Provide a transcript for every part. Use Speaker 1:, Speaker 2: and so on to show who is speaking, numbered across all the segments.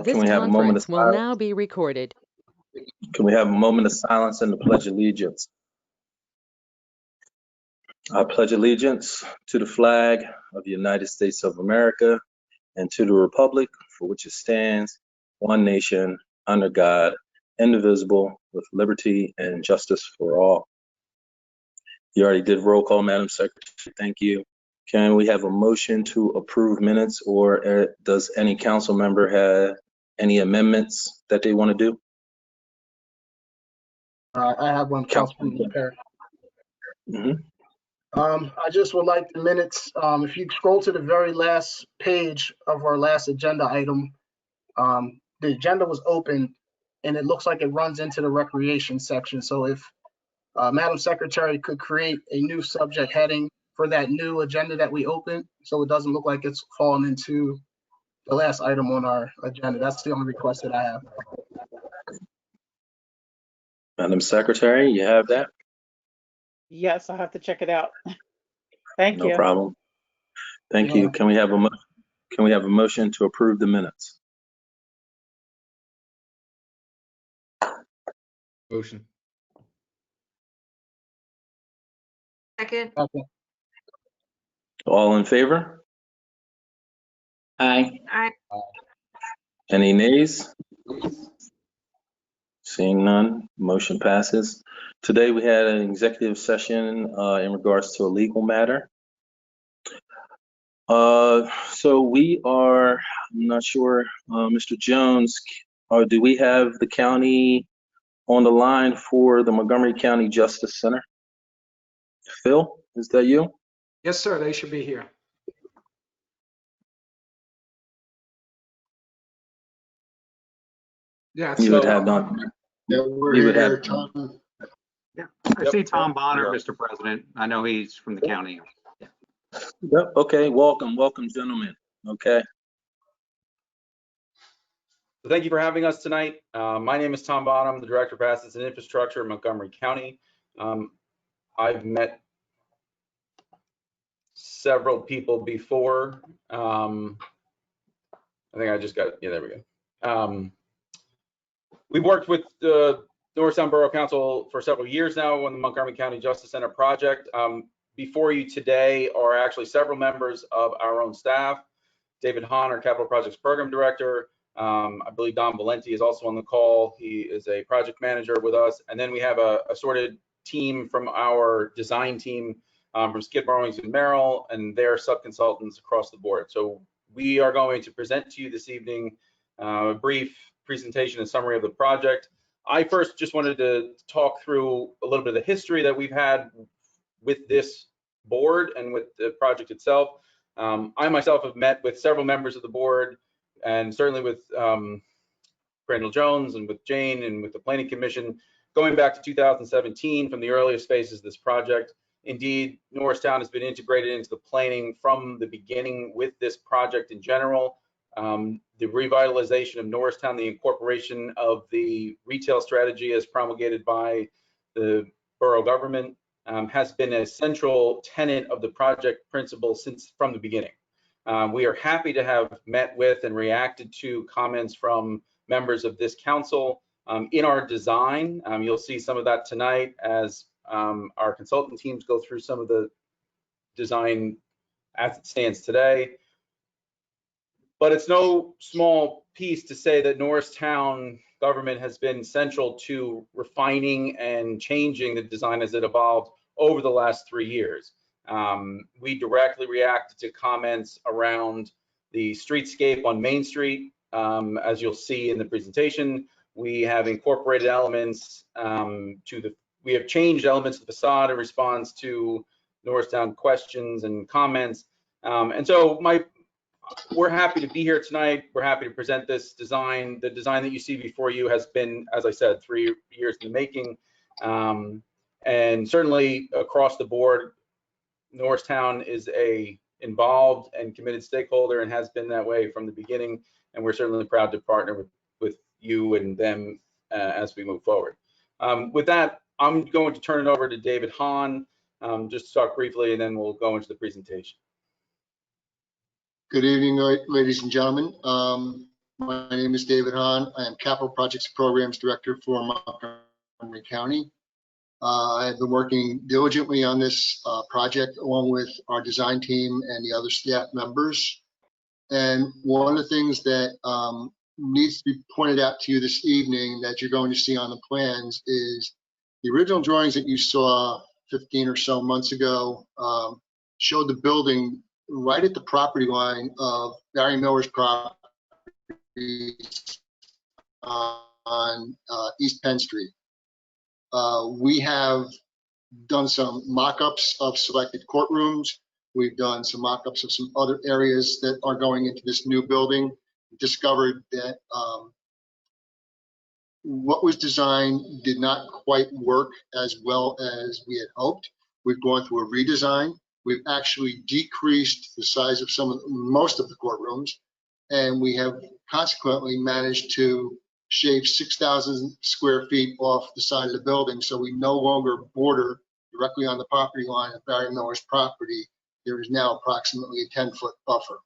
Speaker 1: Can we have a moment of silence? Will now be recorded. Can we have a moment of silence and the Pledge of Allegiance? I pledge allegiance to the flag of the United States of America and to the republic for which it stands, one nation, under God, indivisible, with liberty and justice for all. You already did roll call, Madam Secretary. Thank you. Can we have a motion to approve minutes, or does any council member have any amendments that they want to do?
Speaker 2: I have one, Councilman Perry.
Speaker 1: Mm-hmm.
Speaker 2: I just would like the minutes, if you scroll to the very last page of our last agenda item, the agenda was open and it looks like it runs into the recreation section. So if Madam Secretary could create a new subject heading for that new agenda that we opened, so it doesn't look like it's fallen into the last item on our agenda. That's the only request that I have.
Speaker 1: Madam Secretary, you have that?
Speaker 3: Yes, I'll have to check it out. Thank you.
Speaker 1: No problem. Thank you. Can we have a motion to approve the minutes?
Speaker 4: Motion.
Speaker 5: Second.
Speaker 2: Okay.
Speaker 1: All in favor?
Speaker 4: Aye.
Speaker 5: Aye.
Speaker 1: Any nays? Seeing none, motion passes. Today we had an executive session in regards to a legal matter. So we are, I'm not sure, Mr. Jones, do we have the county on the line for the Montgomery County Justice Center? Phil, is that you?
Speaker 6: Yes, sir. They should be here. Yeah,
Speaker 1: You would have done.
Speaker 4: Yeah, we're
Speaker 1: You would
Speaker 4: here,
Speaker 1: have-
Speaker 4: Tom.
Speaker 6: Yeah, I see Tom Bonner, Mr. President. I know he's from the county.
Speaker 1: Yep. Okay. Welcome, gentlemen. Okay.
Speaker 7: So thank you for having us tonight. My name is Tom Bonham, the Director of Assets and Infrastructure in Montgomery County. I've met several people before. I think I just got, yeah, there we go. We've worked with the Norristown Borough Council for several years now on the Montgomery County Justice Center project. Before you today are actually several members of our own staff. David Hahn, our Capital Projects Program Director. I believe Don Valenti is also on the call. He is a project manager with us. And then we have a assorted team from our design team from Skidmore, Owings and Merrill, and their sub-consultants across the board. So we are going to present to you this evening a brief presentation and summary of the project. I first just wanted to talk through a little bit of the history that we've had with this board and with the project itself. I myself have met with several members of the board, and certainly with Randall Jones and with Jane and with the Planning Commission, going back to 2017 from the earliest phases of this project. Indeed, Norristown has been integrated into the planning from the beginning with this project in general. The revitalization of Norristown, the incorporation of the retail strategy as promulgated by the borough government, has been a central tenet of the project principle since from the beginning. We are happy to have met with and reacted to comments from members of this council in our design. You'll see some of that tonight as our consultant teams go through some of the design as it stands today. But it's no small piece to say that Norristown government has been central to refining and changing the design as it evolved over the last 3 years. We directly reacted to comments around the streetscape on Main Street. As you'll see in the presentation, we have incorporated elements we have changed elements of the facade in response to Norristown questions and comments. And so we're happy to be here tonight. We're happy to present this design. The design that you see before you has been, as I said, 3 years in the making. And certainly across the board, Norristown is a involved and committed stakeholder and has been that way from the beginning. And we're certainly proud to partner with you and them as we move forward. With that, I'm going to turn it over to David Hahn, just to talk briefly, and then we'll go into the presentation.
Speaker 4: Good evening, ladies and gentlemen. My name is David Hahn. I am Capital Projects Programs Director for Montgomery County. I've been working diligently on this project along with our design team and the other staff members. And one of the things that needs to be pointed out to you this evening that you're going to see on the plans is the original drawings that you saw 15 or so months ago showed the building right at the property line of Barry Miller's property on East Penn Street. We have done some mock-ups of selected courtrooms. We've done some mock-ups of some other areas that are going into this new building. Discovered that what was designed did not quite work as well as we had hoped. We've gone through a redesign. We've actually decreased the size of most of the courtrooms, and we have consequently managed to shave 6,000 square feet off the side of the building, so we no longer border directly on the property line of Barry Miller's property. There is now approximately a 10-foot buffer.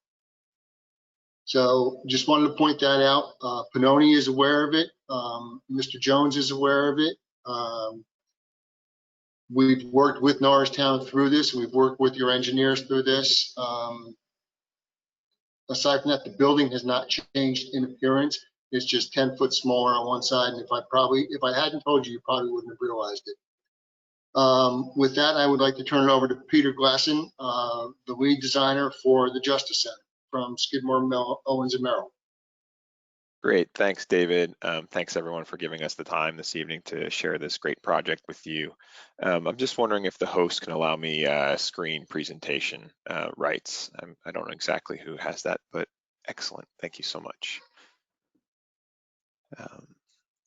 Speaker 4: So just wanted to point that out. Pannoni is aware of it. Mr. Jones is aware of it. We've worked with Norristown through this. We've worked with your engineers through this. Aside from that, the building has not changed in appearance. It's just 10 foot smaller on one side. And if I hadn't told you, you probably wouldn't have realized it. With that, I would like to turn it over to Peter Glasson, the lead designer for the Justice Center from Skidmore, Owens & Merrill.
Speaker 8: Great, thanks, David. Thanks everyone for giving us the time this evening to share this great project with you. I'm just wondering if the host can allow me screen presentation rights. I don't know exactly who has that, but excellent. Thank you so much. All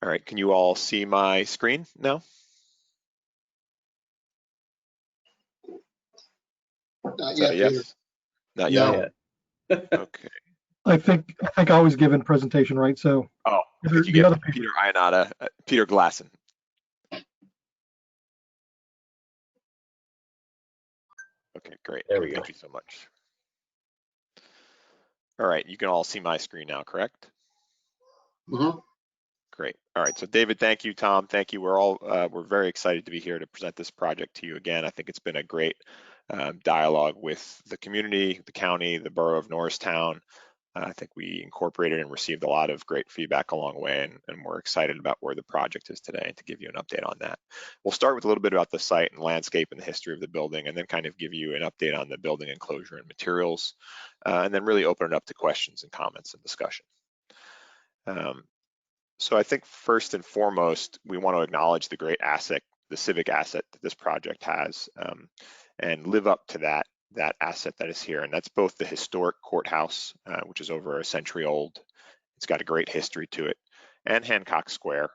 Speaker 8: right, can you all see my screen now?
Speaker 4: Not
Speaker 8: Is
Speaker 4: yet,
Speaker 8: that a yes?
Speaker 4: Peter.
Speaker 8: Not
Speaker 4: No.
Speaker 8: yet. Okay.
Speaker 9: I think I was given presentation, right? So
Speaker 8: Oh,
Speaker 9: the
Speaker 8: did you get
Speaker 9: other
Speaker 8: Peter Ionata, Peter Glasson? Okay, great.
Speaker 7: There we go.
Speaker 8: Thank you so much. All right, you can all see my screen now, correct?
Speaker 4: Mm-hmm.
Speaker 8: Great. All right. So David, thank you. Tom, thank you. We're very excited to be here to present this project to you again. I think it's been a great dialogue with the community, the county, the borough of Norristown. I think we incorporated and received a lot of great feedback along the way, and we're excited about where the project is today and to give you an update on that. We'll start with a little bit about the site and landscape and the history of the building, and then kind of give you an update on the building enclosure and materials, and then really open it up to questions and comments and discussion. So I think first and foremost, we want to acknowledge the great asset, the civic asset that this project has, and live up to that asset that is here. And that's both the historic courthouse, which is over a century old. It's got a great history to it, and Hancock Square.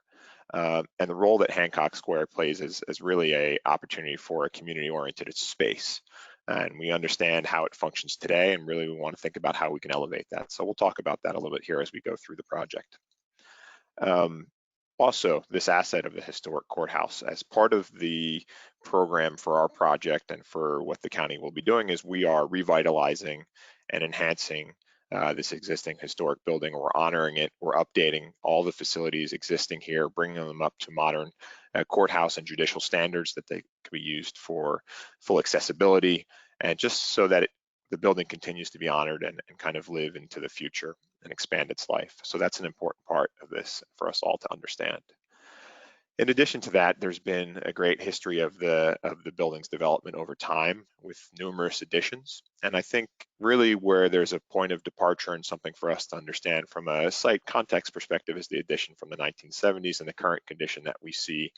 Speaker 8: And the role that Hancock Square plays is really a opportunity for a community-oriented space. And we understand how it functions today, and really we want to think about how we can elevate that. So we'll talk about that a little bit here as we go through the project. Also, this asset of the historic courthouse, as part of the program for our project and for what the county will be doing, is we are revitalizing and enhancing this existing historic building. We're honoring it. We're updating all the facilities existing here, bringing them up to modern courthouse and judicial standards that they can be used for full accessibility, and just so that the building continues to be honored and kind of live into the future and expand its life. So that's an important part of this for us all to understand. In addition to that, there's been a great history of the building's development over time with numerous additions. And I think really where there's a point of departure and something for us to understand from a site context perspective is the addition from the 1970s and the current condition that we see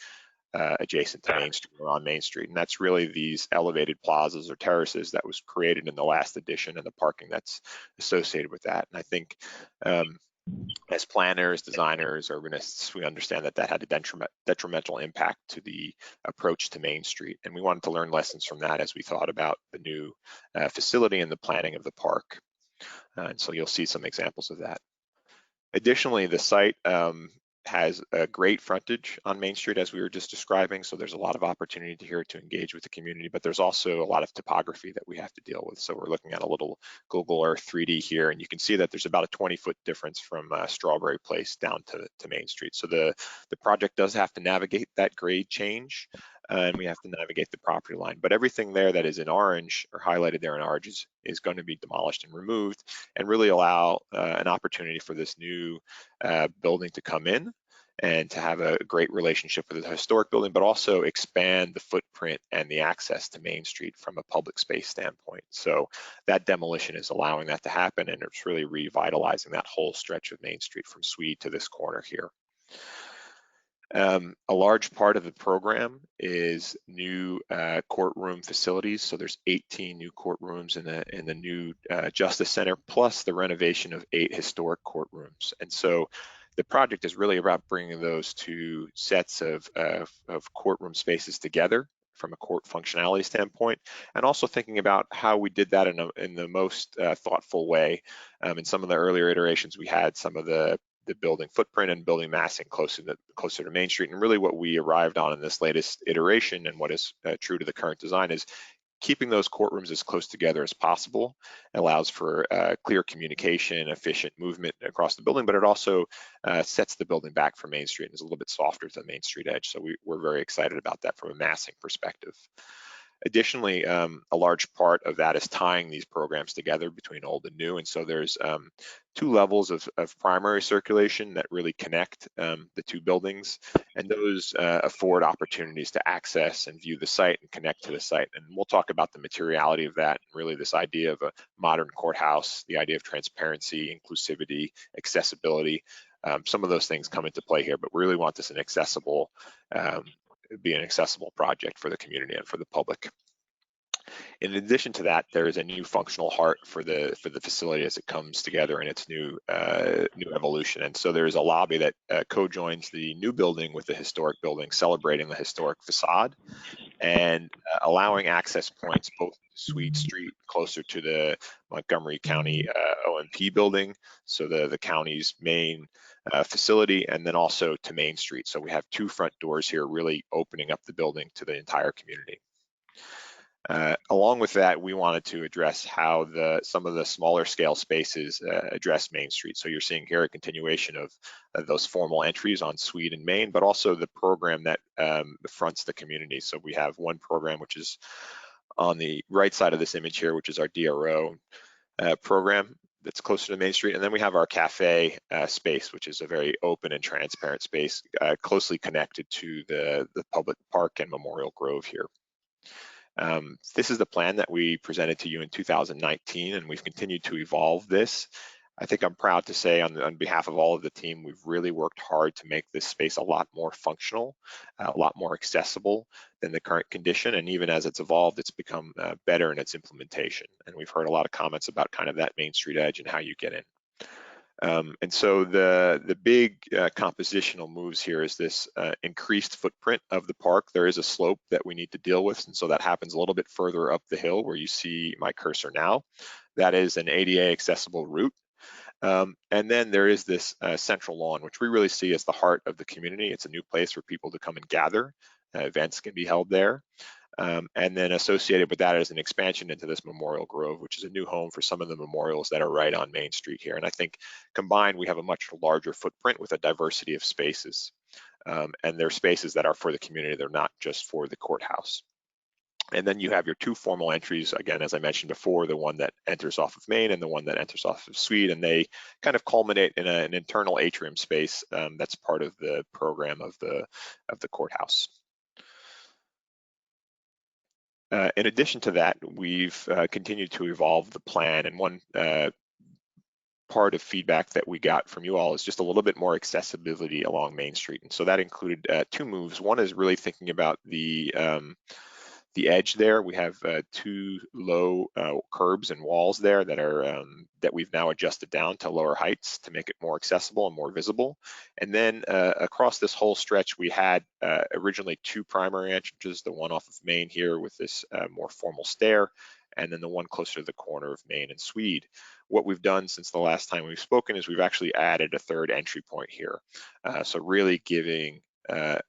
Speaker 8: adjacent to Main Street or on Main Street. And that's really these elevated plazas or terraces that was created in the last addition and the parking that's associated with that. And I think as planners, designers, urbanists, we understand that that had a detrimental impact to the approach to Main Street. And we wanted to learn lessons from that as we thought about the new facility and the planning of the park. And so you'll see some examples of that. Additionally, the site has a great frontage on Main Street, as we were just describing. So there's a lot of opportunity here to engage with the community, but there's also a lot of topography that we have to deal with. So we're looking at a little Google Earth 3D here, and you can see that there's about a 20-foot difference from Strawberry Place down to Main Street. So the project does have to navigate that grade change, and we have to navigate the property line. But everything there that is in orange, or highlighted there in orange, is going to be demolished and removed, and really allow an opportunity for this new building to come in and to have a great relationship with the historic building, but also expand the footprint and the access to Main Street from a public space standpoint. So that demolition is allowing that to happen, and it's really revitalizing that whole stretch of Main Street from Swede to this corner here. A large part of the program is new courtroom facilities. So there's 18 new courtrooms in the new Justice Center, plus the renovation of 8 historic courtrooms. And so the project is really about bringing those two sets of courtroom spaces together from a court functionality standpoint, and also thinking about how we did that in the most thoughtful way. In some of the earlier iterations, we had some of the building footprint and building massing closer to Main Street. And really what we arrived on in this latest iteration, and what is true to the current design, is keeping those courtrooms as close together as possible. It allows for clear communication, efficient movement across the building, but it also sets the building back from Main Street and is a little bit softer to the Main Street edge. So we're very excited about that from a massing perspective. Additionally, a large part of that is tying these programs together between old and new. And so there's 2 levels of primary circulation that really connect the 2 buildings. And those afford opportunities to access and view the site and connect to the site. And we'll talk about the materiality of that, and really this idea of a modern courthouse, the idea of transparency, inclusivity, accessibility. Some of those things come into play here, but we really want this be an accessible project for the community and for the public. In addition to that, there is a new functional heart for the facility as it comes together in its new evolution. And so there's a lobby that co-joins the new building with the historic building, celebrating the historic facade, and allowing access points both to Swede Street, closer to the Montgomery County OMP building, so the county's main facility, and then also to Main Street. So we have 2 front doors here, really opening up the building to the entire community. Along with that, we wanted to address how some of the smaller scale spaces address Main Street. So you're seeing here a continuation of those formal entries on Swede and Main, but also the program that fronts the community. So we have one program which is on the right side of this image here, which is our DRO program that's closer to Main Street. And then we have our cafe space, which is a very open and transparent space, closely connected to the public park and Memorial Grove here. This is the plan that we presented to you in 2019, and we've continued to evolve this. I think I'm proud to say on behalf of all of the team, we've really worked hard to make this space a lot more functional, a lot more accessible than the current condition. And even as it's evolved, it's become better in its implementation. And we've heard a lot of comments about kind of that Main Street edge and how you get in. And so the big compositional moves here is this increased footprint of the park. There is a slope that we need to deal with, and so that happens a little bit further up the hill where you see my cursor now. That is an ADA accessible route. And then there is this central lawn, which we really see as the heart of the community. It's a new place for people to come and gather. Events can be held there. And then associated with that is an expansion into this Memorial Grove, which is a new home for some of the memorials that are right on Main Street here. And I think combined, we have a much larger footprint with a diversity of spaces. And they're spaces that are for the community. They're not just for the courthouse. And then you have your 2 formal entries, again, as I mentioned before, the one that enters off of Main and the one that enters off of Swede, and they kind of culminate in an internal atrium space that's part of the program of the courthouse. In addition to that, we've continued to evolve the plan, and one part of feedback that we got from you all is just a little bit more accessibility along Main Street. And so that included 2 moves. One is really thinking about the edge there. We have 2 low curbs and walls there that are that we've now adjusted down to lower heights to make it more accessible and more visible. And then across this whole stretch, we had originally 2 primary entrances, the one off of Main here with this more formal stair, and then the one closer to the corner of Main and Swede. what we've done since the last time we've spoken is we've actually added a third entry point here. So really giving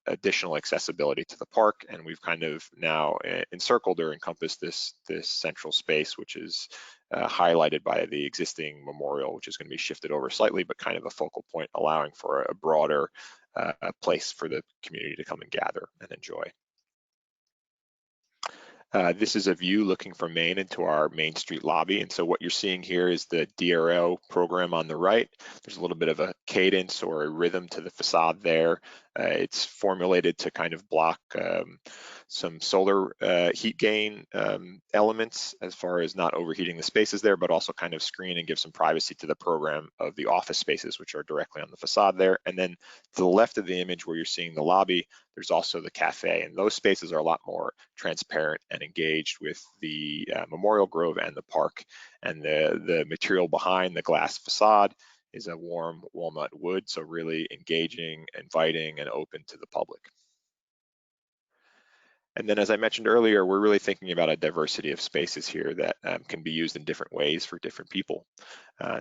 Speaker 8: additional accessibility to the park, and we've kind of now encircled or encompassed this central space, which is highlighted by the existing memorial, which is going to be shifted over slightly, but kind of a focal point, allowing for a broader place for the community to come and gather and enjoy. This is a view looking from Main into our Main Street lobby. And so what you're seeing here is the DRO program on the right. There's a little bit of a cadence or a rhythm to the facade there. It's formulated to kind of block some solar heat gain elements as far as not overheating the spaces there, but also kind of screen and give some privacy to the program of the office spaces, which are directly on the facade there. And then to the left of the image where you're seeing the lobby, there's also the cafe, and those spaces are a lot more transparent and engaged with the Memorial Grove and the park. And the material behind the glass facade is a warm walnut wood, so really engaging, inviting, and open to the public. And then, as I mentioned earlier, we're really thinking about a diversity of spaces here that can be used in different ways for different people.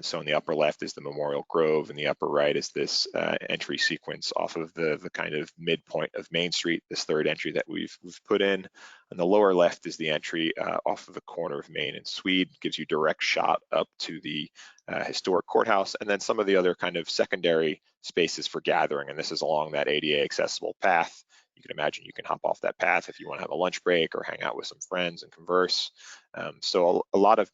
Speaker 8: So in the upper left is the Memorial Grove, and the upper right is this entry sequence off of the kind of midpoint of Main Street, this third entry that we've put in. On the lower left is the entry off of the corner of Main and Swede, gives you direct shot up to the historic courthouse, and then some of the other kind of secondary spaces for gathering. And this is along that ADA accessible path. You can imagine you can hop off that path if you want to have a lunch break or hang out with some friends and converse. So a lot of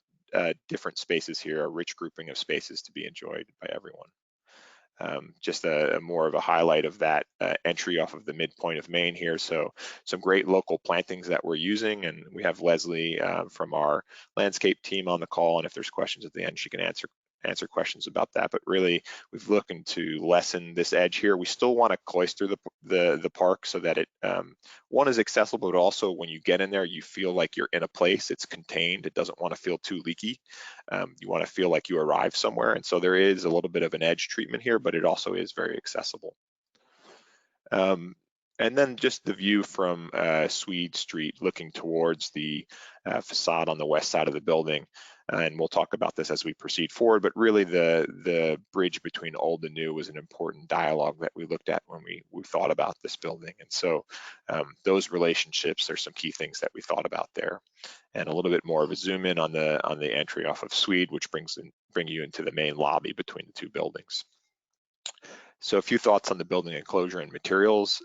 Speaker 8: different spaces here, a rich grouping of spaces to be enjoyed by everyone. Just a more of a highlight of that entry off of the midpoint of Main here. So some great local plantings that we're using, and we have Leslie from our landscape team on the call, and if there's questions at the end, she can answer questions about that. But really, we've looking to lessen this edge here. We still want to cloister the park so that it one is accessible, but also when you get in there, you feel like you're in a place. It's contained. It doesn't want to feel too leaky. You want to feel like you arrive somewhere, and so there is a little bit of an edge treatment here, but it also is very accessible. And then just the view from Swede Street looking towards the facade on the west side of the building. And we'll talk about this as we proceed forward, but really the bridge between old and new was an important dialogue that we looked at when we thought about this building. And so those relationships, there's some key things that we thought about there. And a little bit more of a zoom in on the entry off of Swede, which bring you into the main lobby between the two buildings. So a few thoughts on the building enclosure and materials.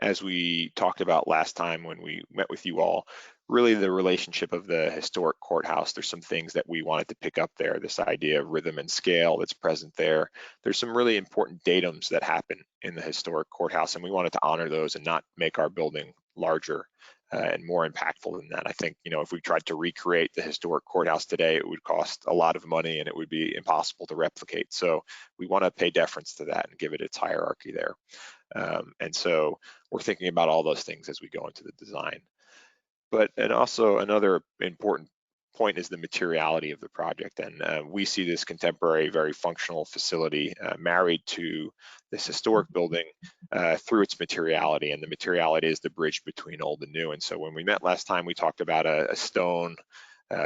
Speaker 8: As we talked about last time when we met with you all, really the relationship of the historic courthouse, there's some things that we wanted to pick up there, this idea of rhythm and scale that's present there. There's some really important datums that happen in the historic courthouse, and we wanted to honor those and not make our building larger and more impactful than that. I think, if we tried to recreate the historic courthouse today, it would cost a lot of money and it would be impossible to replicate. So we want to pay deference to that and give it its hierarchy there. And so we're thinking about all those things as we go into the design. And also another important point is the materiality of the project. And we see this contemporary, very functional facility married to this historic building through its materiality. And the materiality is the bridge between old and new. And so when we met last time, we talked about a stone,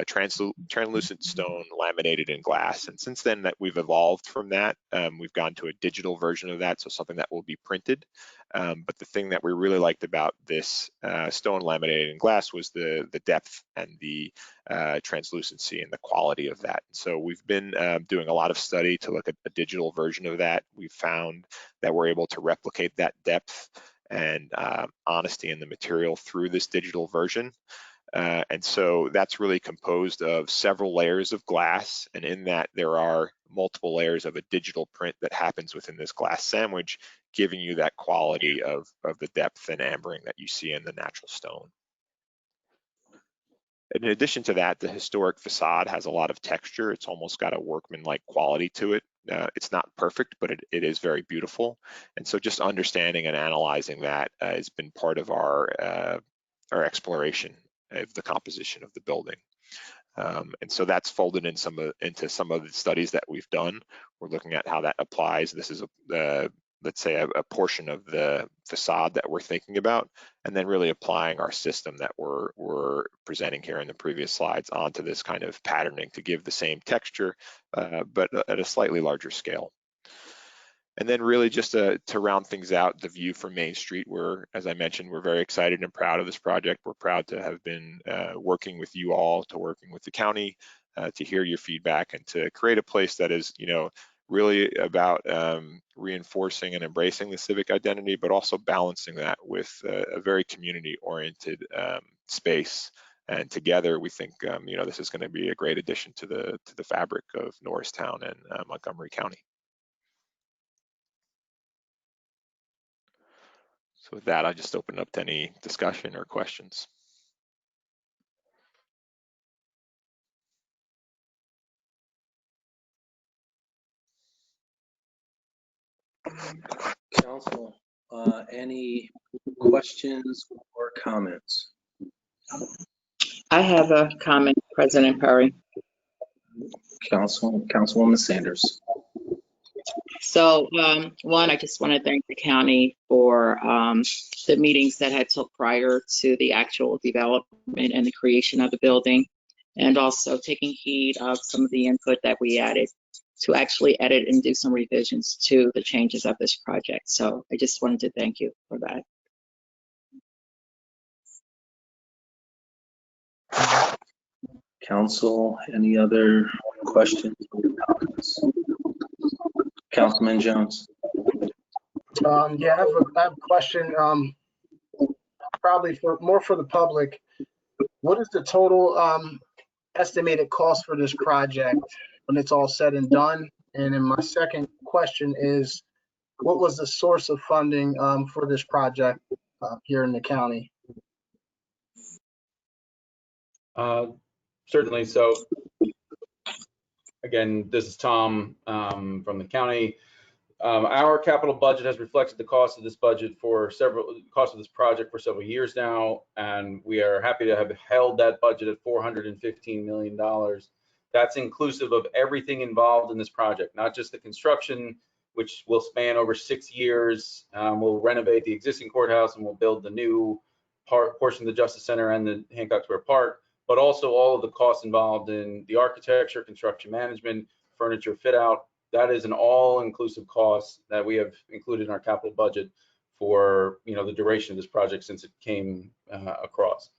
Speaker 8: translucent stone laminated in glass. And since then that we've evolved from that, we've gone to a digital version of that, so something that will be printed. But the thing that we really liked about this stone laminated in glass was the depth and the translucency and the quality of that. And so we've been doing a lot of study to look at a digital version of that. We've found that we're able to replicate that depth and honesty in the material through this digital version. And so that's really composed of several layers of glass, and in that there are multiple layers of a digital print that happens within this glass sandwich, giving you that quality of the depth and ambering that you see in the natural stone. In addition to that, the historic facade has a lot of texture. It's almost got a workman-like quality to it. It's not perfect, but it is very beautiful. And so just understanding and analyzing that has been part of our exploration of the composition of the building. And so that's folded in into some of the studies that we've done. We're looking at how that applies. This is let's say, a portion of the facade that we're thinking about, and then really applying our system that we're presenting here in the previous slides onto this kind of patterning to give the same texture, but at a slightly larger scale. And then really just to round things out, the view from Main Street, as I mentioned, we're very excited and proud of this project. We're proud to have been working with you all, to working with the county, to hear your feedback and to create a place that is, really about reinforcing and embracing the civic identity, but also balancing that with a very community-oriented space. And together, we think, this is going to be a great addition to the fabric of Norristown and Montgomery County. So with that, I'll just open up to any discussion or questions.
Speaker 1: Council, any questions or comments?
Speaker 10: I have a comment, President Perry.
Speaker 1: Councilwoman Sanders.
Speaker 10: So, one, I just want to thank the county for the meetings that had took prior to the actual development and the creation of the building, and also taking heed of some of the input that we added to actually edit and do some revisions to the changes of this project. So I just wanted to thank you for that.
Speaker 1: Council, any other questions or comments? Councilman Jones.
Speaker 2: Yeah, I have a question, probably more for the public. What is the total estimated cost for this project when it's all said and done? And then my second question is, what was the source of funding for this project here in the county?
Speaker 7: Certainly. So again, this is Tom from the county. Our capital budget has reflected the cost of this project for several years now, and we are happy to have held that budget at $415 million. That's inclusive of everything involved in this project, not just the construction, which will span over 6 years. We'll renovate the existing courthouse and we'll build the new portion of the Justice Center and the Hancock Square Park, but also all of the costs involved in the architecture, construction management, furniture fit out. That is an all-inclusive cost that we have included in our capital budget for the duration of this project since it came across.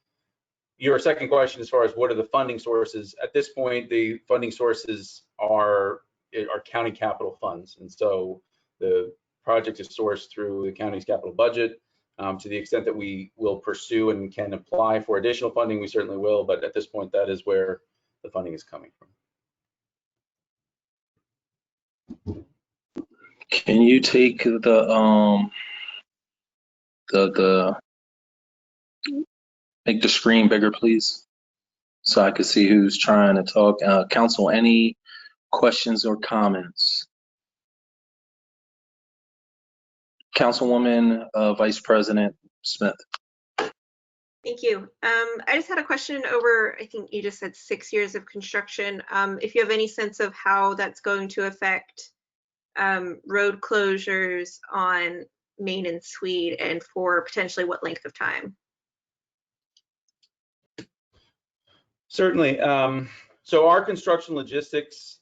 Speaker 7: Your second question, as far as what are the funding sources, at this point, the funding sources are county capital funds, and so the project is sourced through the county's capital budget. To the extent that we will pursue and can apply for additional funding, we certainly will, but at this point, that is where the funding is coming from.
Speaker 1: Can you take make the screen bigger, please, so I can see who's trying to talk? Council, any questions or comments? Councilwoman Vice President Smith.
Speaker 5: Thank you. I just had a question over, I think you just said 6 years of construction. If you have any sense of how that's going to affect road closures on Main and Swede, and for potentially what length of time?
Speaker 7: Certainly. So our construction logistics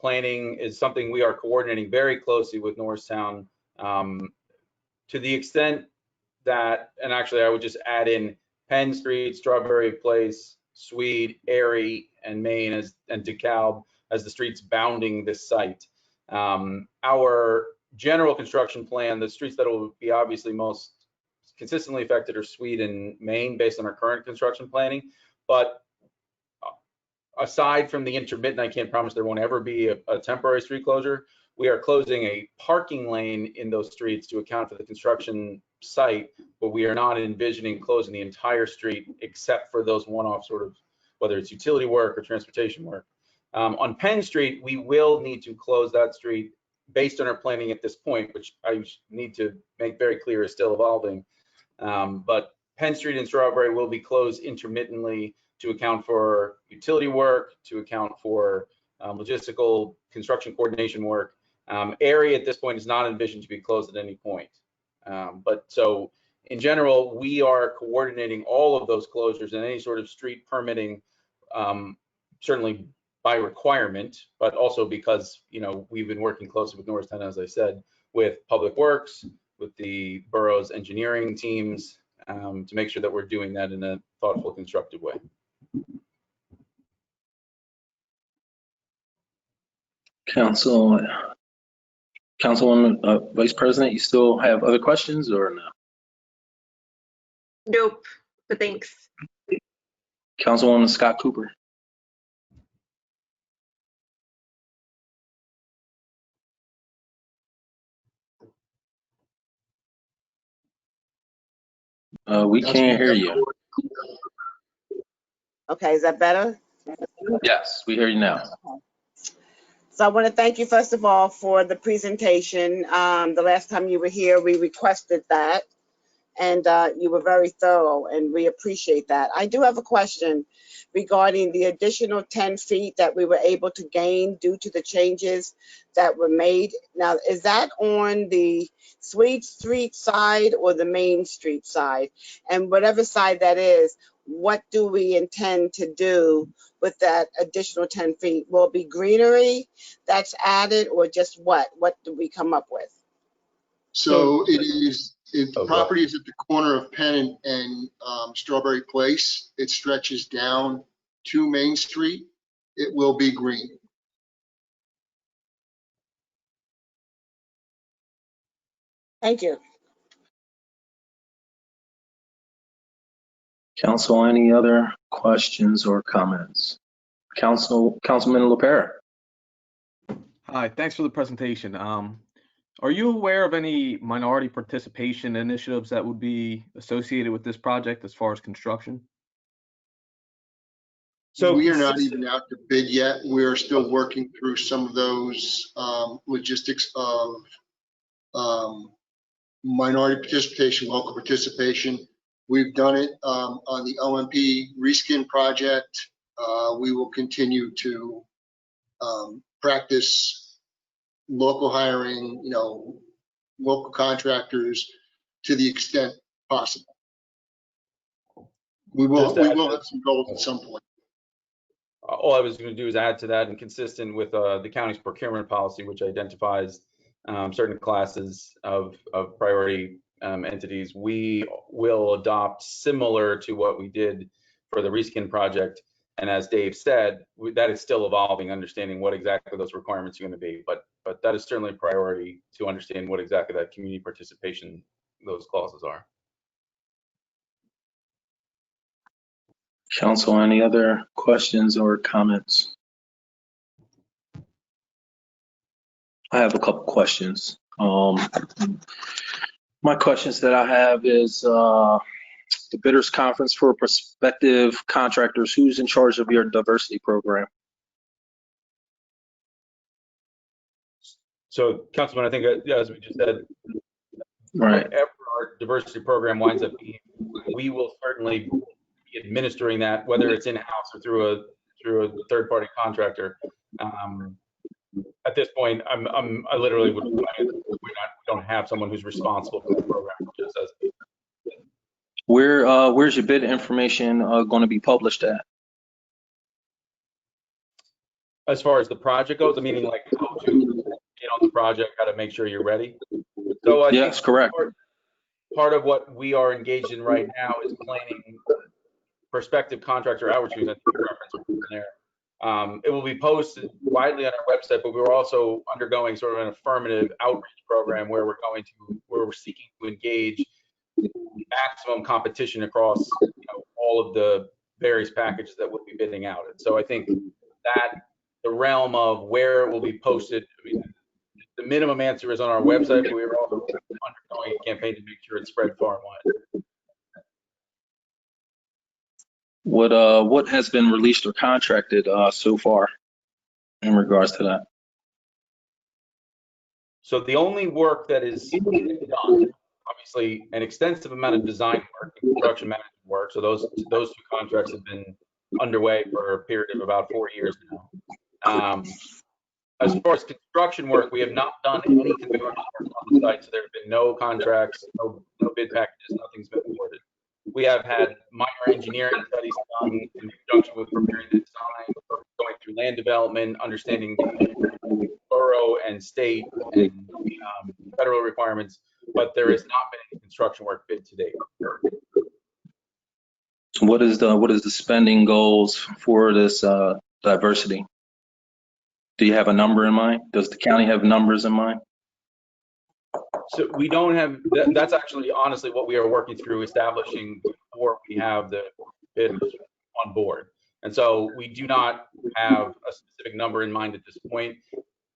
Speaker 7: planning is something we are coordinating very closely with Norristown, to the extent that, and actually I would just add in Penn Street, Strawberry Place, Swede, Erie, and Main and DeKalb as the streets bounding this site. Our general construction plan, the streets that will be obviously most consistently affected are Swede and Main based on our current construction planning. But aside from the intermittent, I can't promise there won't ever be a temporary street closure. We are closing a parking lane in those streets to account for the construction site, but we are not envisioning closing the entire street except for those one-off sort of, whether it's utility work or transportation work. On Penn Street, we will need to close that street based on our planning at this point, which I need to make very clear is still evolving. But Penn Street and Strawberry will be closed intermittently to account for utility work, to account for logistical construction coordination work. Area at this point is not envisioned to be closed at any point. But so in general, we are coordinating all of those closures and any sort of street permitting, certainly by requirement, but also because, you know, we've been working closely with Norristown, as I said, with Public Works, with the borough's engineering teams, to make sure that we're doing that in a thoughtful, constructive way.
Speaker 1: Councilwoman, Vice President, you still have other questions or no?
Speaker 5: Nope, but thanks.
Speaker 1: Councilwoman Scott Cooper. We can't hear you.
Speaker 11: Okay, is that better?
Speaker 1: Yes, we hear you now.
Speaker 11: So I want to thank you, first of all, for the presentation. The last time you were here, we requested that, and you were very thorough, and we appreciate that. I do have a question regarding the additional 10 feet that we were able to gain due to the changes that were made. Now, is that on the Sweet Street side or the Main Street side? And whatever side that is, what do we intend to do with that additional 10 feet? Will it be greenery that's added, or just what? What do we come up with?
Speaker 4: So the property is at the corner of Penn and Strawberry Place. It stretches down to Main Street. It will be green.
Speaker 11: Thank you.
Speaker 1: Council, any other questions or comments? Councilman LaPera.
Speaker 12: Hi, thanks for the presentation. Are you aware of any minority participation initiatives that would be associated with this project as far as construction?
Speaker 7: So
Speaker 4: we are not even out to bid yet. We're still working through some of those logistics of minority participation, local participation. We've done it on the OMP reskin project. We will continue to practice local hiring, you know, local contractors to the extent possible. We will have some goals at some point.
Speaker 7: All I was going to do is add to that, and consistent with the county's procurement policy, which identifies certain classes of priority entities, we will adopt similar to what we did for the reskin project. And as Dave said, that is still evolving, understanding what exactly those requirements are going to be. But that is certainly a priority to understand what exactly that community participation, those clauses are.
Speaker 1: Council, any other questions or comments? I have a couple questions. My questions that I have is the bidders conference for prospective contractors. Who's in charge of your diversity program?
Speaker 7: So, Councilman, I think, as we just said,
Speaker 1: right,
Speaker 7: whatever our diversity program winds up being, we will certainly be administering that, whether it's in-house or through a third-party contractor. At this point, I literally would. We don't have someone who's responsible for the program. Just as
Speaker 1: where's your bid information going to be published at?
Speaker 7: As far as the project goes, meaning like how to get on the project, how to make sure you're ready. So I
Speaker 1: yes,
Speaker 7: think
Speaker 1: correct.
Speaker 7: Part of what we are engaged in right now is planning prospective contractor outreach. I think reference there. It will be posted widely on our website, but we're also undergoing sort of an affirmative outreach program where we're seeking to engage maximum competition across all of the various packages that we'll be bidding out. And so I think that the realm of where it will be posted, I mean, the minimum answer is on our website, but we are also undergoing a campaign to make sure it's spread far and wide.
Speaker 1: What has been released or contracted so far in regards to that?
Speaker 7: So the only work that is done, obviously, an extensive amount of design work and construction management work. So those two contracts have been underway for a period of about 4 years now. As far as construction work, we have not done any construction work on the site, so there have been no contracts, no bid packages, nothing's been awarded. We have had minor engineering studies done in conjunction with preparing the design, going through land development, understanding the borough and state and federal requirements, but there has not been any construction work bid to date.
Speaker 1: What is the spending goals for this diversity? Do you have a number in mind? Does the county have numbers in mind?
Speaker 7: So we don't have, that's actually honestly what we are working through establishing before we have the bid on board. And so we do not have a specific number in mind at this point,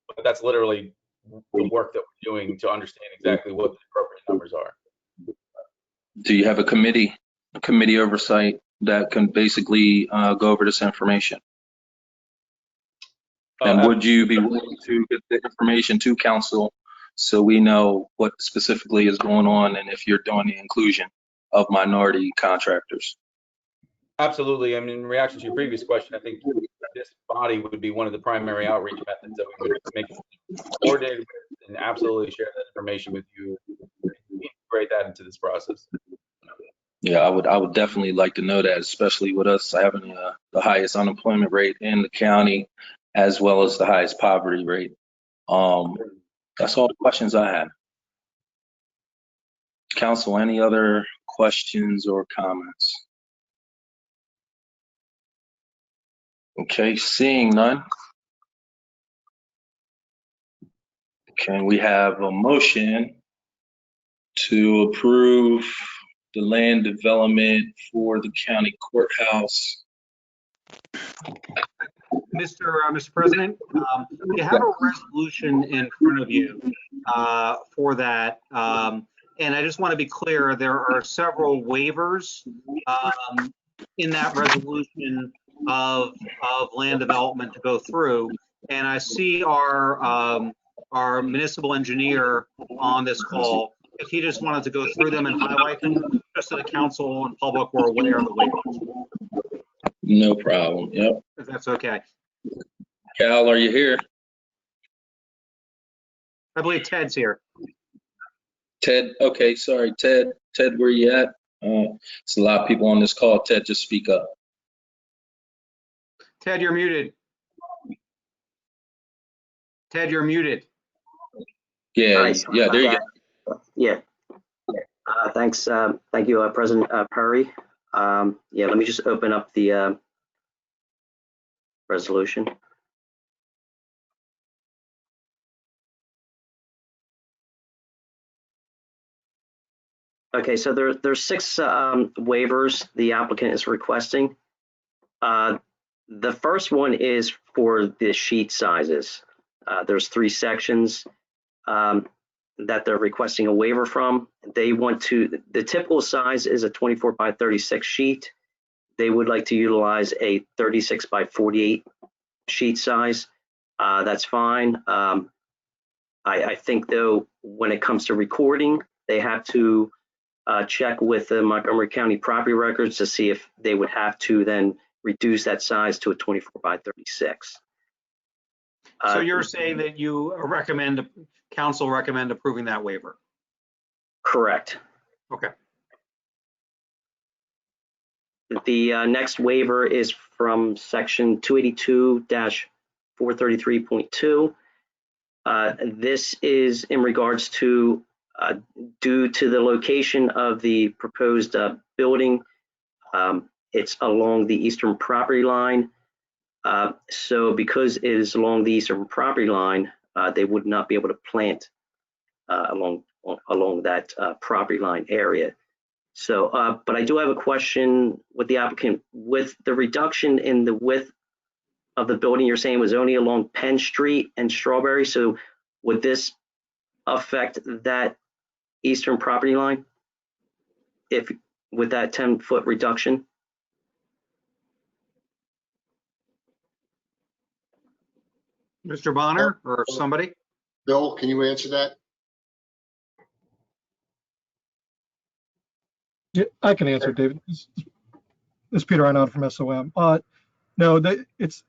Speaker 7: but that's literally the work that we're doing to understand exactly what the appropriate numbers are.
Speaker 1: Do you have a committee oversight that can basically go over this information? And would you be willing to get the information to council so we know what specifically is going on and if you're doing the inclusion of minority contractors?
Speaker 7: Absolutely. I mean, in reaction to your previous question, I think this body would be one of the primary outreach methods that we would make coordinated with and absolutely share that information with you, integrate that into this process.
Speaker 1: Yeah, I would definitely like to know that, especially with us having the highest unemployment rate in the county, as well as the highest poverty rate. That's all the questions I have. Council, any other questions or comments? Okay, seeing none. Can we have a motion to approve the land development for the county courthouse?
Speaker 6: Mr. President, you have a resolution in front of you for that. And I just want to be clear, there are several waivers in that resolution of land development to go through. And I see our municipal engineer on this call. If he just wanted to go through them and highlight them, just so the council and public were aware of the waivers.
Speaker 1: No problem. Yep.
Speaker 6: If that's okay.
Speaker 1: Cal, are you here?
Speaker 6: I believe Ted's here.
Speaker 1: Ted, okay, sorry, Ted. Ted, where you at? It's a lot of people on this call. Ted, just speak up.
Speaker 6: Ted, you're muted. Ted, you're muted.
Speaker 1: Yeah, yeah, there you go.
Speaker 13: Yeah. Thanks. Thank you, President Perry. Yeah, let me just open up the resolution. Okay, so there's 6 waivers the applicant is requesting. The first one is for the sheet sizes. There's 3 sections that they're requesting a waiver from. They want to, the typical size is a 24 by 36 sheet. They would like to utilize a 36 by 48 sheet size. That's fine. I think though, when it comes to recording, they have to check with the Montgomery County property records to see if they would have to then reduce that size to a 24 by 36.
Speaker 6: So you're saying that you recommend, council recommend approving that waiver?
Speaker 13: Correct.
Speaker 6: Okay.
Speaker 13: The next waiver is from section 282-433.2. This is in regards to due to the location of the proposed building. It's along the eastern property line. So because it is along the eastern property line, they would not be able to plant along that property line area. So, but I do have a question with the applicant. With the reduction in the width of the building, you're saying was only along Penn Street and Strawberry. So would this affect that eastern property line if with that 10-foot reduction?
Speaker 6: Mr. Bonner or somebody?
Speaker 4: Bill, can you answer that?
Speaker 9: Yeah, I can answer, David. This is Peter Einhorn from SOM. No, it's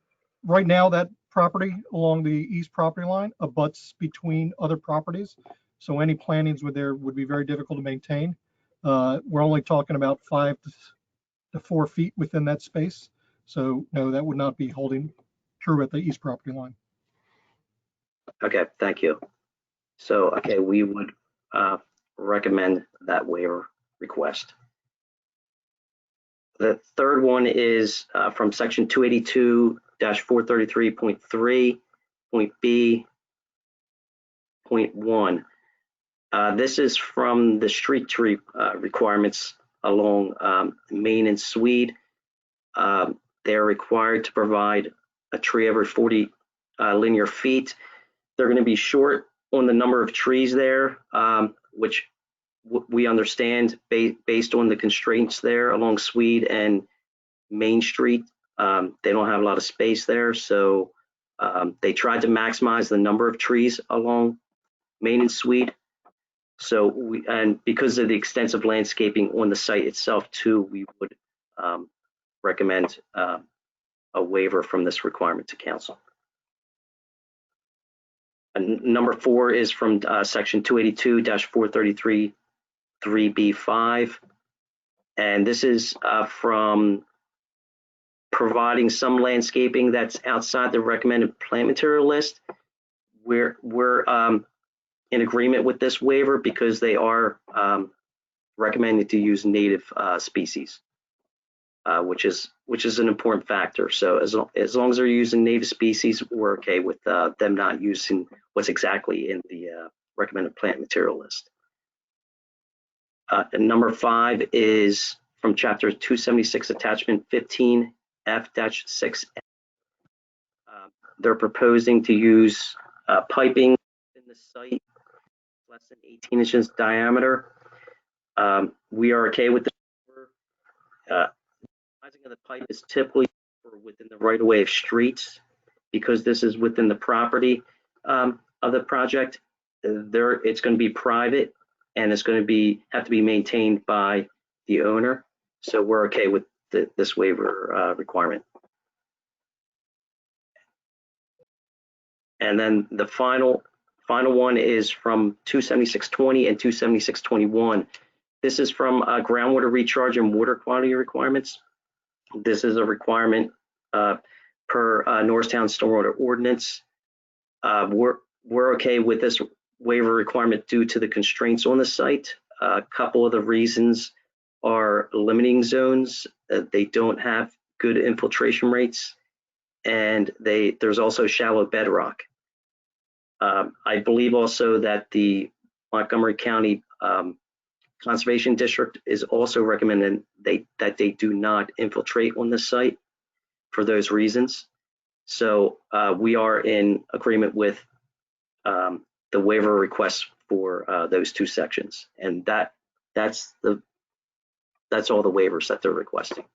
Speaker 9: right now that property along the east property line abuts between other properties. So any plantings with there would be very difficult to maintain. We're only talking about 5 to 4 feet within that space. So no, that would not be holding true at the east property line.
Speaker 13: Okay, thank you. So, okay, we would recommend that waiver request. The third one is from section 282-433.3, point B, point 1. This is from the street tree requirements along Main and Swede. They're required to provide a tree every 40 linear feet. They're going to be short on the number of trees there, which we understand based on the constraints there along Swede and Main Street. They don't have a lot of space there, so they tried to maximize the number of trees along Main and Swede. So and because of the extensive landscaping on the site itself too, we would recommend a waiver from this requirement to council. And number 4 is from section 282-433.3B5. And this is from providing some landscaping that's outside the recommended plant material list. We're in agreement with this waiver because they are recommended to use native species, which is an important factor. So as long as they're using native species, we're okay with them not using what's exactly in the recommended plant material list. And number 5 is from chapter 276, attachment 15F-6. They're proposing to use piping in the site less than 18 inches diameter. We are okay with this. Sizing of the pipe is typically within the right of way of streets. Because this is within the property of the project, it's going to be private and it's going to have to be maintained by the owner. So we're okay with this waiver requirement. And then the final one is from 276.20 and 276.21. This is from groundwater recharge and water quality requirements. This is a requirement per Norristown Stormwater Ordinance. We're okay with this waiver requirement due to the constraints on the site. A couple of the reasons are limiting zones. They don't have good infiltration rates, and there's also shallow bedrock. I believe also that the Montgomery County Conservation District is also recommending that they do not infiltrate on this site for those reasons. So we are in agreement with the waiver request for those 2 sections, and that's all the waivers that they're requesting.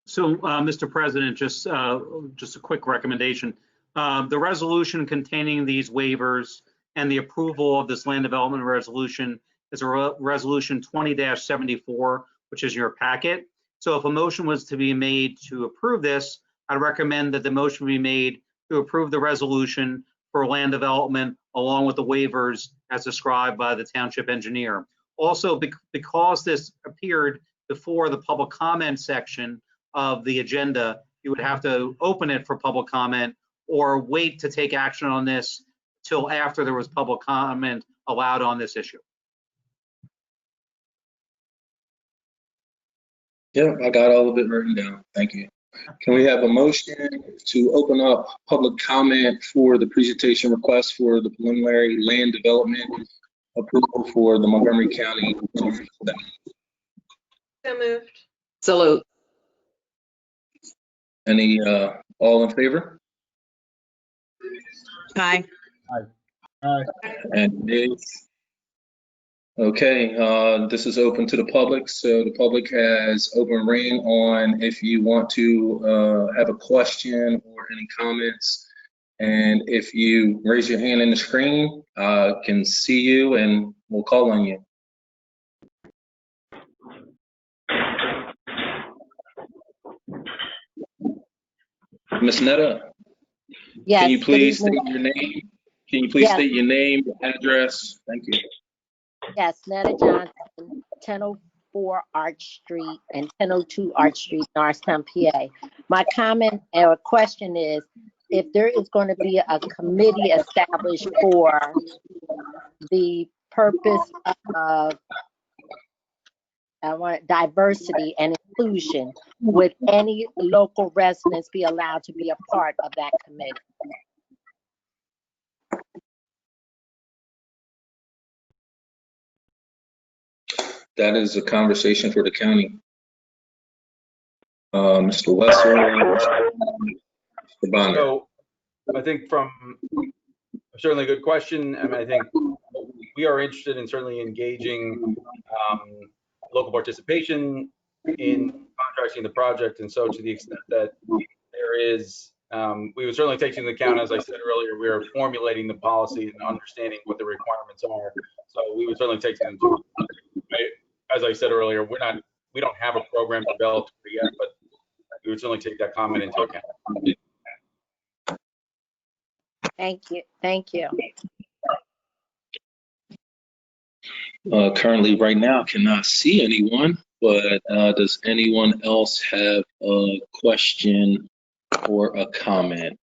Speaker 6: So, Mr. President, just a quick recommendation. The resolution containing these waivers and the approval of this land development resolution is a resolution 20-74, which is your packet. So if a motion was to be made to approve this, I'd recommend that the motion be made to approve the resolution for land development along with the waivers as described by the township engineer. Also, because this appeared before the public comment section of the agenda, you would have to open it for public comment or wait to take action on this till after there was public comment allowed on this issue.
Speaker 1: Yeah, I got all of it written down. Thank you. Can we have a motion to open up public comment for the presentation request for the preliminary land development approval for the Montgomery County?
Speaker 5: So moved.
Speaker 10: Salute.
Speaker 1: Any, all in favor?
Speaker 10: Aye.
Speaker 1: And nays? Okay, this is open to the public, so the public has open reign on if you want to have a question or any comments. And if you raise your hand in the screen, can see you and we'll call on you. Ms. Netta,
Speaker 11: Yes.
Speaker 1: Can you
Speaker 11: good
Speaker 1: please
Speaker 11: evening.
Speaker 1: state your name? Can you please
Speaker 11: Yes.
Speaker 1: state your name, address? Thank you.
Speaker 11: Yes, Netta Johnson, 1004 Arch Street and 1002 Arch Street, Norristown, PA. My comment or question is, if there is going to be a committee established for the purpose of diversity and inclusion, would any local residents be allowed to be a part of that committee?
Speaker 1: That is a conversation for the county. Mr. Wessel, Mr. Bonner.
Speaker 7: So I think certainly a good question. And I think we are interested in certainly engaging local participation in contracting the project. And so to the extent that there is, we would certainly take into account, as I said earlier, we are formulating the policy and understanding what the requirements are. So we would certainly take them to, as I said earlier, we don't have a program developed yet, but we would certainly take that comment into account.
Speaker 11: Thank you. Thank you.
Speaker 1: Currently, right now, cannot see anyone, but does anyone else have a question or a comment?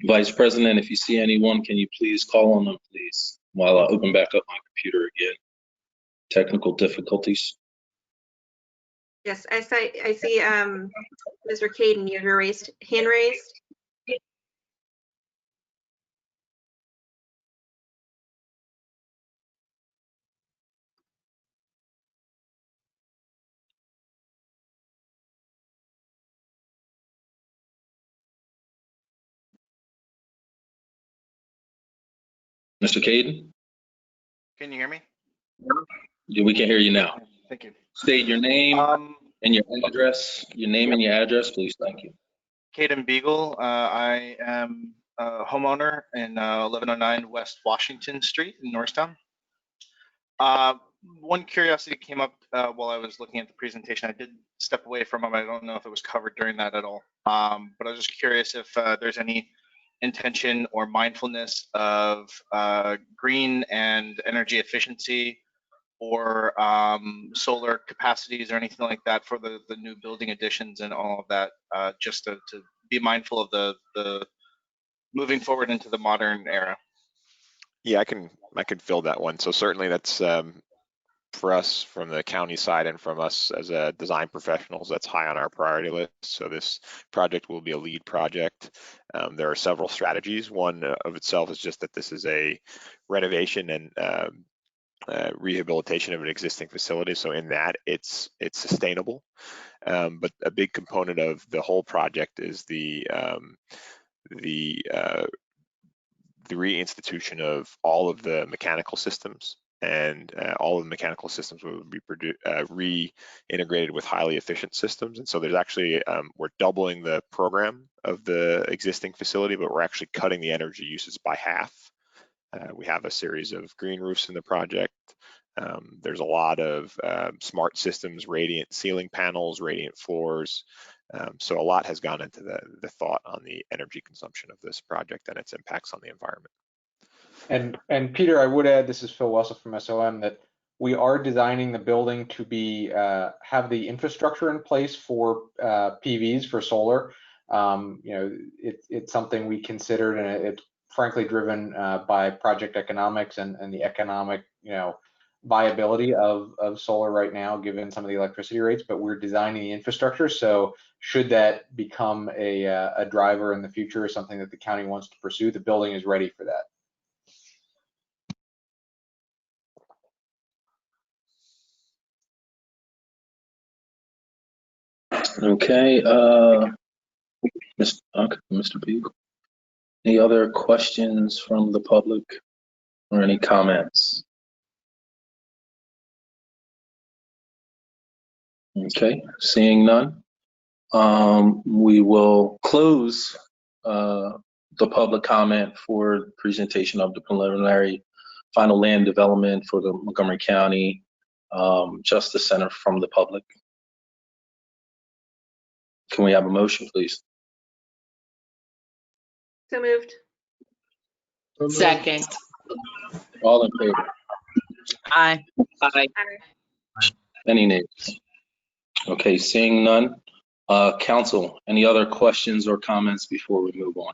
Speaker 1: Vice President, if you see anyone, can you please call on them, please, while I open back up my computer again? Technical difficulties.
Speaker 5: Yes, I see Mr. Caden, you have your hand raised.
Speaker 1: Mr. Caden?
Speaker 14: Can you hear me?
Speaker 1: Yeah, we can hear you now.
Speaker 14: Thank you.
Speaker 1: State your name and your address. Your name and your address, please. Thank you.
Speaker 14: Caden Beagle. I am a homeowner in 1109 West Washington Street in Norristown. One curiosity came up while I was looking at the presentation. I did step away from them. I don't know if it was covered during that at all. But I was just curious if there's any intention or mindfulness of green and energy efficiency or solar capacities or anything like that for the new building additions and all of that, just to be mindful of the moving forward into the modern era.
Speaker 8: Yeah, I can fill that one. So certainly that's for us from the county side and from us as design professionals, that's high on our priority list. So this project will be a lead project. There are several strategies. One of itself is just that this is a renovation and rehabilitation of an existing facility. So in that, it's sustainable. But a big component of the whole project is the reinstitution of all of the mechanical systems, and all of the mechanical systems will be reintegrated with highly efficient systems. And so there's actually, we're doubling the program of the existing facility, but we're actually cutting the energy uses by half. We have a series of green roofs in the project. There's a lot of smart systems, radiant ceiling panels, radiant floors. So a lot has gone into the thought on the energy consumption of this project and its impacts on the environment.
Speaker 15: And Peter, I would add, this is Phil Wessel from SOM, that we are designing the building to be have the infrastructure in place for PVs, for solar. It's something we considered, and it's frankly driven by project economics and the economic viability of solar right now, given some of the electricity rates. But we're designing the infrastructure, so should that become a driver in the future, or something that the county wants to pursue, the building is ready for that.
Speaker 1: Okay, Mr. Beagle. Any other questions from the public or any comments? Okay, seeing none, we will close the public comment for presentation of the preliminary final land development for the Montgomery County Justice Center from the public. Can we have a motion, please?
Speaker 5: So moved.
Speaker 2: So moved.
Speaker 10: Second.
Speaker 1: All in favor?
Speaker 10: Aye. Aye.
Speaker 1: Any nays? Okay, seeing none. Council, any other questions or comments before we move on?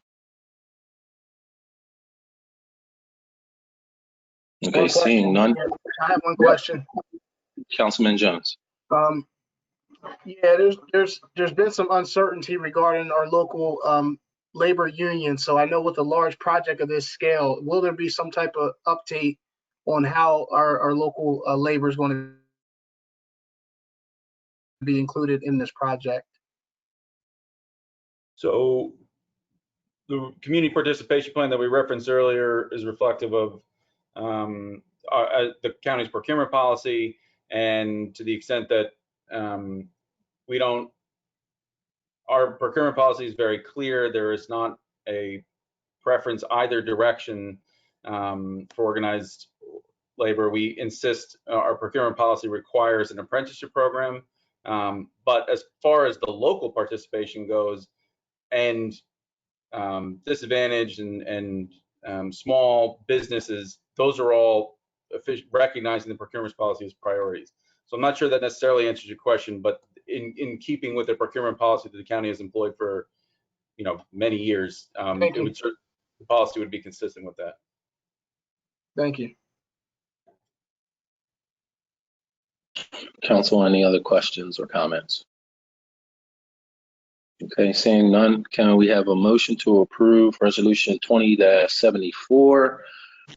Speaker 1: Okay,
Speaker 2: One
Speaker 1: seeing
Speaker 2: question.
Speaker 1: none.
Speaker 2: I have one question.
Speaker 1: Councilman Jones.
Speaker 2: Yeah, there's been some uncertainty regarding our local labor union. So I know with a large project of this scale, will there be some type of update on how our local labor is going to be included in this project?
Speaker 7: So the community participation plan that we referenced earlier is reflective of the county's procurement policy, and to the extent that our procurement policy is very clear. There is not a preference either direction for organized labor. We insist our procurement policy requires an apprenticeship program, but as far as the local participation goes, and disadvantaged and small businesses, those are all recognizing the procurement policy as priorities. So I'm not sure that necessarily answers your question, but in keeping with the procurement policy that the county has employed for many years, the policy would be consistent with that.
Speaker 2: Thank you.
Speaker 1: Council, any other questions or comments? Okay, seeing none, can we have a motion to approve resolution 20-74,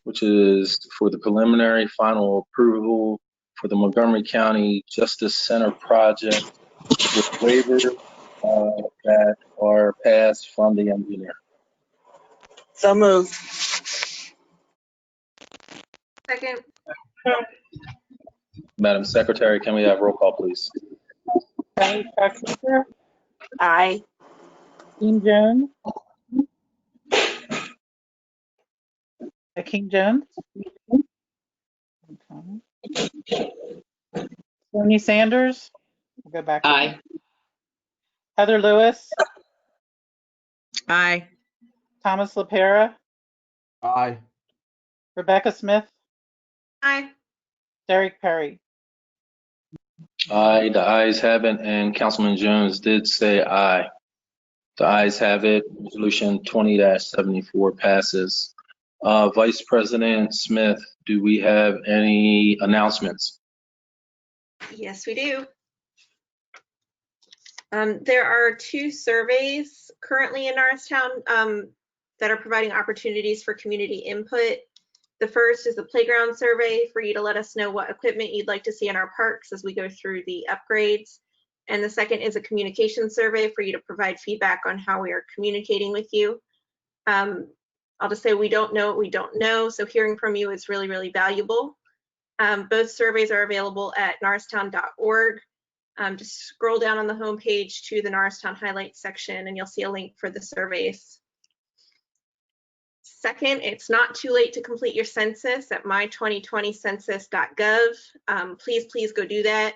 Speaker 1: which is for the preliminary final approval for the Montgomery County Justice Center project with waivers that are passed from the engineer?
Speaker 11: So moved.
Speaker 5: Second.
Speaker 1: Madam Secretary, can we have roll call, please?
Speaker 3: Patty Parker,
Speaker 11: Aye.
Speaker 3: King Jones. King Jones. Bernie Sanders. We'll go back.
Speaker 10: Aye.
Speaker 3: Heather Lewis.
Speaker 10: Aye.
Speaker 3: Thomas LaPera.
Speaker 12: Aye.
Speaker 3: Rebecca Smith.
Speaker 5: Aye.
Speaker 3: Derek Perry.
Speaker 1: Aye, the ayes have it, and Councilman Jones did say aye. The ayes have it. Resolution 20-74 passes. Vice President Smith, do we have any announcements?
Speaker 5: Yes, we do. There are 2 surveys currently in Norristown that are providing opportunities for community input. The first is the playground survey for you to let us know what equipment you'd like to see in our parks as we go through the upgrades. And the second is a communication survey for you to provide feedback on how we are communicating with you. I'll just say we don't know what we don't know, so hearing from you is really, really valuable. Both surveys are available at norristown.org. Just scroll down on the homepage to the Norristown Highlights section and you'll see a link for the surveys. Second, it's not too late to complete your census at my2020census.gov. Please go do that.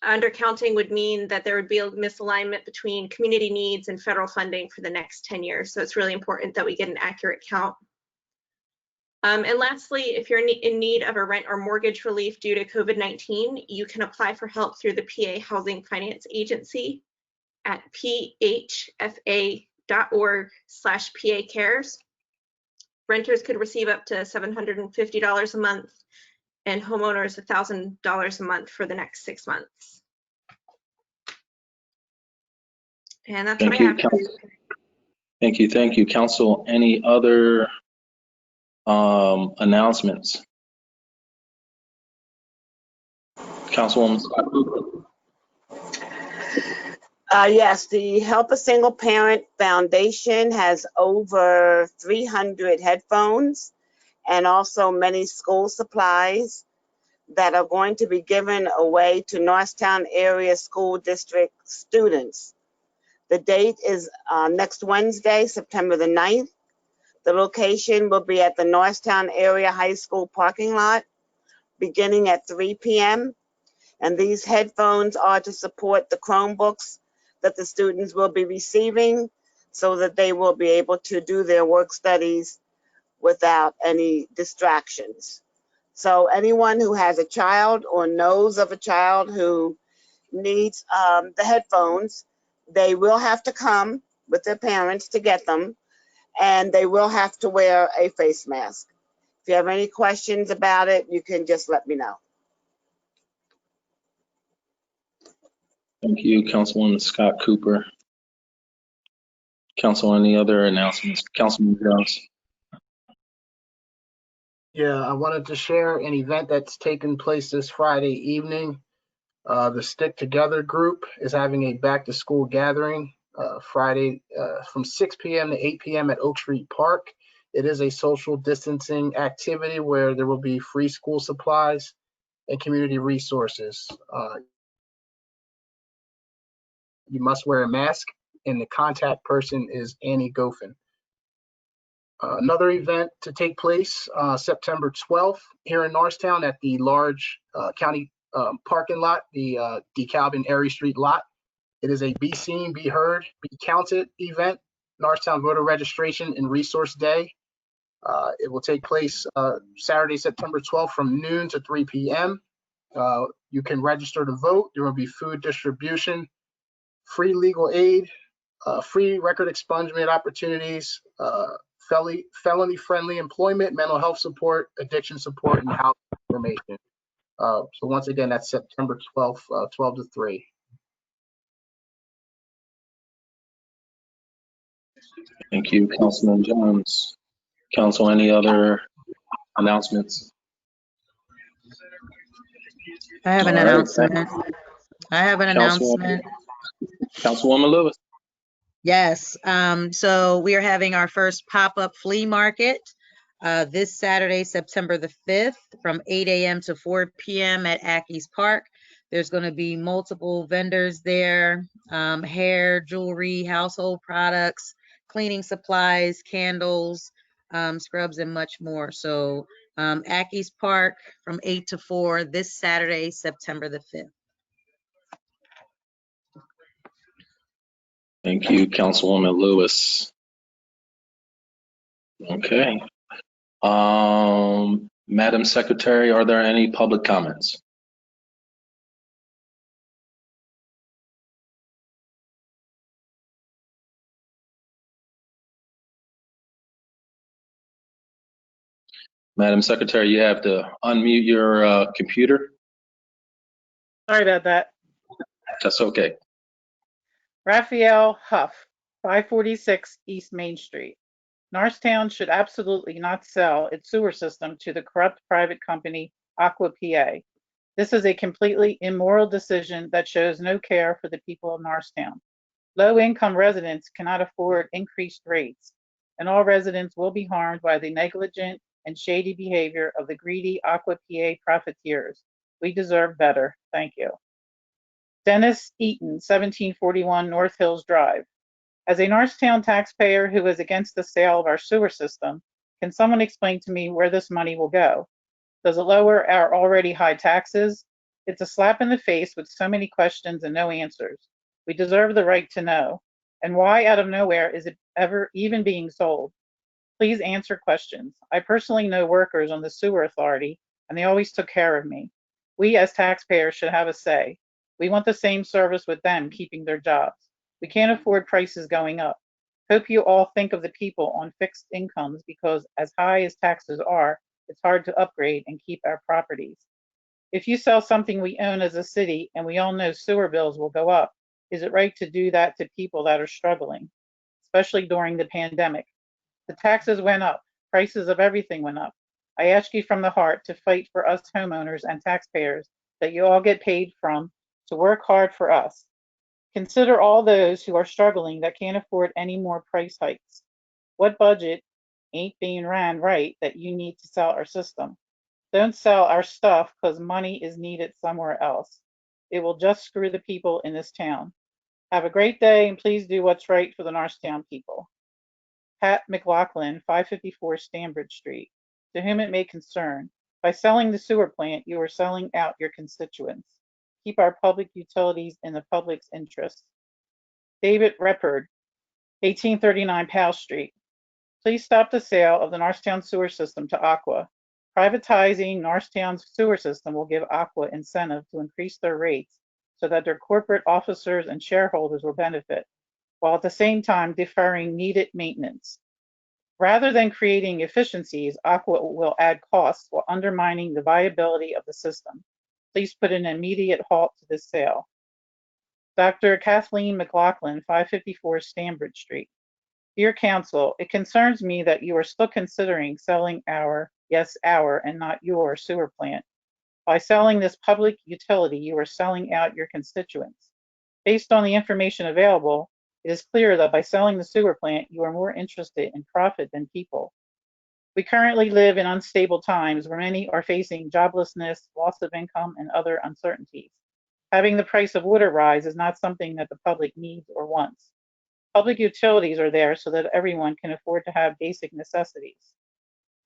Speaker 5: Undercounting would mean that there would be a misalignment between community needs and federal funding for the next 10 years. So it's really important that we get an accurate count. And lastly, if you're in need of a rent or mortgage relief due to COVID-19, you can apply for help through the PA Housing Finance Agency at phfa.org/PA Cares. Renters could receive up to $750 a month and homeowners $1,000 a month for the next 6 months. And that's what I have.
Speaker 1: Thank you. Council, any other announcements? Councilwoman Scott Cooper.
Speaker 11: Yes, the Help a Single Parent Foundation has over 300 headphones and also many school supplies that are going to be given away to Norristown area school district students. The date is next Wednesday, September the 9th. The location will be at the Norristown area high school parking lot beginning at 3 p.m. And these headphones are to support the Chromebooks that the students will be receiving. so that they will be able to do their work studies without any distractions. So anyone who has a child or knows of a child who needs the headphones, they will have to come with their parents to get them, and they will have to wear a face mask. If you have any questions about it, you can just let me know.
Speaker 1: Thank you, Councilwoman Scott Cooper. Council, any other announcements? Councilman Jones.
Speaker 2: Yeah, I wanted to share an event that's taking place this Friday evening. The Stick Together group is having a back to school gathering Friday from 6 p.m. to 8 p.m. at Oak Street Park. It is a social distancing activity where there will be free school supplies and community resources. You must wear a mask, and the contact person is Annie Goffin. Another event to take place September 12th here in Norristown at the large county parking lot, the DeKalb and Erie Street lot. It is a Be Seen, Be Heard, Be Counted event, Norristown Voter Registration and Resource Day. It will take place Saturday, September 12th from noon to 3 p.m. You can register to vote. There will be food distribution, free legal aid, free record expungement opportunities, felony-friendly employment, mental health support, addiction support, and housing information. So once again, that's September 12th, 12 to 3.
Speaker 1: Thank you, Councilman Jones. Council, any other announcements?
Speaker 16: I have an
Speaker 1: All right,
Speaker 16: announcement. I have an announcement.
Speaker 1: Councilwoman Lewis.
Speaker 16: Yes, so we are having our first pop-up flea market this Saturday, September the 5th, from 8 a.m. to 4 p.m. at Ackies Park. There's going to be multiple vendors there, hair, jewelry, household products, cleaning supplies, candles, scrubs, and much more. So Ackies Park from 8 to 4 this Saturday, September the 5th.
Speaker 1: Thank you, Councilwoman Lewis. Okay. Madam Secretary, are there any public comments? Madam Secretary, you have to unmute your computer.
Speaker 3: Sorry about that.
Speaker 1: That's okay.
Speaker 3: Raphael Huff, 546 East Main Street. Norristown should absolutely not sell its sewer system to the corrupt private company Aqua PA. This is a completely immoral decision that shows no care for the people of Norristown. Low-income residents cannot afford increased rates, and all residents will be harmed by the negligent and shady behavior of the greedy Aqua PA profiteers. We deserve better. Thank you. Dennis Eaton, 1741 North Hills Drive. As a Norristown taxpayer who is against the sale of our sewer system, can someone explain to me where this money will go? Does it lower our already high taxes? It's a slap in the face with so many questions and no answers. We deserve the right to know. And why out of nowhere is it ever even being sold? Please answer questions. I personally know workers on the sewer authority, and they always took care of me. We as taxpayers should have a say. We want the same service with them keeping their jobs. We can't afford prices going up. Hope you all think of the people on fixed incomes, because as high as taxes are, it's hard to upgrade and keep our properties. If you sell something we own as a city and we all know sewer bills will go up, is it right to do that to people that are struggling, especially during the pandemic? The taxes went up, prices of everything went up. I ask you from the heart to fight for us homeowners and taxpayers that you all get paid from, to work hard for us. Consider all those who are struggling that can't afford any more price hikes. What budget ain't being ran right that you need to sell our system? Don't sell our stuff because money is needed somewhere else. It will just screw the people in this town. Have a great day, and please do what's right for the Norristown people. Pat McLaughlin, 554 Stanbridge Street. To whom it may concern, by selling the sewer plant, you are selling out your constituents. Keep our public utilities in the public's interest. David Reppard, 1839 Powell Street. Please stop the sale of the Norristown sewer system to Aqua. Privatizing Norristown's sewer system will give Aqua incentive to increase their rates so that their corporate officers and shareholders will benefit, while at the same time deferring needed maintenance. Rather than creating efficiencies, Aqua will add costs while undermining the viability of the system. Please put an immediate halt to this sale. Dr. Kathleen McLaughlin, 554 Stanbridge Street. Dear Council, it concerns me that you are still considering selling our, yes, our, and not your sewer plant. By selling this public utility, you are selling out your constituents. Based on the information available, it is clear that by selling the sewer plant, you are more interested in profit than people. We currently live in unstable times where many are facing joblessness, loss of income, and other uncertainties. Having the price of water rise is not something that the public needs or wants. Public utilities are there so that everyone can afford to have basic necessities.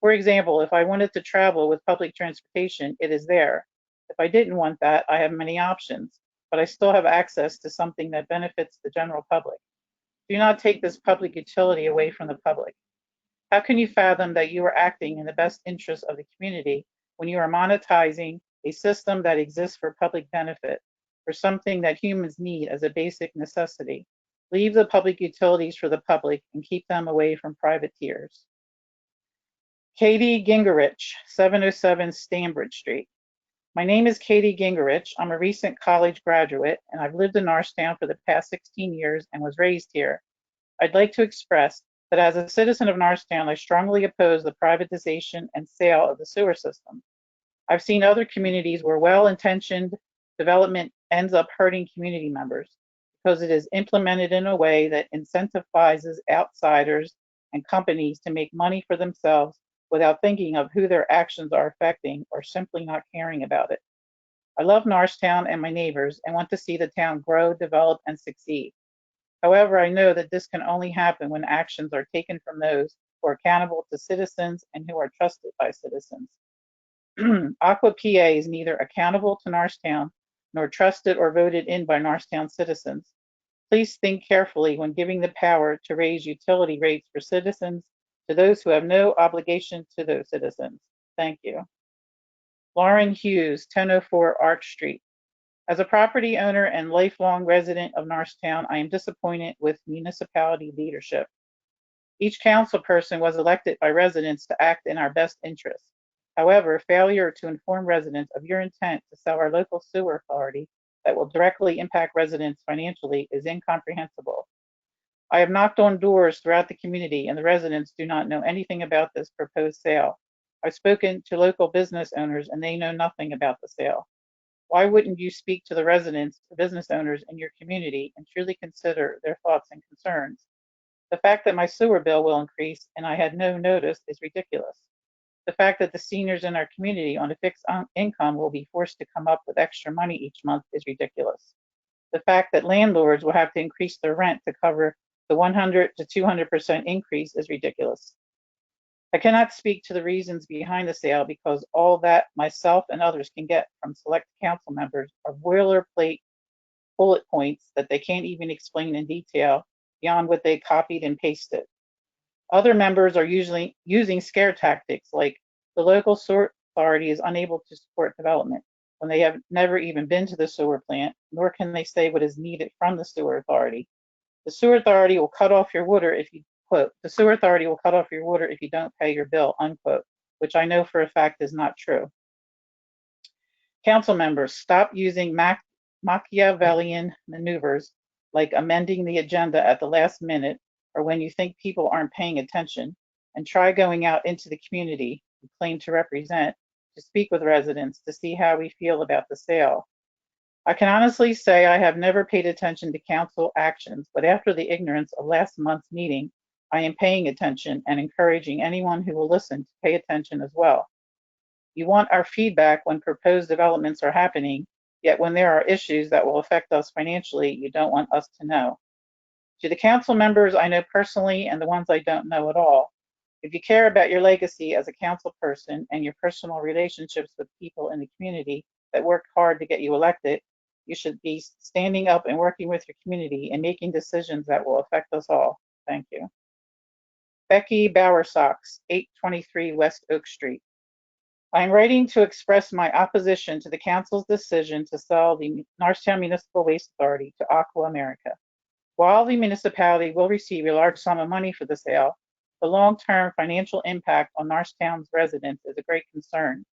Speaker 3: For example, if I wanted to travel with public transportation, it is there. If I didn't want that, I have many options, but I still have access to something that benefits the general public. Do not take this public utility away from the public. How can you fathom that you are acting in the best interest of the community when you are monetizing a system that exists for public benefit, for something that humans need as a basic necessity? Leave the public utilities for the public and keep them away from privateers. Katie Gingerich, 707 Stanbridge Street. My name is Katie Gingerich. I'm a recent college graduate, and I've lived in Norristown for the past 16 years and was raised here. I'd like to express that as a citizen of Norristown, I strongly oppose the privatization and sale of the sewer system. I've seen other communities where well-intentioned development ends up hurting community members because it is implemented in a way that incentivizes outsiders and companies to make money for themselves without thinking of who their actions are affecting or simply not caring about it. I love Norristown and my neighbors and want to see the town grow, develop, and succeed. However, I know that this can only happen when actions are taken from those who are accountable to citizens and who are trusted by citizens. Aqua PA is neither accountable to Norristown nor trusted or voted in by Norristown citizens. Please think carefully when giving the power to raise utility rates for citizens to those who have no obligation to those citizens. Thank you. Lauren Hughes, 1004 Arch Street. As a property owner and lifelong resident of Norristown, I am disappointed with municipality leadership. Each council person was elected by residents to act in our best interests. However, failure to inform residents of your intent to sell our local sewer authority that will directly impact residents financially is incomprehensible. I have knocked on doors throughout the community and the residents do not know anything about this proposed sale. I've spoken to local business owners and they know nothing about the sale. Why wouldn't you speak to the residents, the business owners in your community and truly consider their thoughts and concerns? The fact that my sewer bill will increase and I had no notice is ridiculous. The fact that the seniors in our community on a fixed income will be forced to come up with extra money each month is ridiculous. The fact that landlords will have to increase their rent to cover the 100 to 200% increase is ridiculous. I cannot speak to the reasons behind the sale because all that myself and others can get from select council members are boilerplate bullet points that they can't even explain in detail beyond what they copied and pasted. Other members are usually using scare tactics like the local sewer authority is unable to support development when they have never even been to the sewer plant, nor can they say what is needed from the sewer authority. The sewer authority will cut off your water if you, quote, the sewer authority will cut off your water if you don't pay your bill, unquote, which I know for a fact is not true. Council members, stop using Machiavellian maneuvers like amending the agenda at the last minute or when you think people aren't paying attention, and try going out into the community you claim to represent to speak with residents to see how we feel about the sale. I can honestly say I have never paid attention to council actions, but after the ignorance of last month's meeting, I am paying attention and encouraging anyone who will listen to pay attention as well. You want our feedback when proposed developments are happening, yet when there are issues that will affect us financially, you don't want us to know. To the council members I know personally and the ones I don't know at all, if you care about your legacy as a council person and your personal relationships with people in the community that worked hard to get you elected, you should be standing up and working with your community and making decisions that will affect us all. Thank you. Becky Bowersox, 823 West Oak Street. I am writing to express my opposition to the council's decision to sell the Norristown Municipal Waste Authority to Aqua America. While the municipality will receive a large sum of money for the sale, the long-term financial impact on Norristown's residents is a great concern.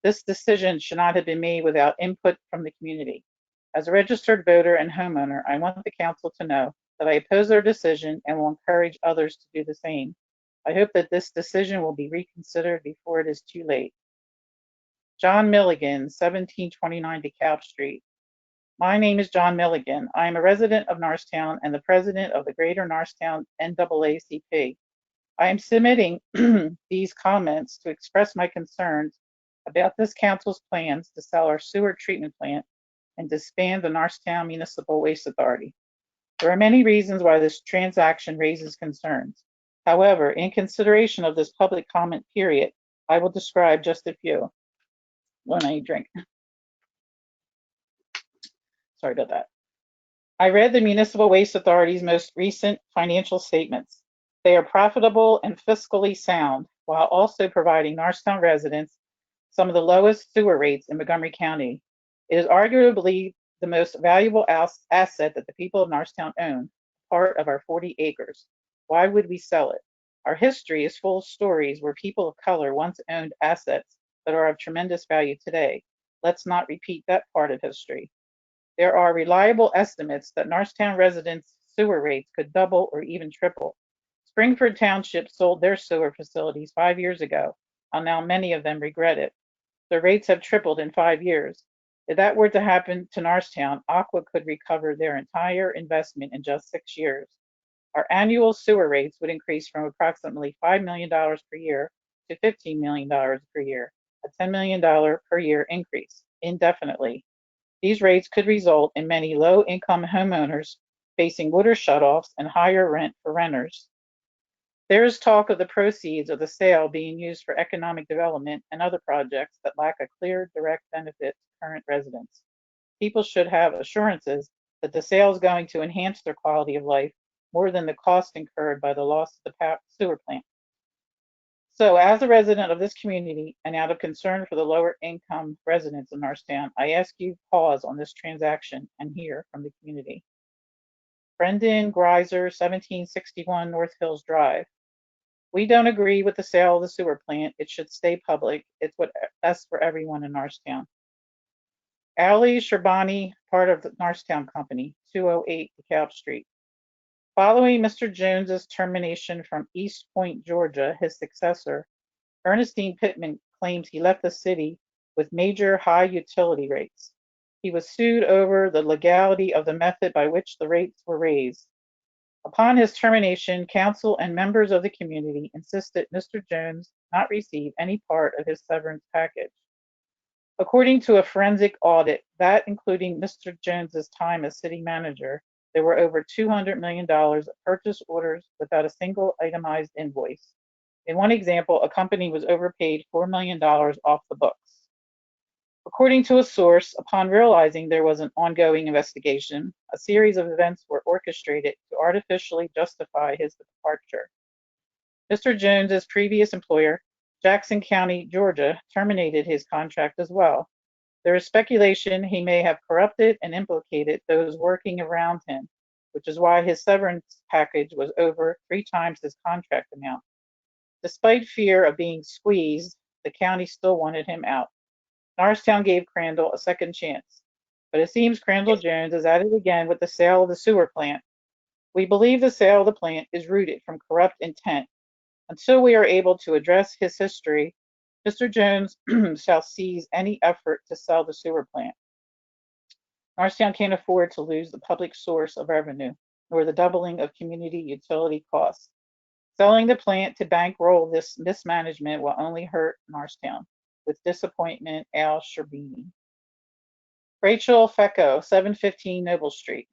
Speaker 3: This decision should not have been made without input from the community. As a registered voter and homeowner, I want the council to know that I oppose their decision and will encourage others to do the same. I hope that this decision will be reconsidered before it is too late. John Milligan, 1729 DeKalb Street. My name is John Milligan. I am a resident of Norristown and the president of the Greater Norristown NAACP. I am submitting these comments to express my concerns about this council's plans to sell our sewer treatment plant and disband the Norristown Municipal Waste Authority. There are many reasons why this transaction raises concerns. However, in consideration of this public comment period, I will describe just a few. When I drink. Sorry about that. I read the Municipal Waste Authority's most recent financial statements. They are profitable and fiscally sound, while also providing Norristown residents some of the lowest sewer rates in Montgomery County. It is arguably the most valuable asset that the people of Norristown own, part of our 40 acres. Why would we sell it? Our history is full of stories where people of color once owned assets that are of tremendous value today. Let's not repeat that part of history. There are reliable estimates that Norristown residents' sewer rates could double or even triple. Springford Township sold their sewer facilities 5 years ago, and now many of them regret it. Their rates have tripled in 5 years. If that were to happen to Norristown, Aqua could recover their entire investment in just 6 years. Our annual sewer rates would increase from approximately $5 million per year to $15 million per year, a $10 million per year increase indefinitely. These rates could result in many low-income homeowners facing water shutoffs and higher rent for renters. There is talk of the proceeds of the sale being used for economic development and other projects that lack a clear direct benefit to current residents. People should have assurances that the sale is going to enhance their quality of life more than the cost incurred by the loss of the sewer plant. So as a resident of this community and out of concern for the lower income residents of Norristown, I ask you to pause on this transaction and hear from the community. Brendan Greiser, 1761 North Hills Drive. We don't agree with the sale of the sewer plant. It should stay public. It's what's best for everyone in Norristown. Ali Sherbani, part of the Norristown Company, 208 DeKalb Street. Following Mr. Jones's termination from East Point, Georgia, his successor, Ernestine Pittman claims he left the city with major high utility rates. He was sued over the legality of the method by which the rates were raised. Upon his termination, council and members of the community insisted Mr. Jones not receive any part of his severance package. According to a forensic audit, that including Mr. Jones's time as city manager, there were over $200 million of purchase orders without a single itemized invoice. In one example, a company was overpaid $4 million off the books. According to a source, upon realizing there was an ongoing investigation, a series of events were orchestrated to artificially justify his departure. Mr. Jones's previous employer, Jackson County, Georgia, terminated his contract as well. There is speculation he may have corrupted and implicated those working around him, which is why his severance package was over 3 times his contract amount. Despite fear of being squeezed, the county still wanted him out. Norristown gave Crandall a second chance, but it seems Crandall Jones is at it again with the sale of the sewer plant. We believe the sale of the plant is rooted from corrupt intent. Until we are able to address his history, Mr. Jones shall seize any effort to sell the sewer plant. Norristown can't afford to lose the public source of revenue, nor the doubling of community utility costs. Selling the plant to bankroll this mismanagement will only hurt Norristown. With disappointment, Al Sherbini. Rachel Fecco, 715 Noble Street.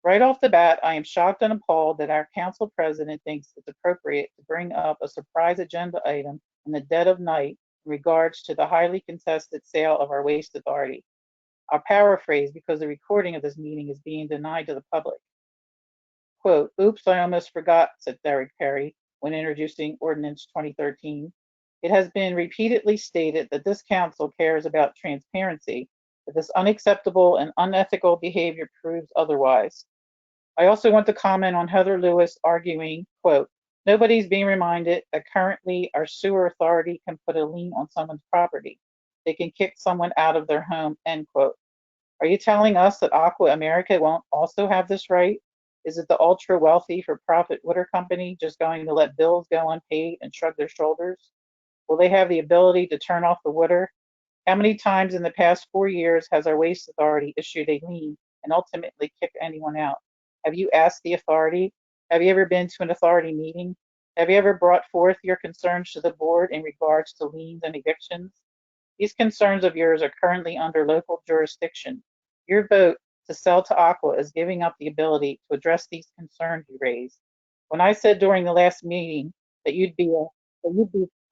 Speaker 3: Right off the bat, I am shocked and appalled that our council president thinks it's appropriate to bring up a surprise agenda item in the dead of night in regards to the highly contested sale of our waste authority. I'll paraphrase because the recording of this meeting is being denied to the public. quote, "Oops, I almost forgot," said Derek Perry when introducing Ordinance 2013. It has been repeatedly stated that this council cares about transparency, but this unacceptable and unethical behavior proves otherwise. I also want to comment on Heather Lewis arguing, quote, "Nobody's being reminded that currently our sewer authority can put a lien on someone's property. They can kick someone out of their home," end quote. Are you telling us that Aqua America won't also have this right? Is it the ultra wealthy for profit water company just going to let bills go unpaid and shrug their shoulders? Will they have the ability to turn off the water? How many times in the past 4 years has our waste authority issued a lien and ultimately kicked anyone out? Have you asked the authority? Have you ever been to an authority meeting? Have you ever brought forth your concerns to the board in regards to liens and evictions? These concerns of yours are currently under local jurisdiction. Your vote to sell to Aqua is giving up the ability to address these concerns you raised. When I said during the last meeting that you'd be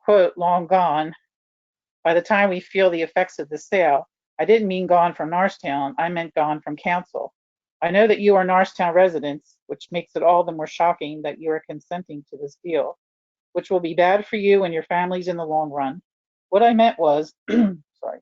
Speaker 3: quote, long gone by the time we feel the effects of the sale, I didn't mean gone from Norristown, I meant gone from council. I know that you are Norristown residents, which makes it all the more shocking that you are consenting to this deal, which will be bad for you and your families in the long run. What I meant was, sorry,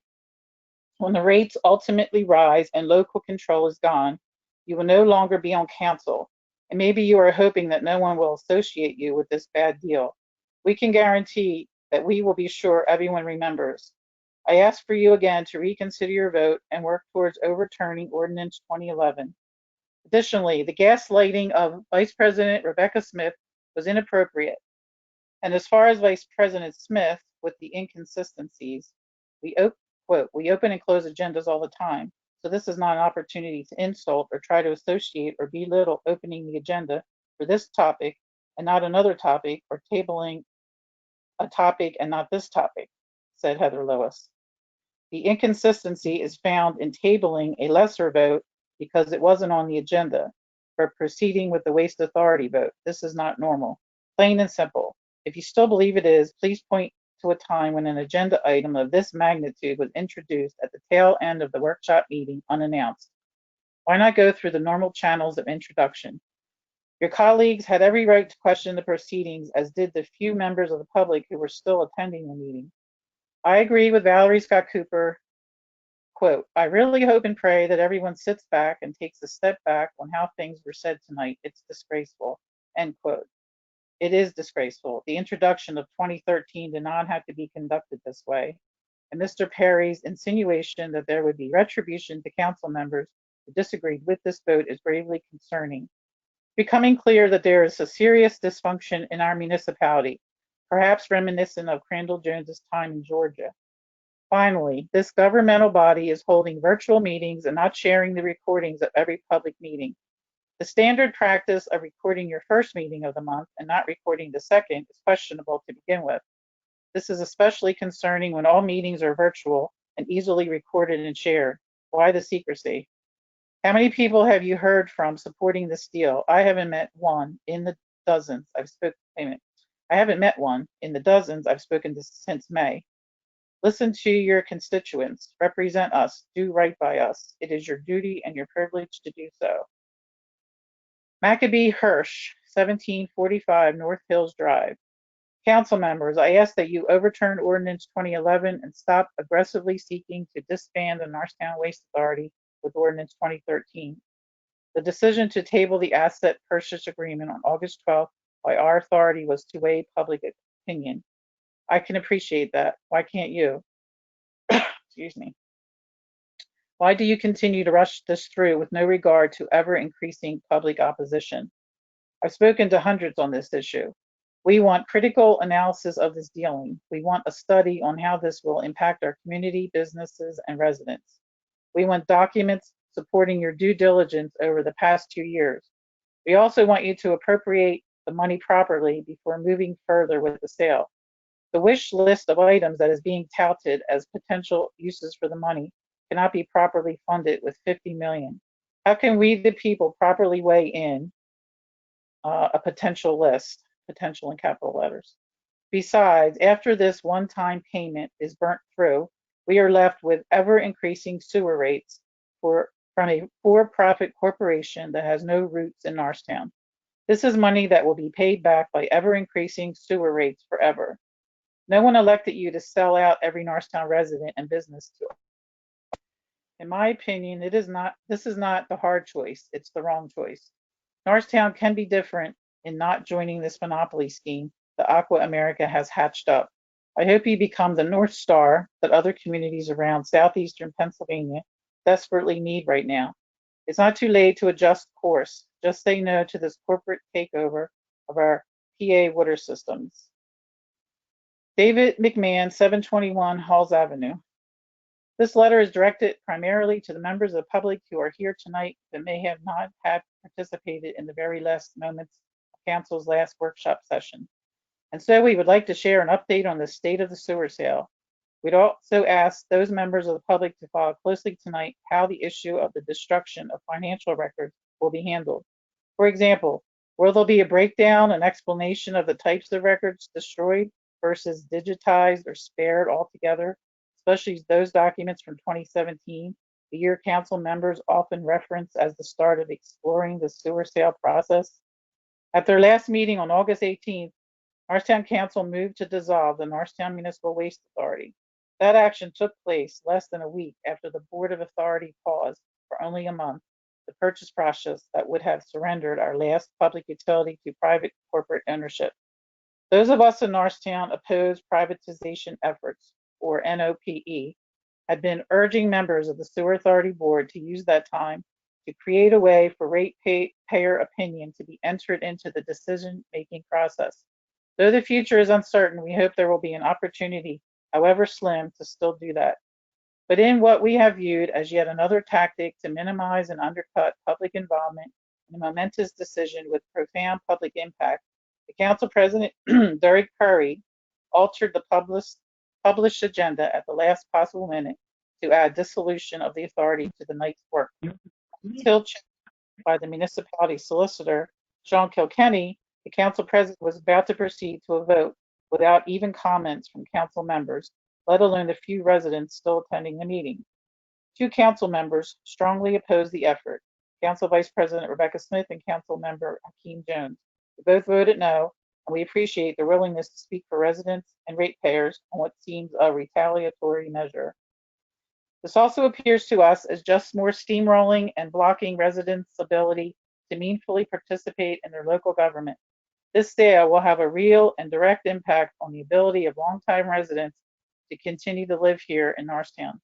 Speaker 3: when the rates ultimately rise and local control is gone, you will no longer be on council. And maybe you are hoping that no one will associate you with this bad deal. We can guarantee that we will be sure everyone remembers. I ask for you again to reconsider your vote and work towards overturning Ordinance 2011. Additionally, the gaslighting of Vice President Rebecca Smith was inappropriate. And as far as Vice President Smith, with the inconsistencies, quote, "We open and close agendas all the time, so this is not an opportunity to insult or try to associate or belittle opening the agenda for this topic and not another topic, or tabling a topic and not this topic," said Heather Lewis. The inconsistency is found in tabling a lesser vote because it wasn't on the agenda, but proceeding with the waste authority vote. This is not normal. Plain and simple. If you still believe it is, please point to a time when an agenda item of this magnitude was introduced at the tail end of the workshop meeting unannounced. Why not go through the normal channels of introduction? Your colleagues had every right to question the proceedings, as did the few members of the public who were still attending the meeting. I agree with Valerie Scott Cooper, quote, "I really hope and pray that everyone sits back and takes a step back on how things were said tonight. It's disgraceful," end quote. It is disgraceful. The introduction of 2013 did not have to be conducted this way. And Mr. Perry's insinuation that there would be retribution to council members who disagreed with this vote is gravely concerning. Becoming clear that there is a serious dysfunction in our municipality, perhaps reminiscent of Crandall Jones's time in Georgia. Finally, this governmental body is holding virtual meetings and not sharing the recordings of every public meeting. The standard practice of recording your first meeting of the month and not recording the second is questionable to begin with. This is especially concerning when all meetings are virtual and easily recorded and shared. Why the secrecy? How many people have you heard from supporting this deal? I haven't met one in the dozens I've spoken. I haven't met one in the dozens I've spoken to since May. Listen to your constituents. Represent us. Do right by us. It is your duty and your privilege to do so. Maccabee Hirsch, 1745 North Hills Drive. Council members, I ask that you overturn Ordinance 2011 and stop aggressively seeking to disband the Norristown Waste Authority with Ordinance 2013. The decision to table the asset purchase agreement on August 12th by our authority was to weigh public opinion. I can appreciate that. Why can't you? Excuse me. Why do you continue to rush this through with no regard to ever increasing public opposition? I've spoken to hundreds on this issue. We want critical analysis of this dealing. We want a study on how this will impact our community, businesses, and residents. We want documents supporting your due diligence over the past 2 years. We also want you to appropriate the money properly before moving further with the sale. The wish list of items that is being touted as potential uses for the money cannot be properly funded with $50 million. How can we, the people, properly weigh in a potential list, potential in capital letters? Besides, after this one-time payment is burnt through, we are left with ever-increasing sewer rates from a for-profit corporation that has no roots in Norristown. This is money that will be paid back by ever-increasing sewer rates forever. No one elected you to sell out every Norristown resident and business to it. In my opinion, this is not the hard choice, it's the wrong choice. Norristown can be different in not joining this monopoly scheme that Aqua America has hatched up. I hope you become the North Star that other communities around southeastern Pennsylvania desperately need right now. It's not too late to adjust course. Just say no to this corporate takeover of our PA water systems. David McMahon, 721 Halls Avenue. This letter is directed primarily to the members of the public who are here tonight that may have not had participated in the very last moments of Council's last workshop session. And so we would like to share an update on the state of the sewer sale. We'd also ask those members of the public to follow closely tonight how the issue of the destruction of financial records will be handled. For example, will there be a breakdown and explanation of the types of records destroyed versus digitized or spared altogether, especially those documents from 2017, the year council members often reference as the start of exploring the sewer sale process? At their last meeting on August 18th, Norristown Council moved to dissolve the Norristown Municipal Waste Authority. That action took place less than a week after the Board of Authority paused for only a month the purchase process that would have surrendered our last public utility to private corporate ownership. Those of us in Norristown opposed privatization efforts, or NOPE, had been urging members of the Sewer Authority Board to use that time to create a way for ratepayer opinion to be entered into the decision-making process. Though the future is uncertain, we hope there will be an opportunity, however slim, to still do that. But in what we have viewed as yet another tactic to minimize and undercut public involvement in a momentous decision with profound public impact, the Council President, Derek Curry, altered the published agenda at the last possible minute to add dissolution of the authority to the night's work. Until checked by the municipality solicitor, Sean Kilkenny, the Council President was about to proceed to a vote without even comments from Council members, let alone the few residents still attending the meeting. 2 Council members strongly opposed the effort, Council Vice President Rebecca Smith and Council Member Hakeem Jones. We both voted no, and we appreciate their willingness to speak for residents and ratepayers on what seems a retaliatory measure. This also appears to us as just more steamrolling and blocking residents' ability to meaningfully participate in their local government. This sale will have a real and direct impact on the ability of longtime residents to continue to live here in Norristown.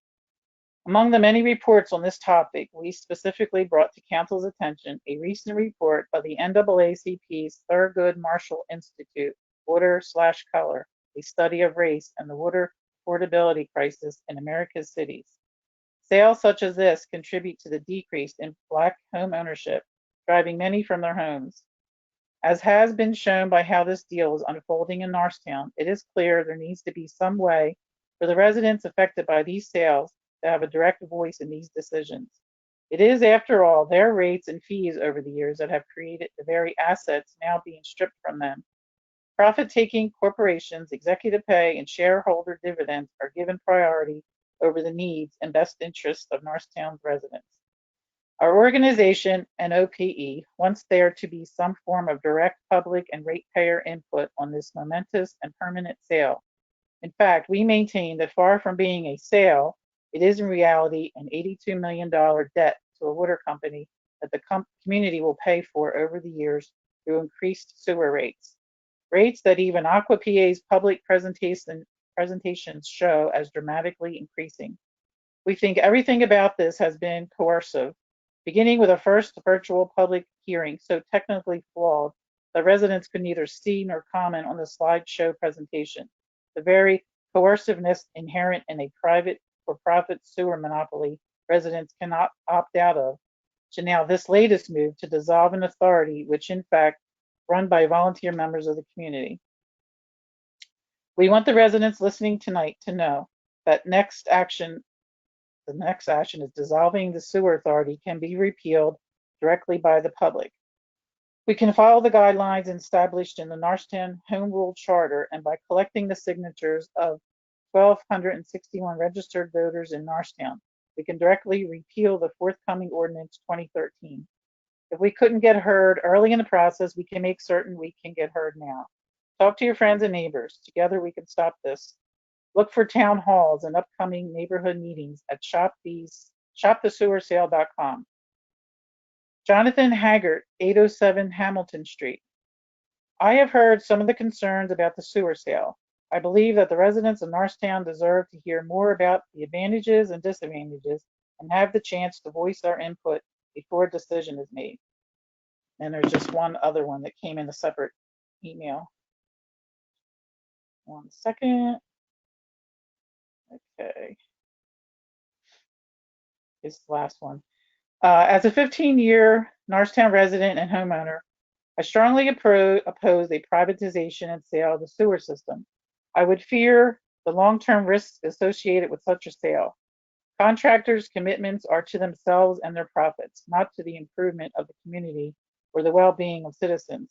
Speaker 3: Among the many reports on this topic, we specifically brought to Council's attention a recent report by the NAACP's Thurgood Marshall Institute, Water/Color, a study of race and the water affordability crisis in America's cities. Sales such as this contribute to the decrease in Black home ownership, driving many from their homes. As has been shown by how this deal is unfolding in Norristown, it is clear there needs to be some way for the residents affected by these sales to have a direct voice in these decisions. It is, after all, their rates and fees over the years that have created the very assets now being stripped from them. Profit-taking corporations, executive pay, and shareholder dividends are given priority over the needs and best interests of Norristown's residents. Our organization, NOPE, wants there to be some form of direct public and ratepayer input on this momentous and permanent sale. In fact, we maintain that far from being a sale, it is in reality an $82 million debt to a water company that the community will pay for over the years through increased sewer rates. Rates that even Aqua PA's public presentations show as dramatically increasing. We think everything about this has been coercive, beginning with a first virtual public hearing so technically flawed that residents could neither see nor comment on the slideshow presentation. The very coerciveness inherent in a private for-profit sewer monopoly residents cannot opt out of, to now this latest move to dissolve an authority which in fact run by volunteer members of the community. We want the residents listening tonight to know that the next action is dissolving the sewer authority can be repealed directly by the public. We can follow the guidelines established in the Norristown Home Rule Charter and by collecting the signatures of 1,261 registered voters in Norristown. We can directly repeal the forthcoming ordinance 2013. If we couldn't get heard early in the process, we can make certain we can get heard now. Talk to your friends and neighbors. Together we can stop this. Look for town halls and upcoming neighborhood meetings at shopthesewersale.com. Jonathan Haggart, 807 Hamilton Street. I have heard some of the concerns about the sewer sale. I believe that the residents of Norristown deserve to hear more about the advantages and disadvantages and have the chance to voice our input before a decision is made. And there's just one other one that came in a separate email. 1 second. Okay. It's the last one. As a 15-year Norristown resident and homeowner, I strongly oppose a privatization and sale of the sewer system. I would fear the long-term risks associated with such a sale. Contractors' commitments are to themselves and their profits, not to the improvement of the community or the well-being of citizens.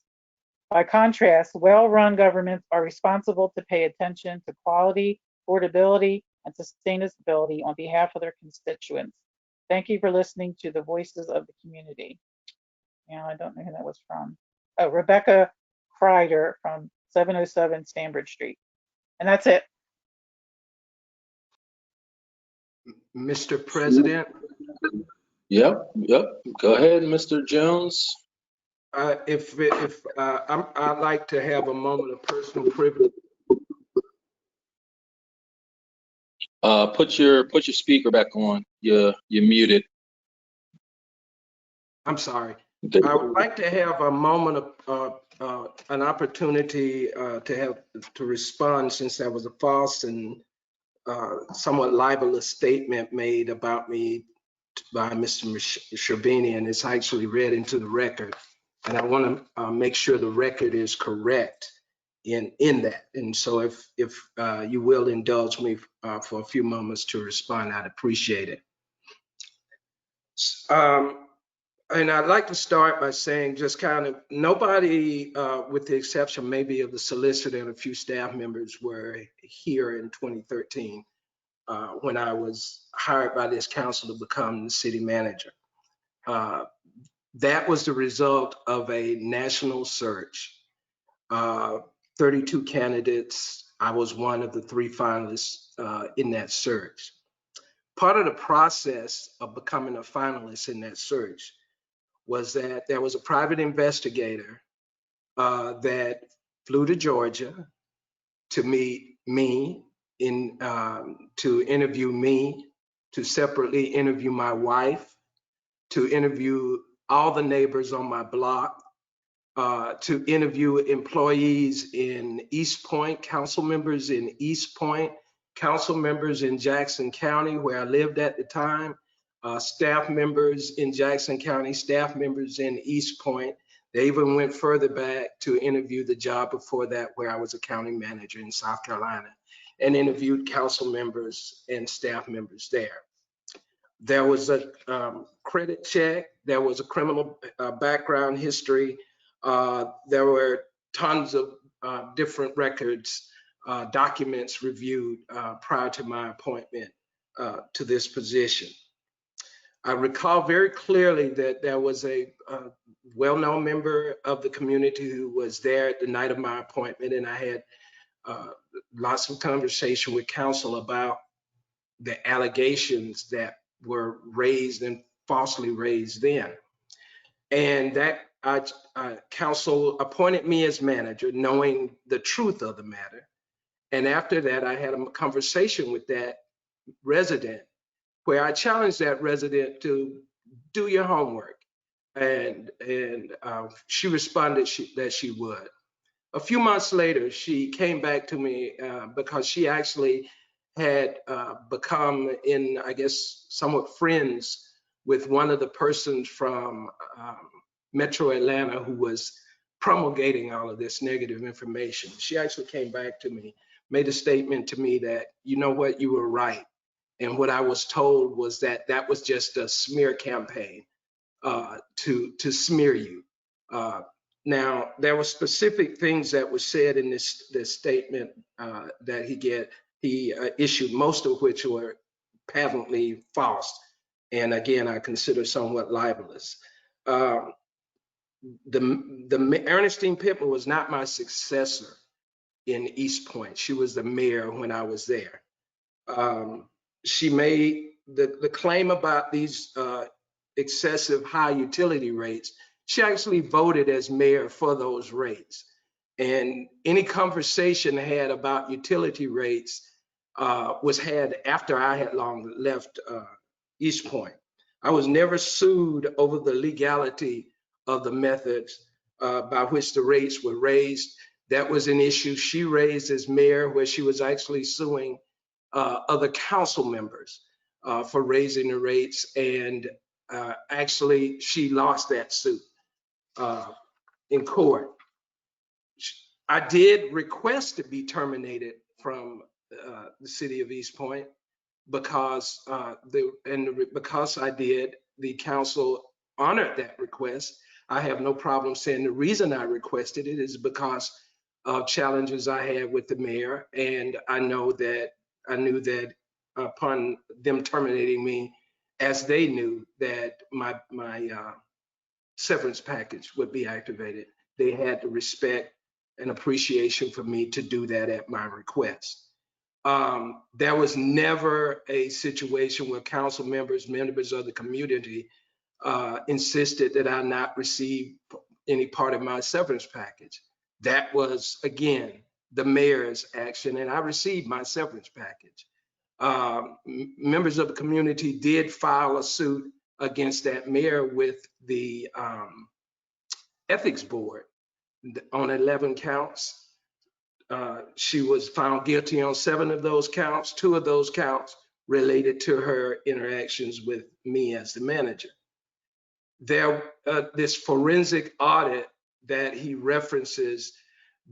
Speaker 3: By contrast, well-run governments are responsible to pay attention to quality, affordability, and sustainability on behalf of their constituents. Thank you for listening to the voices of the community. Now, I don't know who that was from. Oh, Rebecca Kreider from 707 Stanbridge Street. And that's it.
Speaker 17: Mr. President?
Speaker 1: Yep. Go ahead, Mr. Jones.
Speaker 17: I'd like to have a moment of personal privilege.
Speaker 1: Put your speaker back on. You're muted.
Speaker 17: I'm sorry. I would like to have a moment of an opportunity to respond, since there was a false and somewhat libelous statement made about me by Mr. Sherbini, and it's actually read into the record. And I want to make sure the record is correct in that. And so if you will indulge me for a few moments to respond, I'd appreciate it. And I'd like to start by saying just kind of nobody, with the exception maybe of the solicitor and a few staff members, were here in 2013 when I was hired by this council to become the city manager. That was the result of a national search. 32 candidates. I was one of the 3 finalists in that search. Part of the process of becoming a finalist in that search was that there was a private investigator that flew to Georgia to meet me, to interview me, to separately interview my wife, to interview all the neighbors on my block, to interview employees in East Point, council members in East Point, council members in Jackson County, where I lived at the time, staff members in Jackson County, staff members in East Point. They even went further back to interview the job before that, where I was a county manager in South Carolina, and interviewed council members and staff members there. There was a credit check. There was a criminal background history. There were tons of different records, documents reviewed prior to my appointment to this position. I recall very clearly that there was a well-known member of the community who was there at the night of my appointment, and I had lots of conversation with council about the allegations that were raised and falsely raised then. And that council appointed me as manager, knowing the truth of the matter. And after that, I had a conversation with that resident where I challenged that resident to do your homework. And she responded that she would. A few months later, she came back to me because she actually had become, I guess, somewhat friends with one of the persons from Metro Atlanta who was promulgating all of this negative information. She actually came back to me, made a statement to me that, you know what, you were right. And what I was told was that that was just a smear campaign to smear you. Now, there were specific things that were said in this statement that he issued, most of which were patently false. And again, I consider somewhat libelous. Ernestine Pittman was not my successor in East Point. She was the mayor when I was there. She made the claim about these excessive high utility rates. She actually voted as mayor for those rates. And any conversation had about utility rates was had after I had long left East Point. I was never sued over the legality of the methods by which the rates were raised. That was an issue she raised as mayor, where she was actually suing other council members for raising the rates. And actually, she lost that suit in court. I did request to be terminated from the city of East Point because because I did, the council honored that request. I have no problem saying the reason I requested it is because of challenges I had with the mayor, and I knew that upon them terminating me, as they knew that my severance package would be activated, they had the respect and appreciation for me to do that at my request. There was never a situation where council members of the community insisted that I not receive any part of my severance package. That was, again, the mayor's action, and I received my severance package. Members of the community did file a suit against that mayor with the ethics board on 11 counts. She was found guilty on 7 of those counts. 2 of those counts related to her interactions with me as the manager. This forensic audit that he references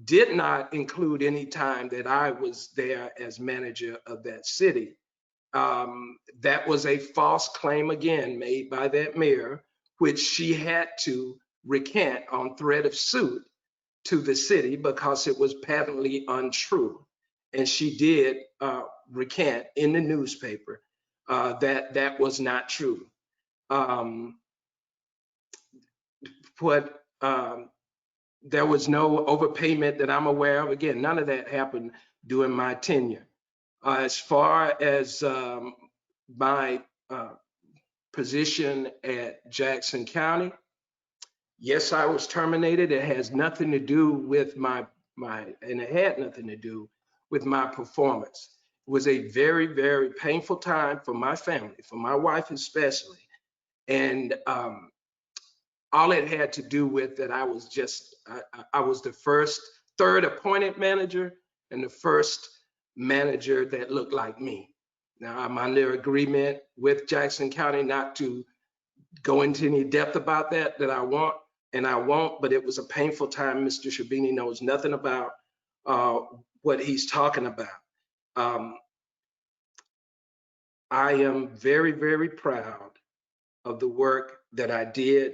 Speaker 17: did not include any time that I was there as manager of that city. That was a false claim, again, made by that mayor, which she had to recant on threat of suit to the city because it was patently untrue. And she did recant in the newspaper that that was not true. There was no overpayment that I'm aware of. Again, none of that happened during my tenure. As far as my position at Jackson County, yes, I was terminated. It has nothing to do with and it had nothing to do with my performance. It was a very, very painful time for my family, for my wife especially. And all it had to do with that I was the third appointed manager and the first manager that looked like me. Now, I'm under agreement with Jackson County not to go into any depth about that I want, and I won't, but it was a painful time. Mr. Shabini knows nothing about what he's talking about. I am very, very proud of the work that I did.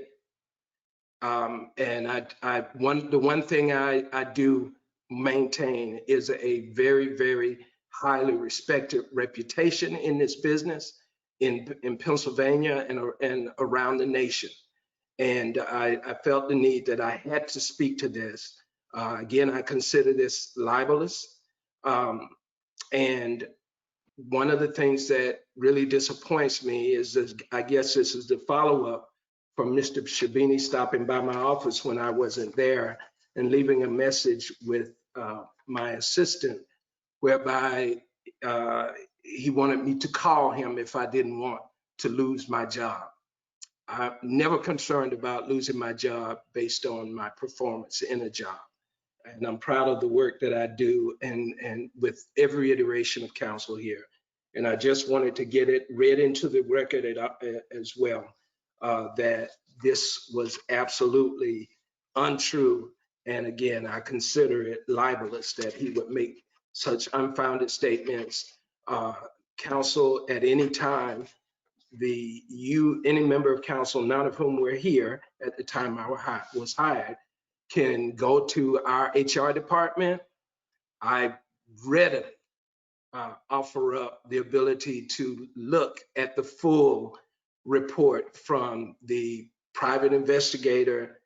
Speaker 17: And the one thing I do maintain is a very, very highly respected reputation in this business in Pennsylvania and around the nation. And I felt the need that I had to speak to this. Again, I consider this libelous. And one of the things that really disappoints me is this, I guess this is the follow-up from Mr. Shabini stopping by my office when I wasn't there and leaving a message with my assistant, whereby he wanted me to call him if I didn't want to lose my job. I'm never concerned about losing my job based on my performance in a job. And I'm proud of the work that I do and with every iteration of council here. And I just wanted to get it read into the record as well, that this was absolutely untrue. And again, I consider it libelous that he would make such unfounded statements. Council at any time, any member of council, none of whom were here at the time I was hired, can go to our HR department. I readily offer up the ability to look at the full report from the private investigator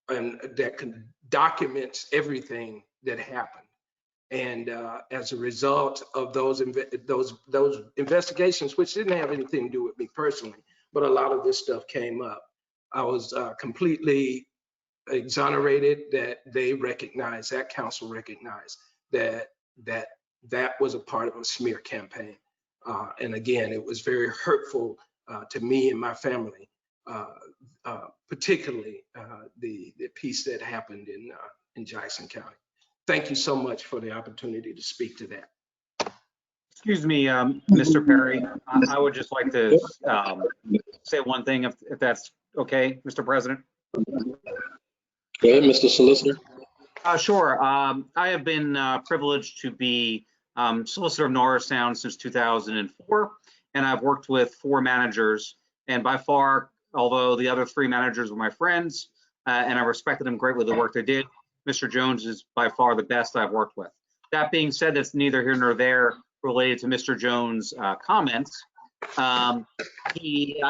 Speaker 17: and that documents everything that happened. And as a result of those investigations, which didn't have anything to do with me personally, but a lot of this stuff came up, I was completely exonerated. That they recognized, that council recognized that was a part of a smear campaign. And again, it was very hurtful to me and my family, particularly the piece that happened in Jackson County. Thank you so much for the opportunity to speak to that.
Speaker 6: Excuse me, Mr. Perry. I would just like to say one thing, if that's okay, Mr. President.
Speaker 1: Go ahead, Mr. Solicitor.
Speaker 6: Sure. I have been privileged to be Solicitor of Norristown since 2004, and I've worked with 4 managers. And by far, although the other 3 managers were my friends, and I respected them greatly the work they did, Mr. Jones is by far the best I've worked with. That being said, it's neither here nor there related to Mr. Jones' comments. I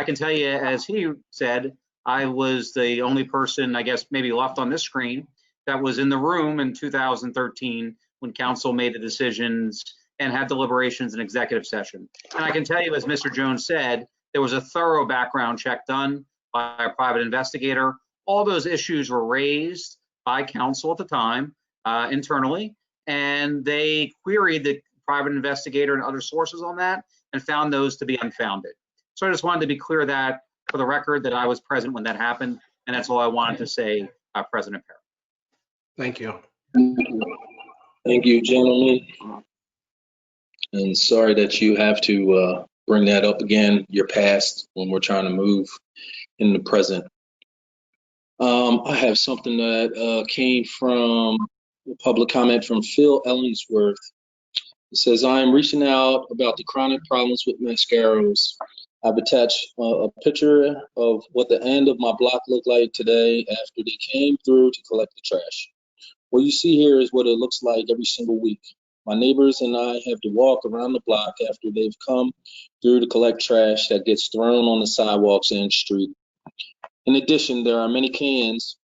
Speaker 6: can tell you, as he said, I was the only person, I guess, maybe left on this screen that was in the room in 2013 when council made the decisions and had deliberations in executive session. And I can tell you, as Mr. Jones said, there was a thorough background check done by a private investigator. All those issues were raised by council at the time internally, and they queried the private investigator and other sources on that and found those to be unfounded. So I just wanted to be clear that for the record that I was present when that happened, and that's all I wanted to say, President Perry.
Speaker 17: Thank you.
Speaker 1: Thank you, gentlemen. And sorry that you have to bring that up again, your past, when we're trying to move in the present. I have something that came from a public comment from Phil Ellingsworth. It says, I am reaching out about the chronic problems with mascaros. I've attached a picture of what the end of my block looked like today after they came through to collect the trash. What you see here is what it looks like every single week. My neighbors and I have to walk around the block after they've come through to collect trash that gets thrown on the sidewalks and street. In addition, there are many cans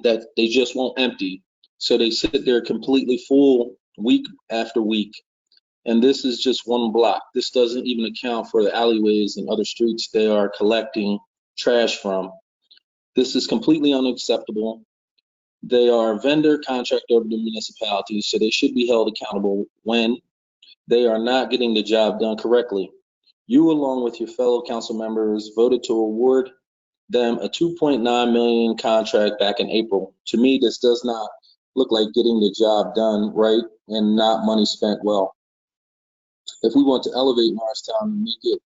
Speaker 1: that they just won't empty, so they sit there completely full week after week. And this is just one block. This doesn't even account for the alleyways and other streets they are collecting trash from. This is completely unacceptable. They are a vendor contractor of the municipality, so they should be held accountable when they are not getting the job done correctly. You, along with your fellow council members, voted to award them a $2.9 million contract back in April. To me, this does not look like getting the job done right and not money spent well. If we want to elevate Norristown and make it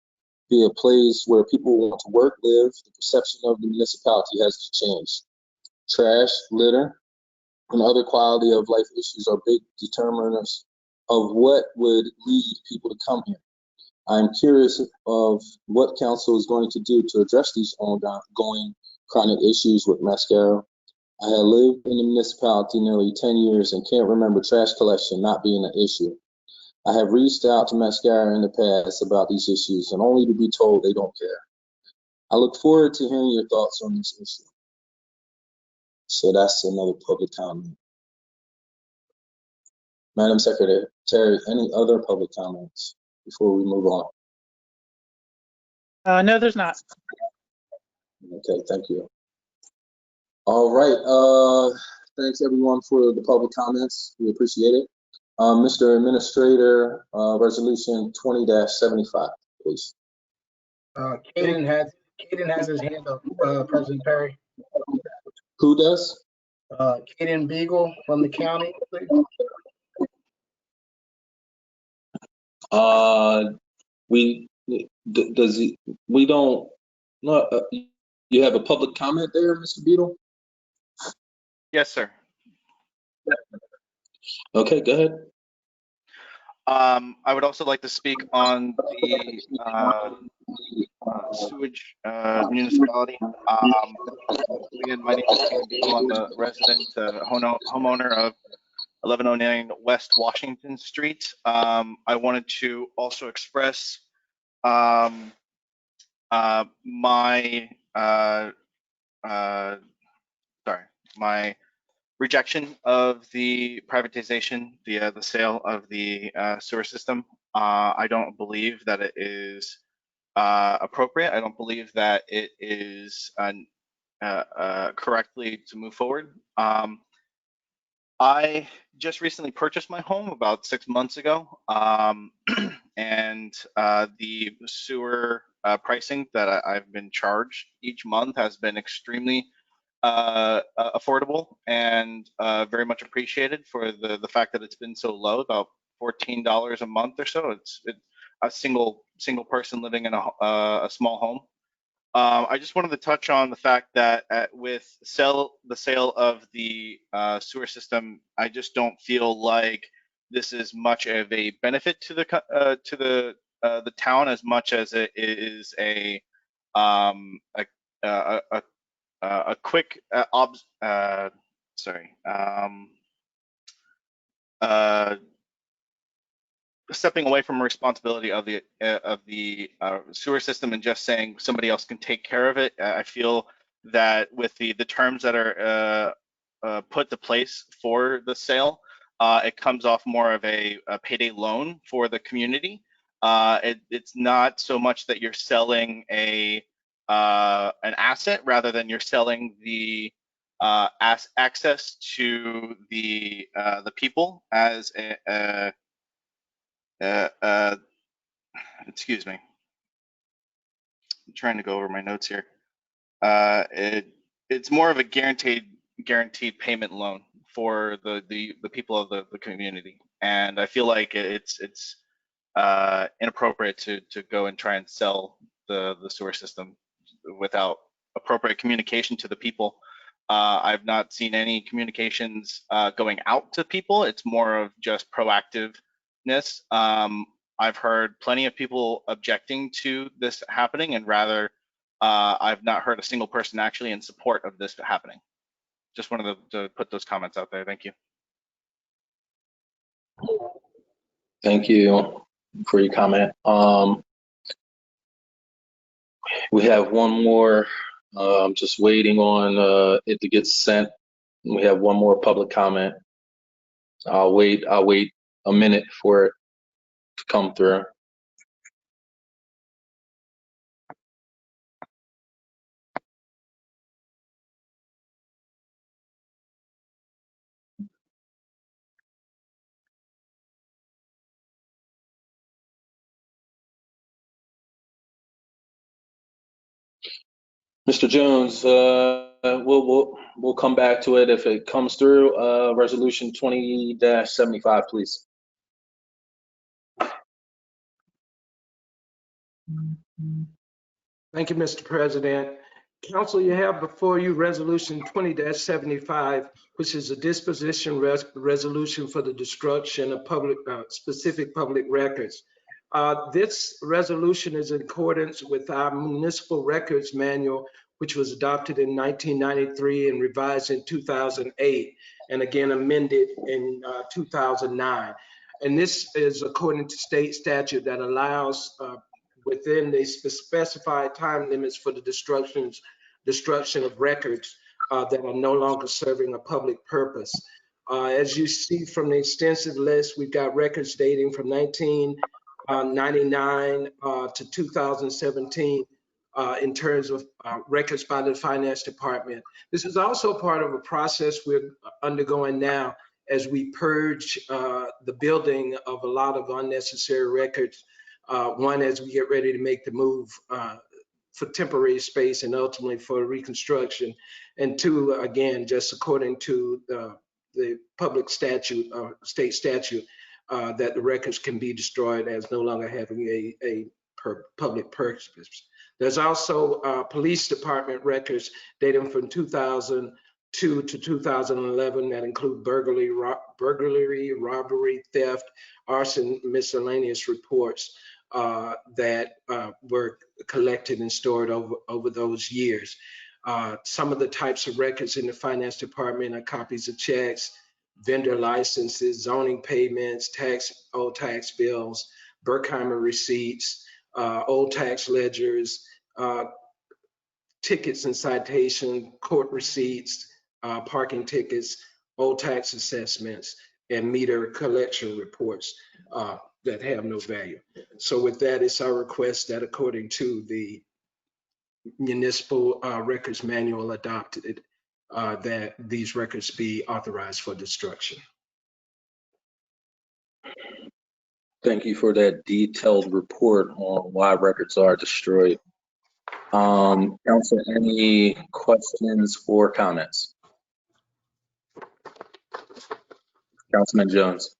Speaker 1: be a place where people want to work, live, the perception of the municipality has to change. Trash, litter, and other quality of life issues are big determinants of what would lead people to come here. I'm curious of what council is going to do to address these ongoing chronic issues with mascaro. I have lived in the municipality nearly 10 years and can't remember trash collection not being an issue. I have reached out to mascara in the past about these issues and only to be told they don't care. I look forward to hearing your thoughts on this issue. So that's another public comment. Madam Secretary, any other public comments before we move on?
Speaker 3: No, there's not.
Speaker 1: Okay, thank you. All right, thanks everyone for the public comments. We appreciate it. Mr. Administrator, Resolution 20-75, please.
Speaker 2: Caden has his hand up, President Perry.
Speaker 1: Who does?
Speaker 2: Caden Beagle from the county, please.
Speaker 1: We don't, no, you have a public comment there, Mr. Beadle?
Speaker 14: Yes, sir.
Speaker 1: Okay, go ahead.
Speaker 14: I would also like to speak on the sewage municipality. Again, my name is Caden Beagle. I'm a resident, homeowner of 1109 West Washington Street. I wanted to also express my my rejection of the privatization, the sale of the sewer system. I don't believe that it is appropriate. I don't believe that it is correctly to move forward. I just recently purchased my home about 6 months ago, and the sewer pricing that I've been charged each month has been extremely affordable and very much appreciated for the fact that it's been so low, about $14 a month or so. It's a single person living in a small home. I just wanted to touch on the fact that with the sale of the sewer system, I just don't feel like this is much of a benefit to the town as much as it is a quick stepping away from responsibility of the sewer system and just saying somebody else can take care of it. I feel that with the terms that are put to place for the sale, it comes off more of a payday loan for the community. It's not so much that you're selling an asset, rather than you're selling the access to the people as excuse me, I'm trying to go over my notes here. It's more of a guaranteed payment loan for the people of the community, and I feel like it's inappropriate to go and try and sell the sewer system without appropriate communication to the people. I've not seen any communications going out to people. It's more of just proactiveness. I've heard plenty of people objecting to this happening, and rather, I've not heard a single person actually in support of this happening. Just wanted to put those comments out there. Thank you.
Speaker 1: Thank you for your comment. We have one more. I'm just waiting on it to get sent. We have one more public comment. I'll wait a minute for it to come through. Mr. Jones, we'll come back to it if it comes through. Resolution 20-75, please.
Speaker 17: Thank you, Mr. President. Council, you have before you Resolution 20-75, which is a disposition resolution for the destruction of specific public records. This resolution is in accordance with our Municipal Records Manual, which was adopted in 1993 and revised in 2008, and again amended in 2009. And this is according to state statute that allows within the specified time limits for the destruction of records that are no longer serving a public purpose. As you see from the extensive list, we've got records dating from 1999 to 2017 in terms of records by the Finance Department. This is also part of a process we're undergoing now as we purge the building of a lot of unnecessary records. One, as we get ready to make the move for temporary space and ultimately for reconstruction. And two, again, just according to the public statute or state statute, that the records can be destroyed as no longer having a public purpose. There's also police department records dating from 2002 to 2011 that include burglary, robbery, theft, arson, miscellaneous reports that were collected and stored over those years. Some of the types of records in the Finance Department are copies of checks, vendor licenses, zoning payments, old tax bills, Berkheimer receipts, old tax ledgers, tickets and citation, court receipts, parking tickets, old tax assessments, and meter collection reports that have no value. So with that, it's our request that according to the municipal records manual adopted, that these records be authorized for destruction.
Speaker 1: Thank you for that detailed report on why records are destroyed. Council, any questions or comments? Councilman Jones.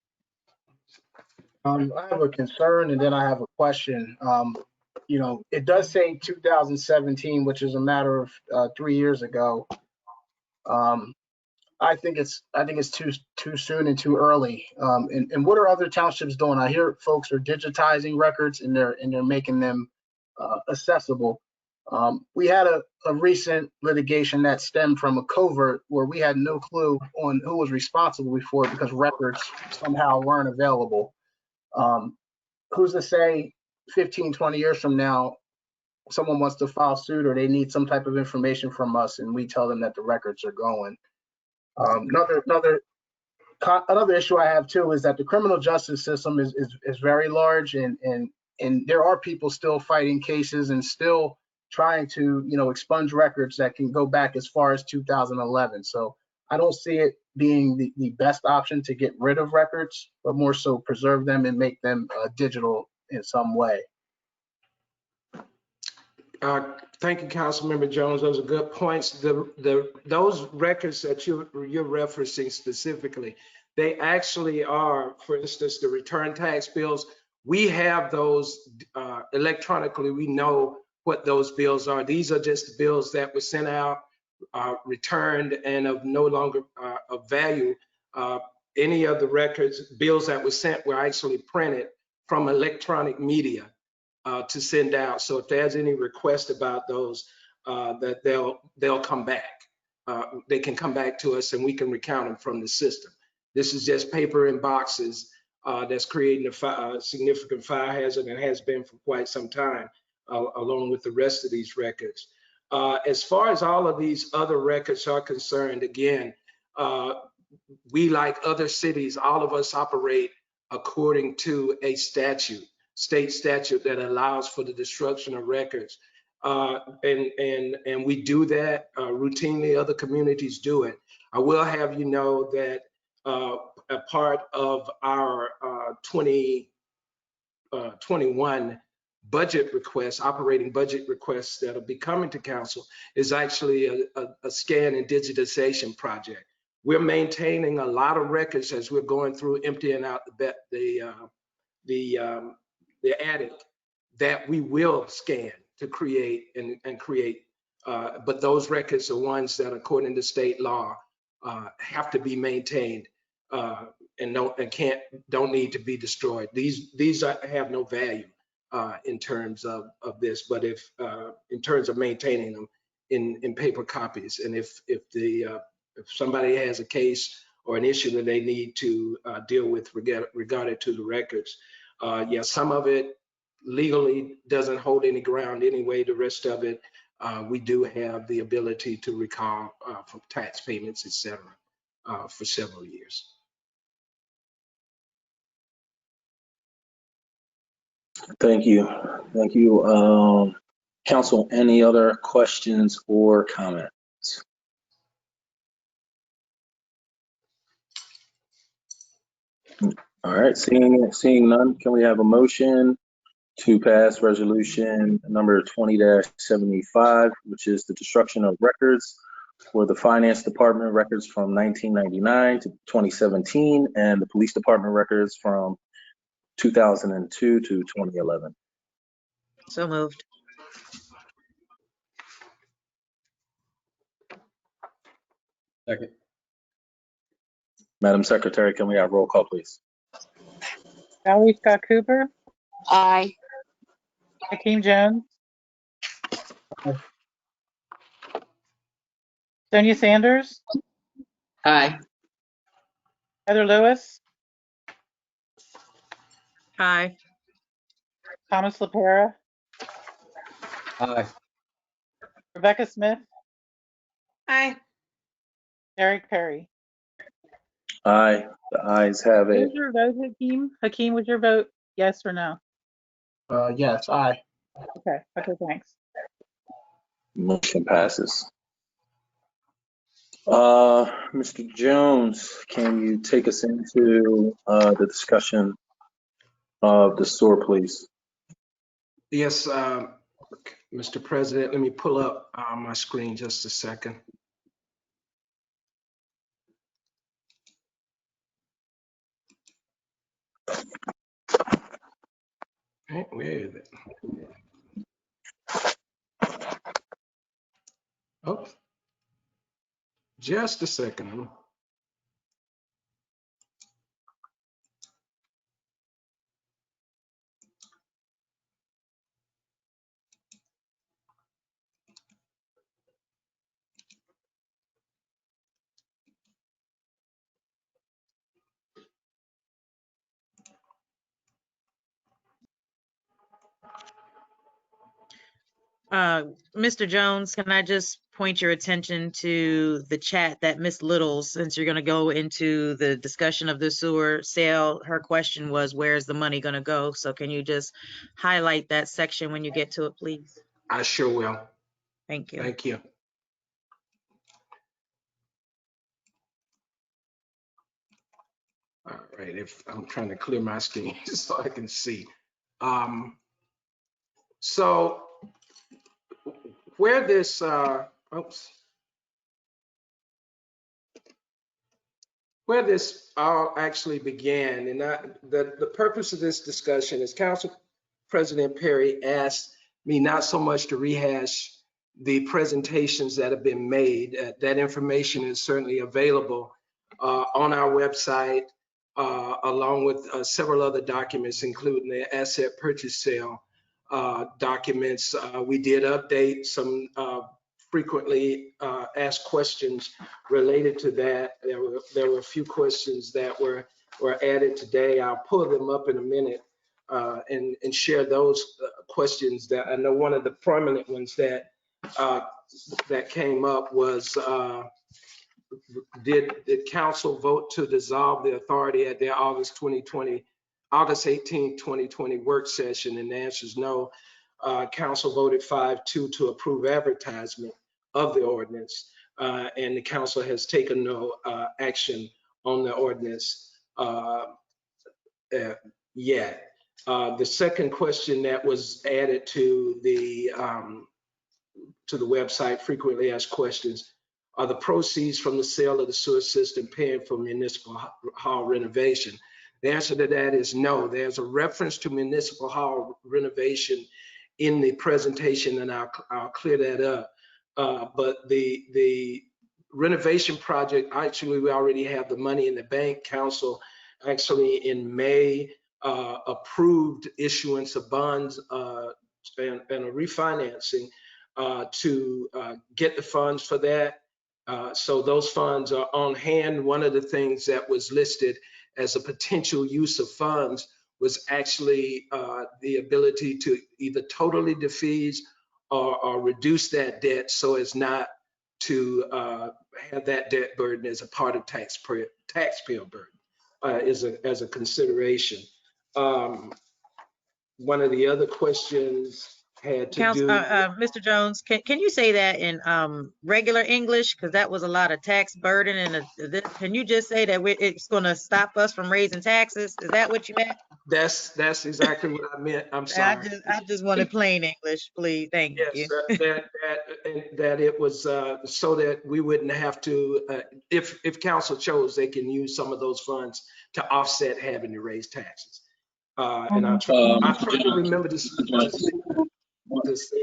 Speaker 2: I have a concern and then I have a question. You know, it does say 2017, which is a matter of 3 years ago. I think it's too soon and too early. And what are other townships doing? I hear folks are digitizing records and they're making them accessible. We had a recent litigation that stemmed from a covert where we had no clue on who was responsible before because records somehow weren't available. Who's to say 15, 20 years from now, someone wants to file suit or they need some type of information from us and we tell them that the records are going. Another issue I have too is that the criminal justice system is very large and there are people still fighting cases and still trying to, you know, expunge records that can go back as far as 2011. So I don't see it being the best option to get rid of records, but more so preserve them and make them digital in some way.
Speaker 17: Thank you, Councilmember Jones. Those are good points. Those records that you're referencing specifically, they actually are, for instance, the return tax bills. We have those electronically. We know what those bills are. These are just bills that were sent out, returned, and of no longer of value. Any of the records, bills that were sent were actually printed from electronic media to send out. So if there's any request about those, that they'll come back. They can come back to us and we can recount them from the system. This is just paper in boxes that's creating a significant fire hazard and has been for quite some time, along with the rest of these records. As far as all of these other records are concerned, again, we, like other cities, all of us operate according to a statute, state statute that allows for the destruction of records. And we do that routinely. Other communities do it. I will have you know that a part of our 2021 budget requests, operating budget requests that'll be coming to council is actually a scan and digitization project. We're maintaining a lot of records as we're going through emptying out the attic that we will scan to create and create. But those records are ones that, according to state law, have to be maintained and don't need to be destroyed. These have no value in terms of this, but if in terms of maintaining them in paper copies, and if somebody has a case or an issue that they need to deal with regarding to the records, yeah, some of it legally doesn't hold any ground anyway. The rest of it, we do have the ability to recall from tax payments, etc., for several years.
Speaker 1: Thank you. Thank you. Council, any other questions or comments? All right, seeing none, can we have a motion to pass resolution number 20-75, which is the destruction of records for the Finance Department records from 1999 to 2017 and the Police Department records from 2002 to 2011.
Speaker 16: So moved.
Speaker 12: Second.
Speaker 1: Madam Secretary, can we have roll call, please?
Speaker 3: Valerie Scott Cooper,
Speaker 11: Aye.
Speaker 3: Hakeem Jones, Sonia Sanders,
Speaker 10: Aye.
Speaker 3: Heather Lewis,
Speaker 16: Aye.
Speaker 3: Thomas LaPera,
Speaker 12: Aye.
Speaker 3: Rebecca Smith,
Speaker 5: Aye.
Speaker 3: Eric Perry.
Speaker 1: Aye. The ayes have
Speaker 3: What
Speaker 1: it.
Speaker 3: was your vote, Hakeem? Hakeem, was your vote yes or no?
Speaker 2: Yes, aye.
Speaker 3: Okay, thanks.
Speaker 1: Motion passes. Mr. Jones, can you take us into the discussion of the sewer, please?
Speaker 17: Yes, Mr. President, let me pull up my screen just a second. Okay, where is it? Oh, just a second.
Speaker 16: Mr. Jones, can I just point your attention to the chat that Miss Littles, since you're going to go into the discussion of the sewer sale, her question was, where's the money going to go? So can you just highlight that section when you get to it, please?
Speaker 17: I sure will.
Speaker 16: Thank you.
Speaker 17: Thank you. All right, if I'm trying to clear my screen so I can see. So where this, where this all actually began, and the purpose of this discussion is Council President Perry asked me not so much to rehash the presentations that have been made. That information is certainly available on our website, along with several other documents, including the asset purchase sale documents. We did update some frequently asked questions related to that. There were a few questions that were added today. I'll pull them up in a minute and share those questions. That I know one of the prominent ones that came up was, did council vote to dissolve the authority at their August 18, 2020 work session? And the answer is no. Council voted 5-2 to approve advertisement of the ordinance, and the council has taken no action on the ordinance yet. The second question that was added to the website, frequently asked questions, are the proceeds from the sale of the sewer system paying for municipal hall renovation? The answer to that is no. There's a reference to municipal hall renovation in the presentation, and I'll clear that up. But the renovation project, actually, we already have the money in the bank. Council actually in May approved issuance of bonds and a refinancing to get the funds for that. So those funds are on hand. One of the things that was listed as a potential use of funds was actually the ability to either totally defease or reduce that debt so as not to have that debt burden as a part of taxpayer burden as a consideration. One of the other questions had to do.
Speaker 16: Mr. Jones, can you say that in regular English? Because that was a lot of tax burden. And can you just say that it's going to stop us from raising taxes? Is that what you meant?
Speaker 17: That's exactly what I meant. I'm sorry.
Speaker 16: I just wanted plain English, please. Thank you.
Speaker 17: Yes, that it was so that we wouldn't have to, if council chose, they can use some of those funds to offset having to raise taxes. And I'm trying to remember this.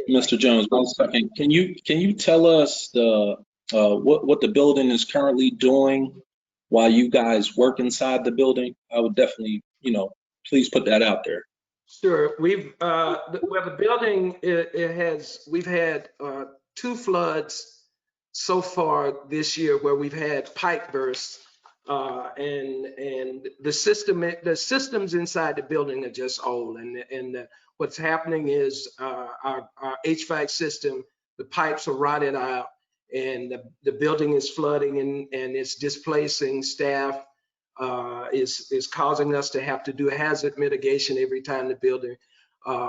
Speaker 1: Mr. Jones, 1 second. Can you tell us what the building is currently doing while you guys work inside the building? I would definitely, please put that out there.
Speaker 17: Sure. We've the building we've had 2 floods so far this year where we've had pipe bursts, and the systems inside the building are just old, and what's happening is our HVAC system, the pipes are rotted out, and the building is flooding and it's displacing staff, is causing us to have to do hazard mitigation every time the building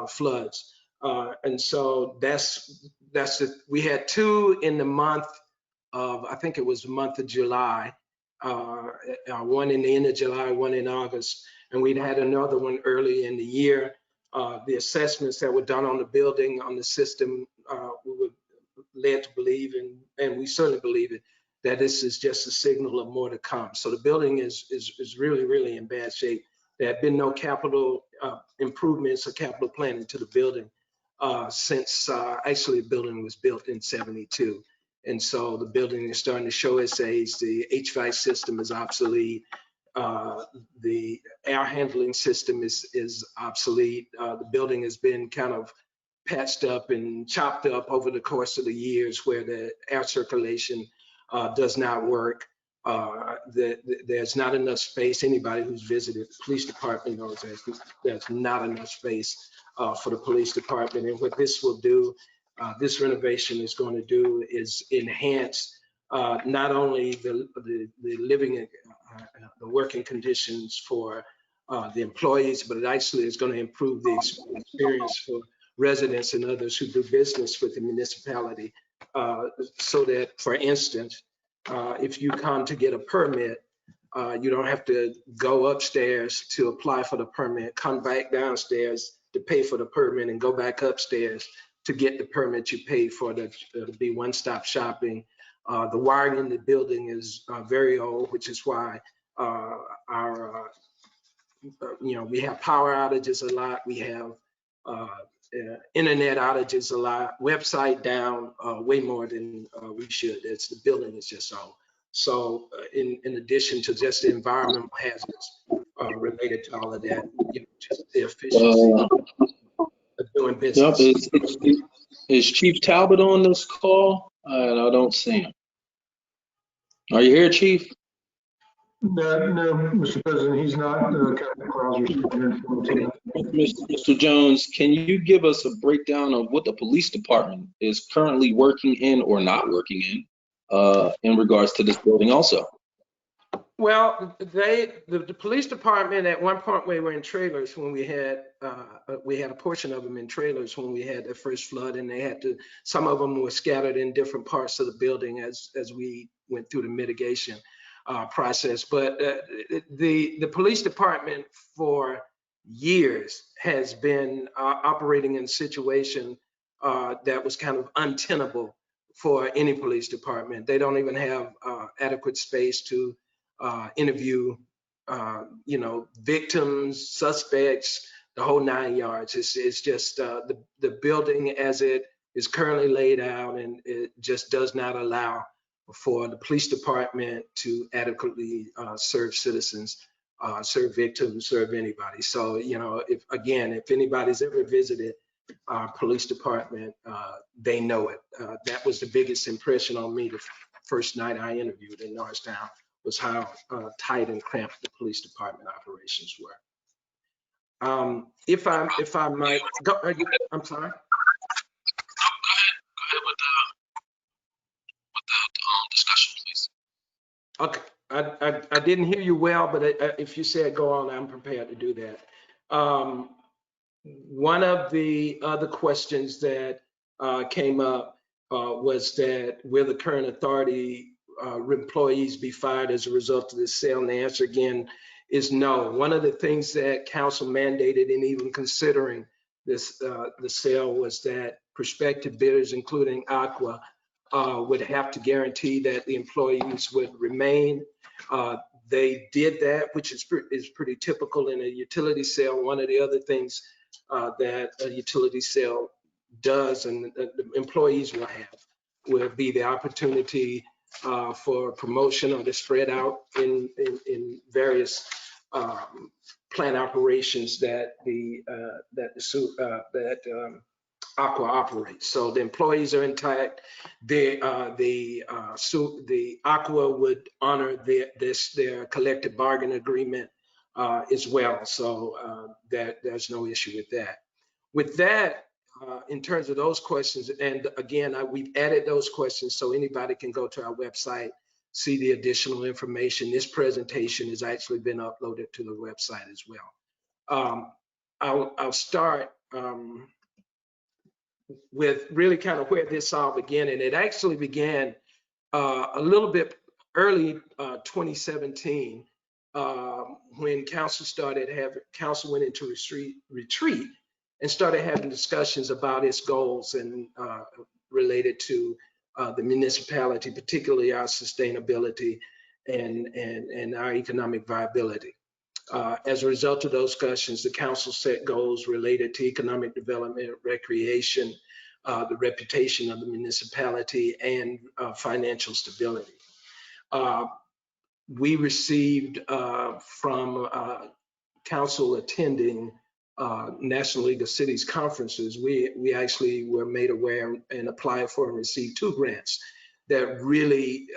Speaker 17: floods. And so we had 2 in the month of, I think it was the month of July, one in the end of July, one in August, and we'd had another one early in the year. The assessments that were done on the building, on the system, we were led to believe, and we certainly believe it, that this is just a signal of more to come. So the building is really, really in bad shape. There have been no capital improvements or capital planning to the building since actually the building was built in '72. And so the building is starting to show its age. The HVAC system is obsolete. The air handling system is obsolete. The building has been kind of patched up and chopped up over the course of the years, where the air circulation does not work. There's not enough space. Anybody who's visited the police department knows there's not enough space for the police department. And what this will do, this renovation is going to do, is enhance not only the living, the working conditions for the employees, but it actually is going to improve the experience for residents and others who do business with the municipality. So that, for instance, if you come to get a permit, you don't have to go upstairs to apply for the permit, come back downstairs to pay for the permit, and go back upstairs to get the permit you paid for. To be one-stop shopping. The wiring in the building is very old, which is why we have power outages a lot. We have internet outages a lot. Website down way more than we should. The building is just old. So in addition to just the environmental hazards related to all of that, just the efficiency of doing business.
Speaker 1: Is Chief Talbot on this call? I don't see him. Are you here, Chief?
Speaker 18: No, Mr. President, he's not.
Speaker 1: Mr. Jones, can you give us a breakdown of what the police department is currently working in or not working in regards to this building also?
Speaker 17: Well, the police department at one point, we were in trailers when we had a portion of them in trailers when we had the first flood, and some of them were scattered in different parts of the building as we went through the mitigation process. But the police department for years has been operating in a situation that was kind of untenable for any police department. They don't even have adequate space to interview, victims, suspects, the whole 9 yards. It's just the building as it is currently laid out, and it just does not allow for the police department to adequately serve citizens, serve victims, serve anybody. So, if anybody's ever visited our police department, they know it. That was the biggest impression on me the first night I interviewed in Norristown, was how tight and cramped the police department operations were. If I might go, I'm sorry. Go ahead with the discussion, please. Okay, I didn't hear you well, but if you said go on, I'm prepared to do that. One of the other questions that came up was that will the current authority employees be fired as a result of this sale? And the answer again is no. One of the things that council mandated in even considering this the sale was that prospective bidders, including Aqua, would have to guarantee that the employees would remain. They did that, which is pretty typical in a utility sale. One of the other things that a utility sale does, and the employees will be the opportunity for promotion or to spread out in various plant operations that Aqua operates. So the employees are intact. The Aqua would honor their collective bargain agreement as well. So that there's no issue with that. With that, in terms of those questions, and again, we've added those questions so anybody can go to our website, see the additional information. This presentation has actually been uploaded to the website as well. I'll start with really kind of where this all began, and it actually began a little bit early 2017 when council went into retreat and started having discussions about its goals and related to the municipality, particularly our sustainability and our economic viability. As a result of those discussions, the council set goals related to economic development, recreation, the reputation of the municipality, and financial stability. We received from council attending National League of Cities conferences, we actually were made aware and applied for and received 2 grants that really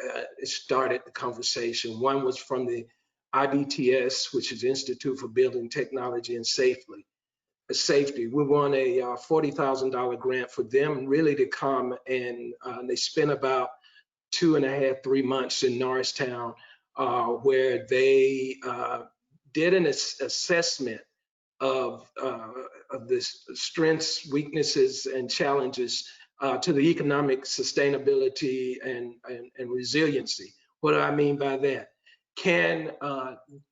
Speaker 17: started the conversation. One was from the IBTS, which is Institute for Building Technology and Safety. We won a $40,000 grant for them really to come, and they spent about 2.5, 3 months in Norristown, where they did an assessment of the strengths, weaknesses, and challenges to the economic sustainability and resiliency. What do I mean by that? Can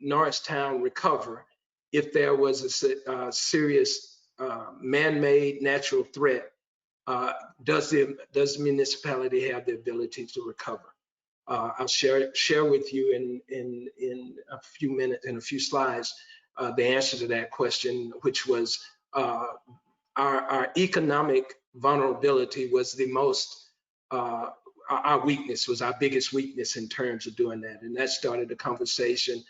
Speaker 17: Norristown recover if there was a serious man-made natural threat? Does the municipality have the ability to recover? I'll share with you in a few minutes, in a few slides, the answer to that question, which was our economic vulnerability was the most, our weakness was our biggest weakness in terms of doing that. And that started the conversation.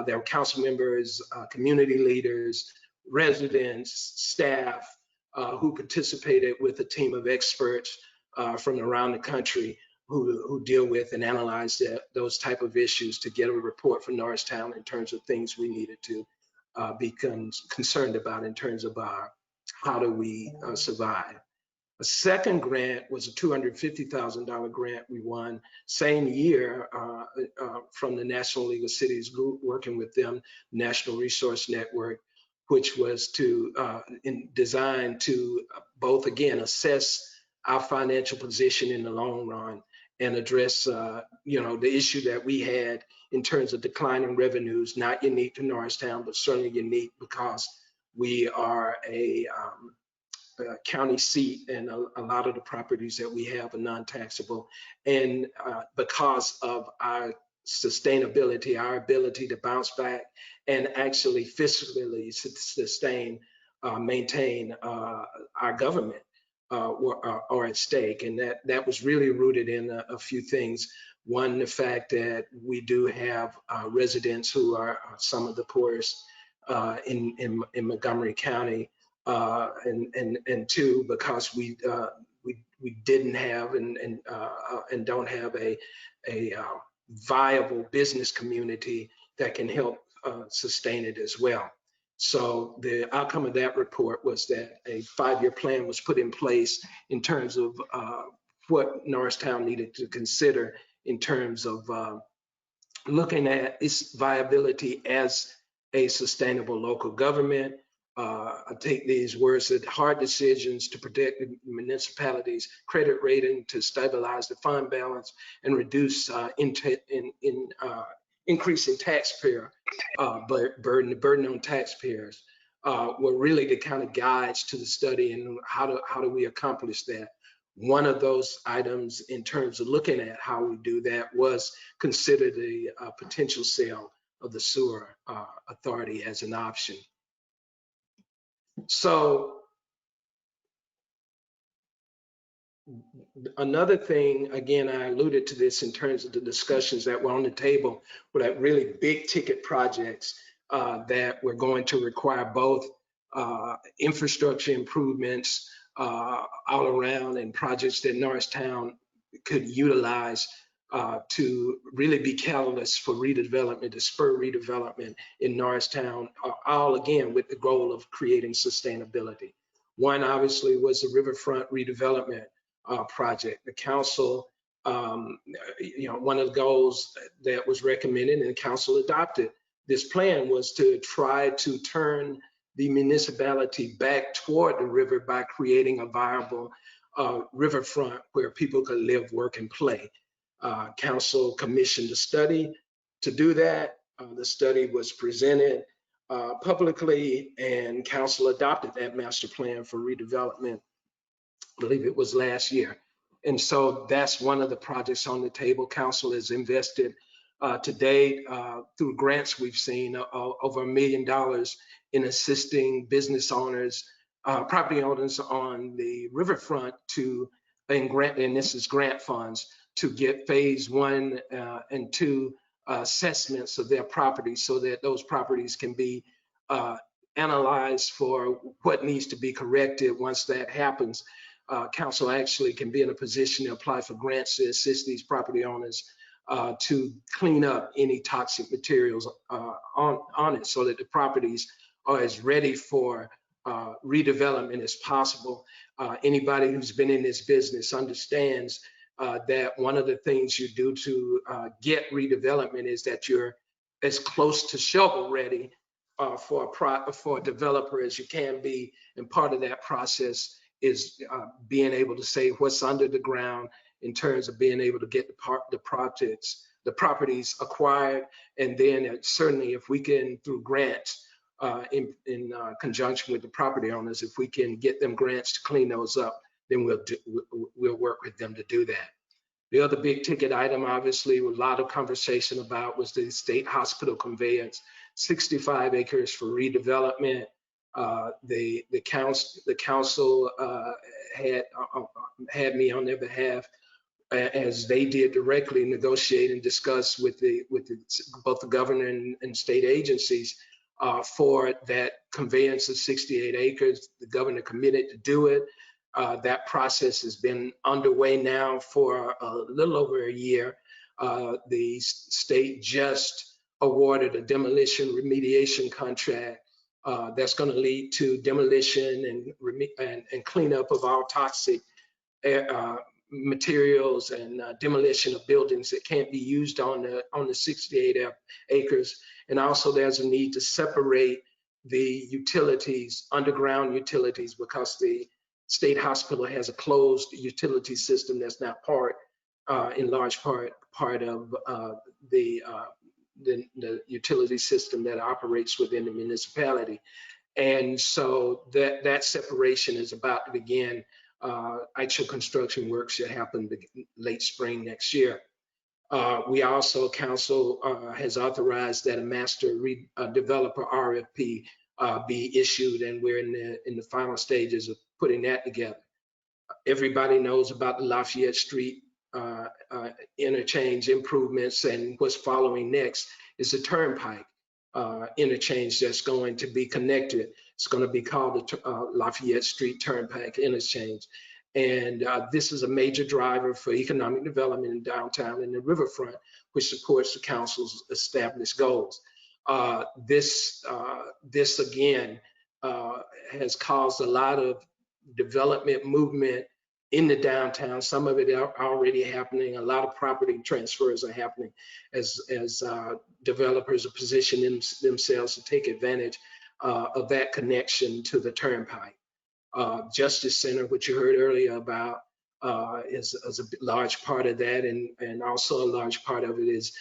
Speaker 17: There were council members, community leaders, residents, staff who participated with a team of experts from around the country who deal with and analyze those type of issues to get a report from Norristown in terms of things we needed to be concerned about in terms of how do we survive. A second grant was a $250,000 grant we won same year from the National League of Cities group, working with them, National Resource Network, which was designed to both, again, assess our financial position in the long run and address the issue that we had in terms of declining revenues, not unique to Norristown, but certainly unique because we are a county seat, and a lot of the properties that we have are non-taxable. And because of our sustainability, our ability to bounce back and actually fiscally sustain, maintain our government are at stake. And that was really rooted in a few things. One, the fact that we do have residents who are some of the poorest in Montgomery County. And 2, because we didn't have and don't have a viable business community that can help sustain it as well. So the outcome of that report was that a 5-year plan was put in place in terms of what Norristown needed to consider in terms of looking at its viability as a sustainable local government. I take these words that hard decisions to protect the municipality's credit rating, to stabilize the fund balance, and reduce increasing taxpayer burden on taxpayers were really the kind of guides to the study and how do we accomplish that. One of those items in terms of looking at how we do that was consider the potential sale of the sewer authority as an option. So another thing, again, I alluded to this in terms of the discussions that were on the table, were that really big ticket projects that were going to require both infrastructure improvements all around and projects that Norristown could utilize to really be catalysts for redevelopment, to spur redevelopment in Norristown, all again with the goal of creating sustainability. One obviously was the riverfront redevelopment project. The council, one of the goals that was recommended and the council adopted this plan was to try to turn the municipality back toward the river by creating a viable riverfront where people could live, work, and play. Council commissioned a study to do that. The study was presented publicly, and council adopted that master plan for redevelopment. I believe it was last year. And so that's one of the projects on the table. Council has invested to date through grants we've seen over $1 million in assisting business owners, property owners on the riverfront and this is grant funds, to get phase 1 and 2 assessments of their property so that those properties can be analyzed for what needs to be corrected. Once that happens, council actually can be in a position to apply for grants to assist these property owners to clean up any toxic materials on it so that the properties are as ready for redevelopment as possible. Anybody who's been in this business understands that one of the things you do to get redevelopment is that you're as close to shovel ready for a developer as you can be. And part of that process is being able to say what's under the ground in terms of being able to get the properties acquired. And then certainly if we can, through grants, in conjunction with the property owners, if we can get them grants to clean those up, then we'll work with them to do that. The other big ticket item, obviously, with a lot of conversation about, was the state hospital conveyance, 65 acres for redevelopment. The council had me on their behalf, as they did directly negotiate and discuss with both the governor and state agencies for that conveyance of 68 acres. The governor committed to do it. That process has been underway now for a little over a year. The state just awarded a demolition remediation contract that's going to lead to demolition and cleanup of all toxic materials and demolition of buildings that can't be used on the 68 acres. And also there's a need to separate the utilities, underground utilities, because the state hospital has a closed utility system that's not in large part of the utility system that operates within the municipality. And so that separation is about to begin. Actual construction work should happen late spring next year. We also, council has authorized that a master developer RFP be issued, and we're in the final stages of putting that together. Everybody knows about the Lafayette Street interchange improvements, and what's following next is the turnpike interchange that's going to be connected. It's going to be called the Lafayette Street Turnpike Interchange. And this is a major driver for economic development in downtown and the riverfront, which supports the council's established goals. This again has caused a lot of development movement in the downtown. Some of it are already happening. A lot of property transfers are happening as developers are positioning themselves to take advantage of that connection to the turnpike. Justice Center, which you heard earlier about, is a large part of that, and also a large part of it is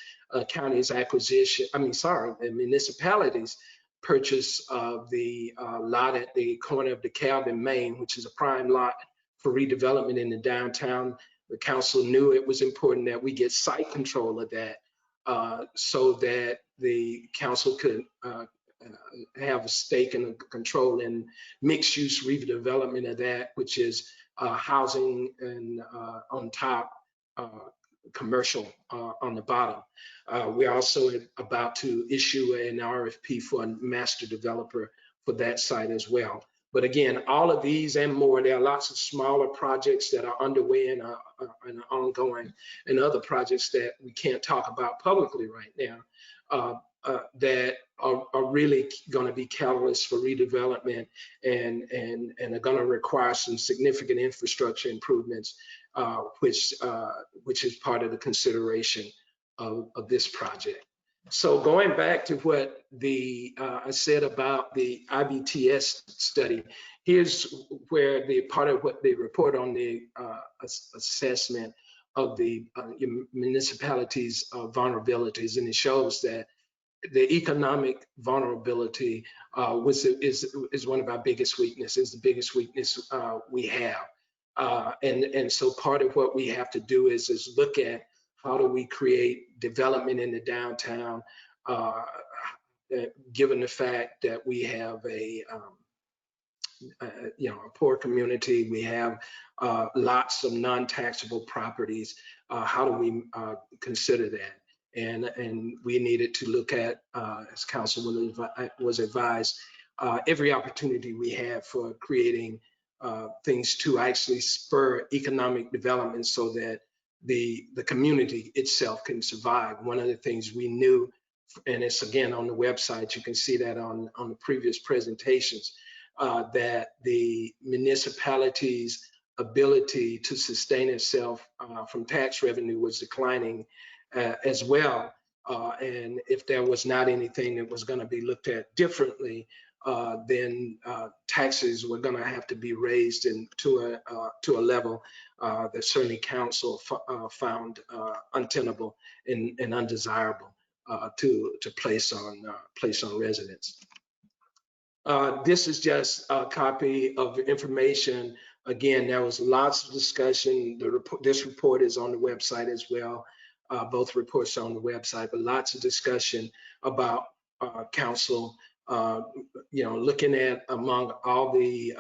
Speaker 17: county's acquisition. The municipality's purchase of the lot at the corner of DeKalb and Main, which is a prime lot for redevelopment in the downtown. The council knew it was important that we get site control of that, so that the council could have a stake and control in mixed use redevelopment of that, which is housing and on top, commercial on the bottom. We're also about to issue an RFP for a master developer for that site as well. But again, all of these and more, there are lots of smaller projects that are underway and ongoing, and other projects that we can't talk about publicly right now. that are really going to be catalysts for redevelopment and are going to require some significant infrastructure improvements, which is part of the consideration of this project. So going back to what I said about the IBTS study, here's where the part of what they report on the assessment of the municipalities' vulnerabilities, and it shows that the economic vulnerability is one of our biggest weaknesses, the biggest weakness we have. And so part of what we have to do is look at how do we create development in the downtown, given the fact that we have a poor community, we have lots of non-taxable properties. How do we consider that? And we needed to look at, as council was advised, every opportunity we have for creating things to actually spur economic development so that the community itself can survive. One of the things we knew, and it's again on the website, you can see that on the previous presentations, that the municipality's ability to sustain itself from tax revenue was declining as well. And if there was not anything that was going to be looked at differently, then taxes were going to have to be raised to a level that certainly council found untenable and undesirable to place on residents. This is just a copy of the information. Again, there was lots of discussion. This report is on the website as well. Both reports are on the website, but lots of discussion about council, looking at among all the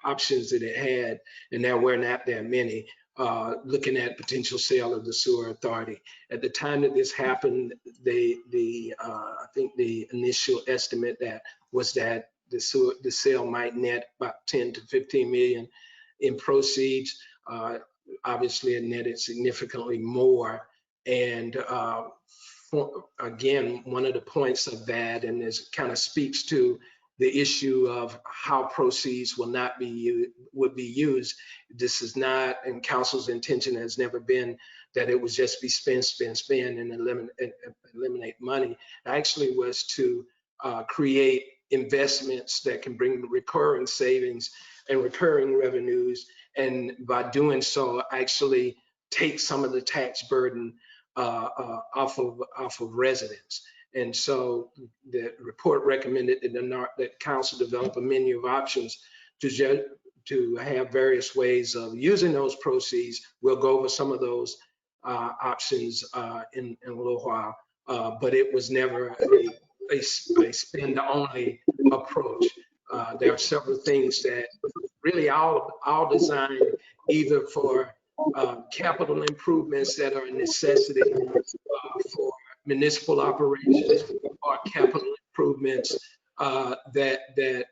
Speaker 17: options that it had, and there were not that many, looking at potential sale of the sewer authority. At the time that this happened, I think the initial estimate was that the sale might net about 10 to 15 million in proceeds. Obviously, it netted significantly more. And again, one of the points of that, and this kind of speaks to the issue of how proceeds would be used. This is not, and council's intention has never been that it would just be spend and eliminate money. It actually was to create investments that can bring recurring savings and recurring revenues, and by doing so, actually take some of the tax burden off of residents. And so the report recommended that council develop a menu of options to have various ways of using those proceeds. We'll go over some of those options in a little while, but it was never a spend-only approach. There are several things that really all designed either for capital improvements that are a necessity for municipal operations, or capital improvements that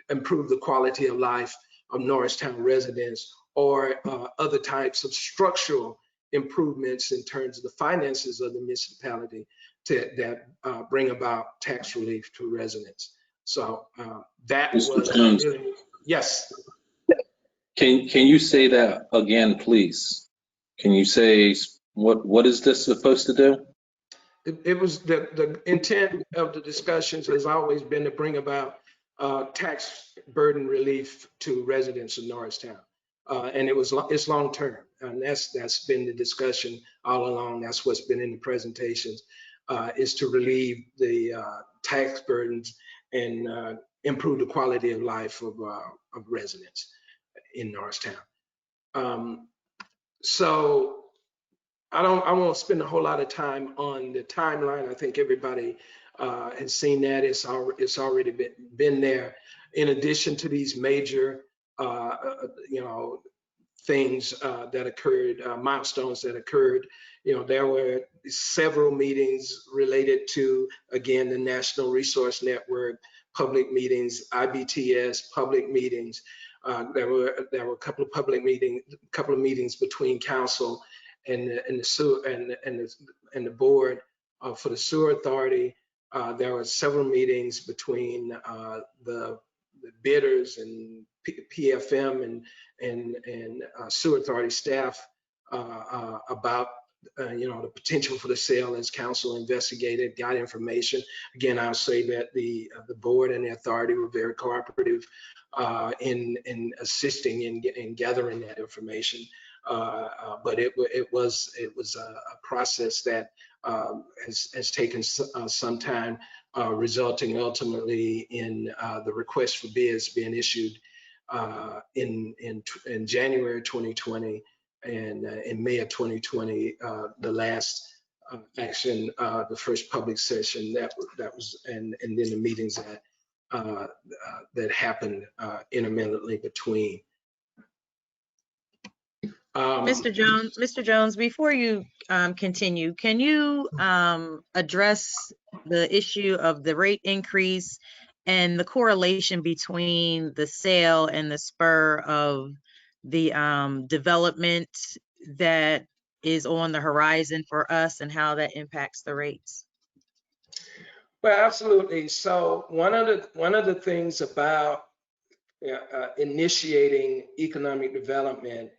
Speaker 17: improve the quality of life of Norristown residents, or other types of structural improvements in terms of the finances of the municipality that bring about tax relief to residents. So that was really, yes.
Speaker 1: Can you say that again, please? Can you say what is this supposed to do?
Speaker 17: It was the intent of the discussions has always been to bring about tax burden relief to residents of Norristown, and it's long term, and that's been the discussion all along. That's what's been in the presentations, is to relieve the tax burdens and improve the quality of life of residents in Norristown. So I won't spend a whole lot of time on the timeline. I think everybody has seen that. It's already been there. In addition to these major, things that occurred, milestones that occurred, there were several meetings related to, again, the National Resource Network, public meetings, IBTS, public meetings. There were a couple of meetings between council and the board For the sewer authority, there were several meetings between the bidders and PFM and sewer authority staff about the potential for the sale as council investigated, got information. Again, I'll say that the board and the authority were very cooperative in assisting in gathering that information. But it was a process that has taken some time, resulting ultimately in the request for bids being issued in January 2020, and in May of 2020, the last action, the first public session that was, and then the meetings that happened intermittently between.
Speaker 16: Mr. Jones, before you continue, can you address the issue of the rate increase and the correlation between the sale and the spur of the development that is on the horizon for us and how that impacts the rates?
Speaker 17: Well, absolutely. So one of the things about initiating economic development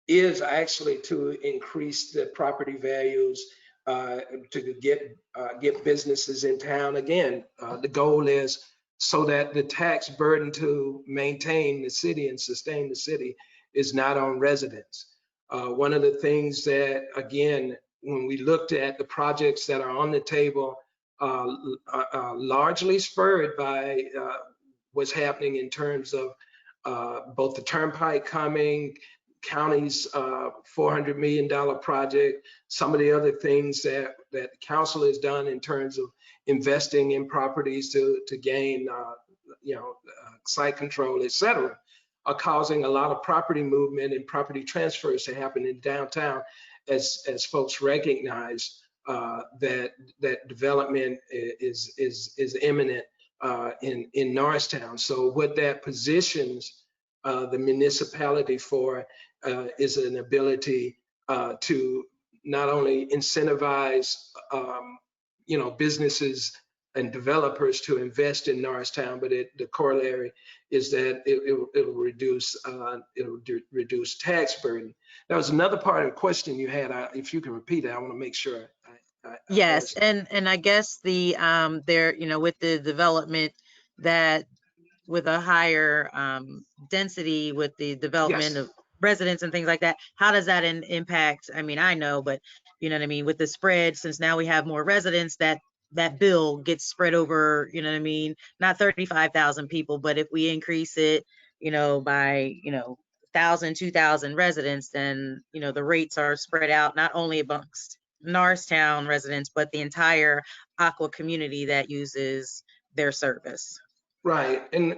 Speaker 17: is actually to increase the property values, to get businesses in town. Again, the goal is so that the tax burden to maintain the city and sustain the city is not on residents. One of the things that, again, when we looked at the projects that are on the table, largely spurred by what's happening in terms of both the turnpike coming, county's $400 million project, some of the other things that the council has done in terms of investing in properties to gain site control, et cetera, are causing a lot of property movement and property transfers to happen in downtown as folks recognize that development is imminent in Norristown. So what that positions the municipality for is an ability to not only incentivize businesses and developers to invest in Norristown, but the corollary is that it'll reduce tax burden. That was another part of the question you had. If you can repeat it, I want to make sure.
Speaker 16: Yes, and I guess the there, with the development that with a higher density with the development of residents and things like that, how does that impact? I mean, I know, but you know what I mean, with the spread, since now we have more residents, that bill gets spread over, you know what I mean, not 35,000 people, but if we increase it, by 1,000, 2,000 residents, then the rates are spread out not only amongst Norristown residents, but the entire Aqua community that uses their service.
Speaker 17: Right, and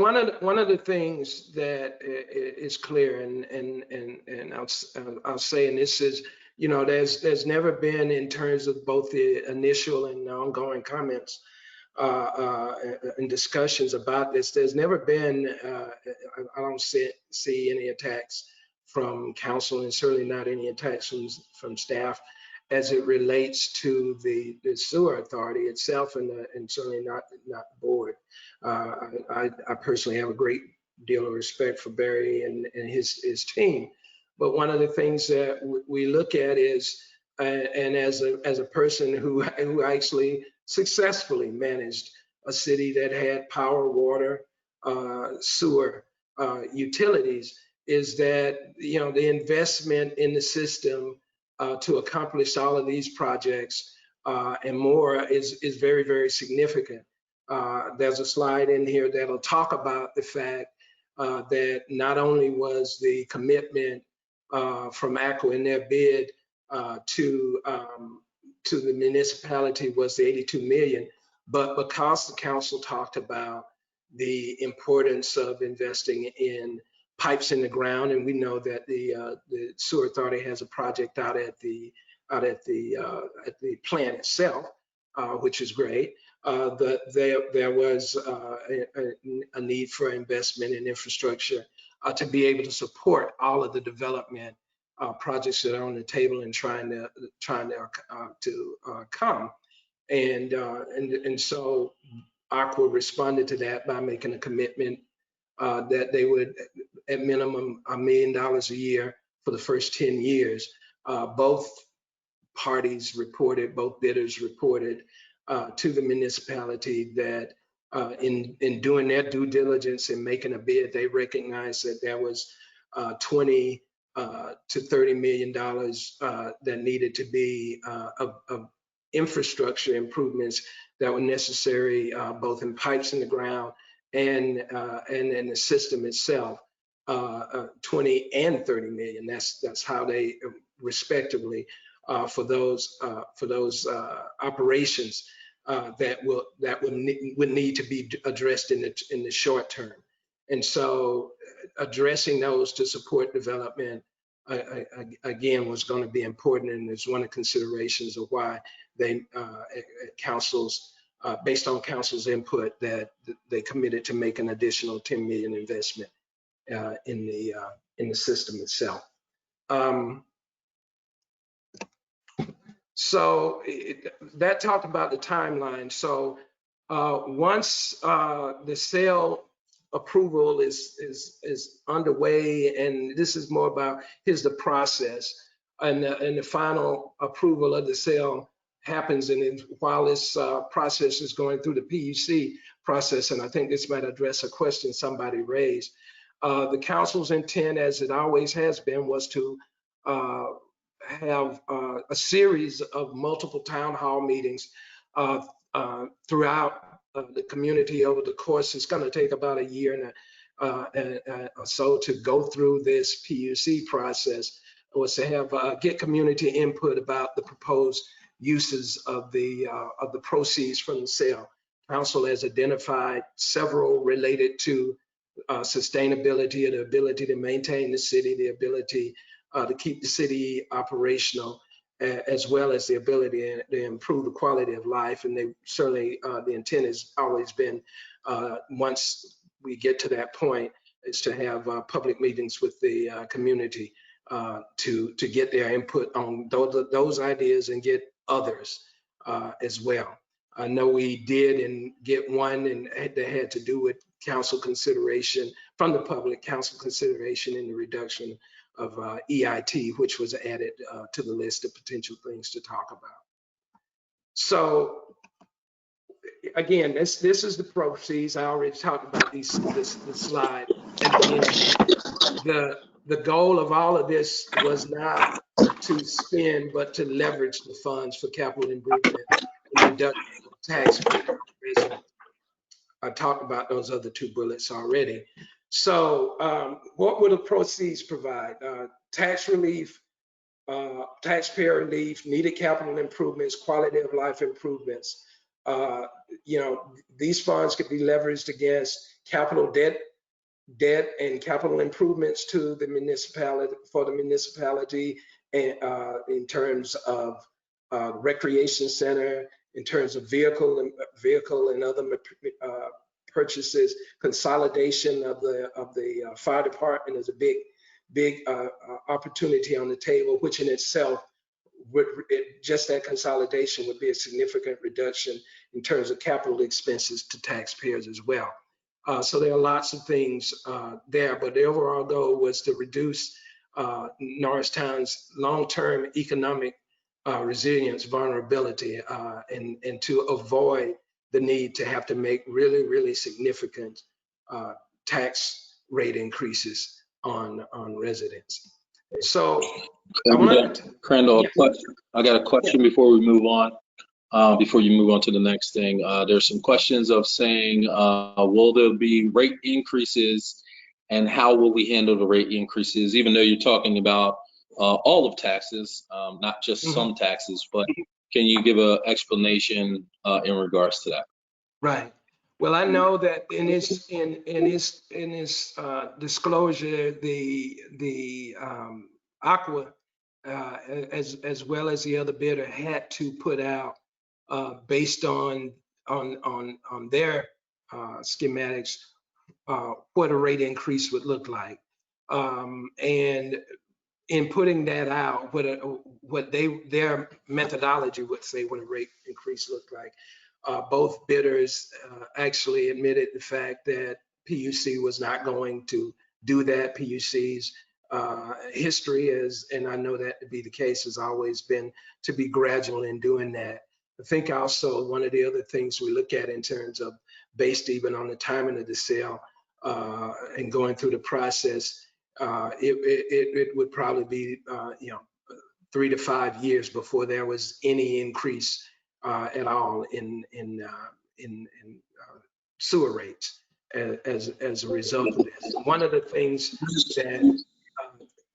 Speaker 17: one of the things that is clear, and I'll say, and this is, there's never been, in terms of both the initial and ongoing comments and discussions about this, there's never been, I don't see any attacks from council, and certainly not any attacks from staff as it relates to the sewer authority itself, and certainly not the board. I personally have a great deal of respect for Barry and his team. But one of the things that we look at is, and as a person who actually successfully managed a city that had power, water, sewer, utilities, is that the investment in the system to accomplish all of these projects and more is very, very significant. There's a slide in here that'll talk about the fact that not only was the commitment from Aqua in their bid to the municipality was the 82 million, but because the council talked about the importance of investing in pipes in the ground, and we know that the sewer authority has a project out at the plant itself, which is great. There was a need for investment in infrastructure to be able to support all of the development projects that are on the table and trying to come. And so Aqua responded to that by making a commitment that they would, at minimum, $1 million a year for the first 10 years. Both parties reported, both bidders reported to the municipality that in doing their due diligence and making a bid, they recognized that there was $20 to $30 million that needed to be of infrastructure improvements that were necessary, both in pipes in the ground and in the system itself. 20 and 30 million. That's how they respectively for those operations that would need to be addressed in the short term. And so addressing those to support development again was going to be important, and is one of the considerations of why they councils based on council's input that they committed to make an additional 10 million investment in the system itself. So that talked about the timeline. So once the sale approval is underway, and this is more about here's the process, and the final approval of the sale happens, and then while this process is going through the PUC process, and I think this might address a question somebody raised, the council's intent, as it always has been, was to have a series of multiple town hall meetings throughout the community over the course. It's going to take about a year and so to go through this PUC process, was to have get community input about the proposed uses of the proceeds from the sale. Council has identified several related to sustainability and the ability to maintain the city, the ability to keep the city operational, as well as the ability to improve the quality of life. And they certainly, the intent has always been, once we get to that point, is to have public meetings with the community to get their input on those ideas and get others as well. I know we did and get one, and that had to do with council consideration from the public, council consideration in the reduction of EIT, which was added to the list of potential things to talk about. So again, this is the proceeds. I already talked about this slide at the beginning. The goal of all of this was not to spend, but to leverage the funds for capital improvement and reduction of tax residents. I talked about those other two bullets already. So what will the proceeds provide? Tax relief, taxpayer relief, needed capital improvements, quality of life improvements. You know, these funds could be leveraged against capital debt and capital improvements to the municipality, for the municipality, and in terms of recreation center, in terms of vehicle and other purchases. Consolidation of the fire department is a big opportunity on the table, which in itself just that consolidation would be a significant reduction in terms of capital expenses to taxpayers as well. So there are lots of things there, but the overall goal was to reduce Norristown's long-term economic resilience, vulnerability, and to avoid the need to have to make really significant tax rate increases on residents. So
Speaker 1: Crandall, I got a question before we move on. Before you move on to the next thing, there's some questions of saying, will there be rate increases, and how will we handle the rate increases, even though you're talking about all of taxes, not just some taxes, but can you give an explanation in regards to that?
Speaker 17: Right. Well, I know that in his disclosure, the Aqua, as well as the other bidder, had to put out based on their schematics what a rate increase would look like. And in putting that out, what their methodology would say what a rate increase looked like. Both bidders actually admitted the fact that PUC was not going to do that. PUC's history is, and I know that to be the case, has always been to be gradual in doing that. I think also one of the other things we look at in terms of based even on the timing of the sale and going through the process, it would probably be 3 to 5 years before there was any increase at all in sewer rates as a result of this. One of the things that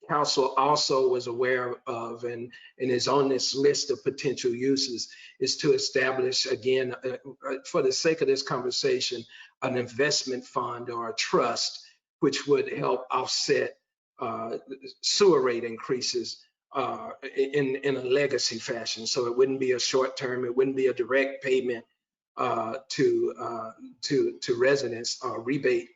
Speaker 17: council also was aware of and is on this list of potential uses is to establish, again, for the sake of this conversation, an investment fund or a trust which would help offset sewer rate increases in a legacy fashion. So it wouldn't be a short term, it wouldn't be a direct payment to residents or rebate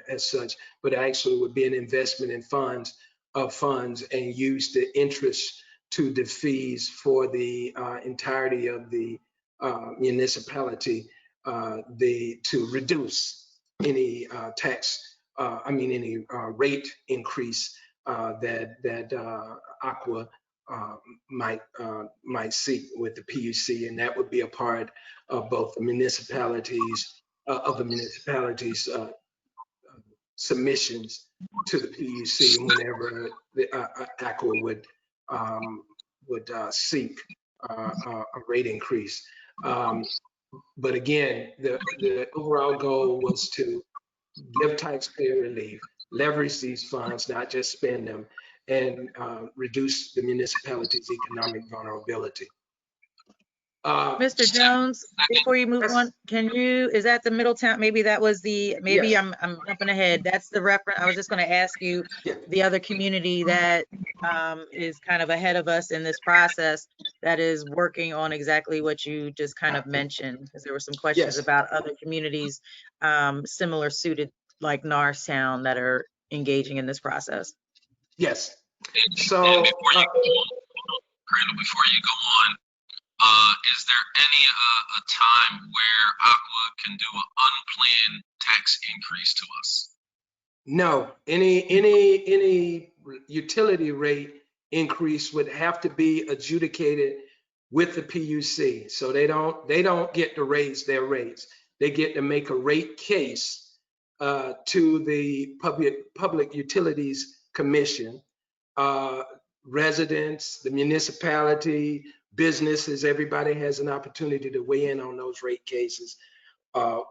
Speaker 17: as such, but actually would be an investment in funds and use the interest to the fees for the entirety of the municipality to reduce any any rate increase that Aqua might seek with the PUC, and that would be a part of both the municipalities submissions to the PUC whenever the Aqua would seek a rate increase. But again, the overall goal was to give taxpayer relief, leverage these funds, not just spend them, and reduce the municipality's economic vulnerability.
Speaker 16: Mr. Jones, before you move on, is that the Middletown? Maybe that was maybe
Speaker 17: yes.
Speaker 16: I'm jumping ahead. That's the reference. I was just going to ask you, the other community that is kind of ahead of us in this process that is working on exactly what you just kind of mentioned, because there were some questions about other communities similar suited like Norristown that are engaging in this process.
Speaker 17: Yes. So
Speaker 19: Crandall, before you go on, is there any a time where Aqua can do an unplanned tax increase to us?
Speaker 17: No, any utility rate increase would have to be adjudicated with the PUC. So they don't get to raise their rates. They get to make a rate case to the Public Utilities Commission. Residents, the municipality, businesses, everybody has an opportunity to weigh in on those rate cases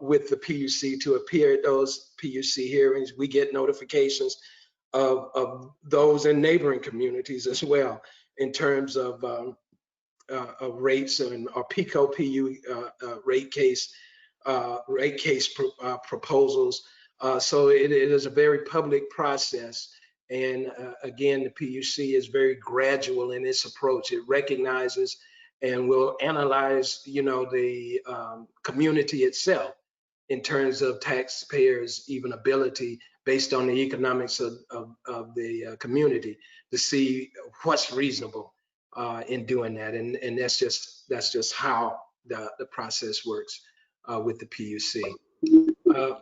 Speaker 17: with the PUC to appear at those PUC hearings. We get notifications of those in neighboring communities as well in terms of rates or PICO-PU rate case proposals. So it is a very public process. And again, the PUC is very gradual in its approach. It recognizes and will analyze, the community itself in terms of taxpayers' even ability based on the economics of the community to see what's reasonable in doing that. And that's just how the process works with the PUC.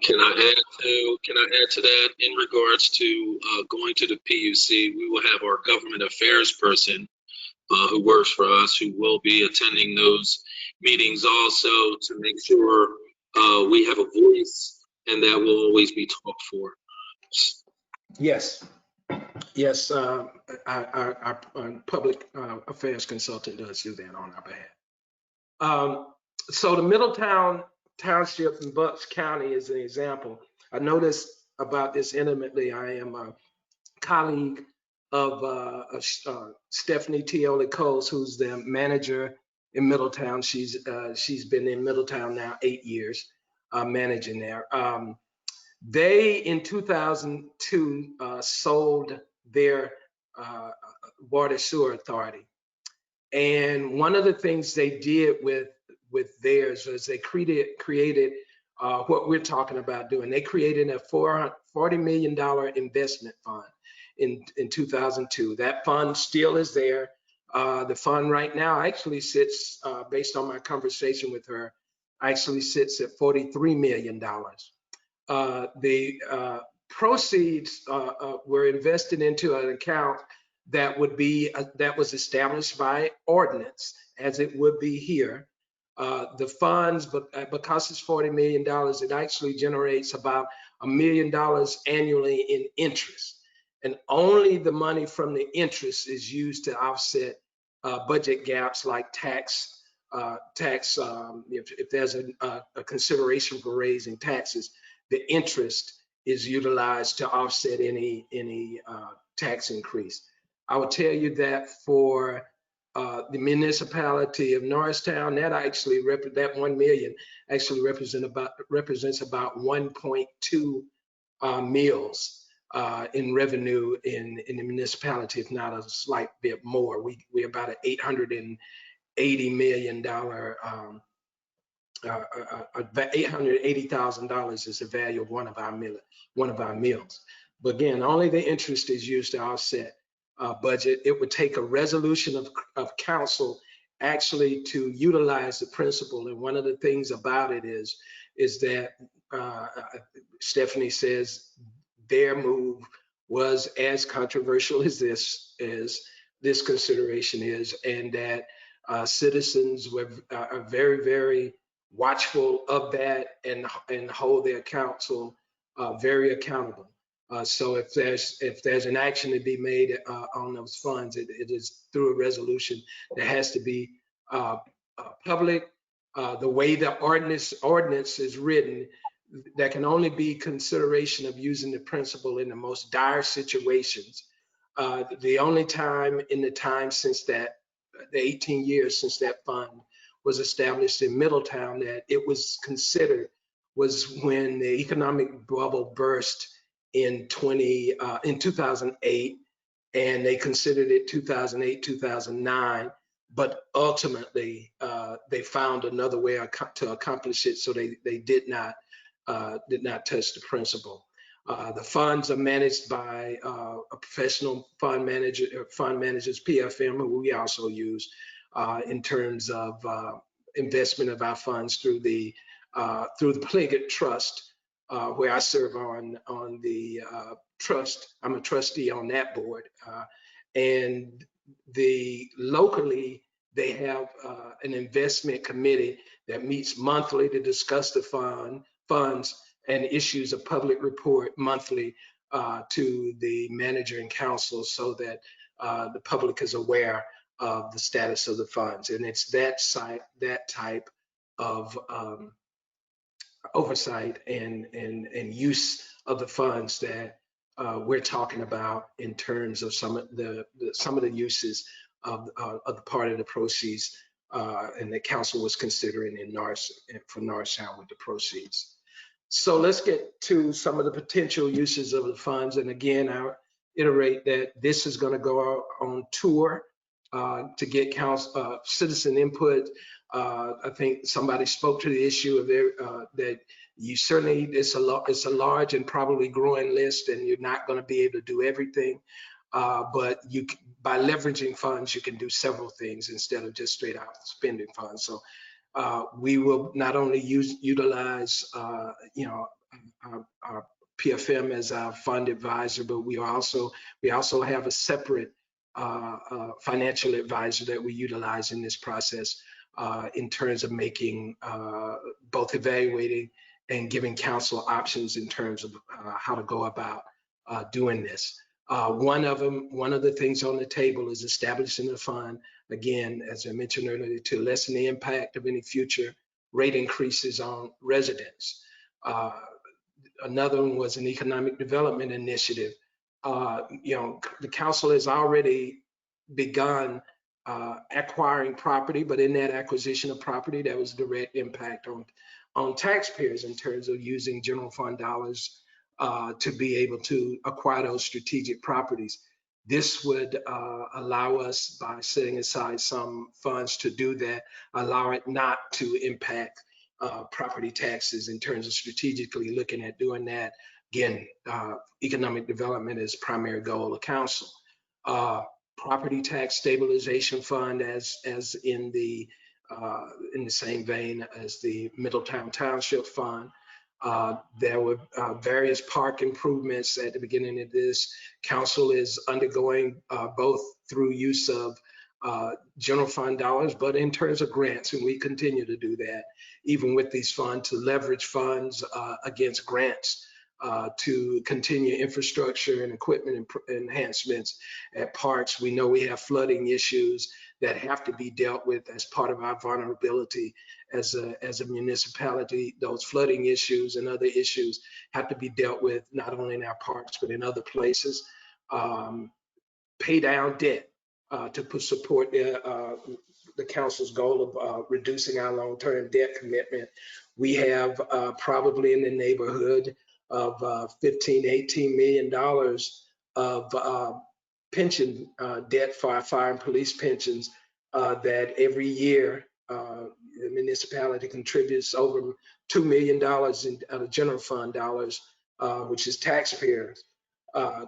Speaker 19: Can I add to that in regards to going to the PUC? We will have our government affairs person who works for us, who will be attending those meetings also to make sure we have a voice and that will always be talked for.
Speaker 17: Yes. Our public affairs consultant does do that on our behalf. So the Middletown Township in Bucks County is an example. I know this about this intimately. I am a colleague of Stephanie Teoli Coles, who's the manager in Middletown. She's been in Middletown now 8 years, managing there. They in 2002 sold their water sewer authority, and one of the things they did with theirs was they created what we're talking about doing. They created a $40 million investment fund. in 2002. That fund still is there. The fund right now actually sits, based on my conversation with her, actually sits at $43 million. The proceeds were invested into an account that would be that was established by ordinance, as it would be here. The funds, but because it's $40 million, it actually generates about $1 million annually in interest, and only the money from the interest is used to offset budget gaps like tax. If there's a consideration for raising taxes, the interest is utilized to offset any tax increase. I will tell you that for the municipality of Norristown, that actually that 1 million actually represents about 1.2 mills in revenue in the municipality, if not a slight bit more. We're about an $880 million. $880,000 is the value of one of our mills. But again, only the interest is used to offset budget. It would take a resolution of council actually to utilize the principle. And one of the things about it is that Stephanie says their move was as controversial as this consideration is, and that citizens are very, very watchful of that and hold their council very accountable. So if there's an action to be made on those funds, it is through a resolution that has to be public. The way the ordinance is written, there can only be consideration of using the principle in the most dire situations. The only time in the time since the 18 years since that fund was established in Middletown that it was considered was when the economic bubble burst in 2008, and they considered it 2008, 2009, but ultimately they found another way to accomplish it, so they did not touch the principle. The funds are managed by a professional fund managers, PFM, who we also use in terms of investment of our funds through the Pliggett Trust, where I serve on the trust. I'm a trustee on that board, and locally they have an investment committee that meets monthly to discuss the funds and issues a public report monthly to the manager and council, so that the public is aware of the status of the funds. And it's that type of oversight and use of the funds that we're talking about in terms of some of the uses of the part of the proceeds, and the council was considering for Norristown with the proceeds. So let's get to some of the potential uses of the funds. And again, I iterate that this is going to go on tour to get citizen input. I think somebody spoke to the issue of that you certainly, it's a large and probably growing list, and you're not going to be able to do everything. But by leveraging funds, you can do several things instead of just straight out spending funds. So we will not only utilize our PFM as our fund advisor, but we also have a separate financial advisor that we utilize in this process in terms of making both evaluating and giving council options in terms of how to go about doing this. One of the things on the table is establishing a fund, again, as I mentioned earlier, to lessen the impact of any future rate increases on residents. Another one was an economic development initiative. The council has already begun acquiring property, but in that acquisition of property, there was direct impact on taxpayers in terms of using general fund dollars to be able to acquire those strategic properties. This would allow us, by setting aside some funds to do that, allow it not to impact property taxes in terms of strategically looking at doing that Again, economic development is primary goal of council. Property tax stabilization fund, as in the same vein as the Middletown Township Fund. There were various park improvements at the beginning of this. Council is undergoing both through use of general fund dollars, but in terms of grants, and we continue to do that, even with these funds, to leverage funds against grants to continue infrastructure and equipment enhancements at parks. We know we have flooding issues that have to be dealt with as part of our vulnerability as a municipality. Those flooding issues and other issues have to be dealt with not only in our parks, but in other places. Pay down debt to support the council's goal of reducing our long-term debt commitment. We have probably in the neighborhood of $15–18 million of pension debt for our fire and police pensions that every year the municipality contributes over $2 million in general fund dollars, which is taxpayers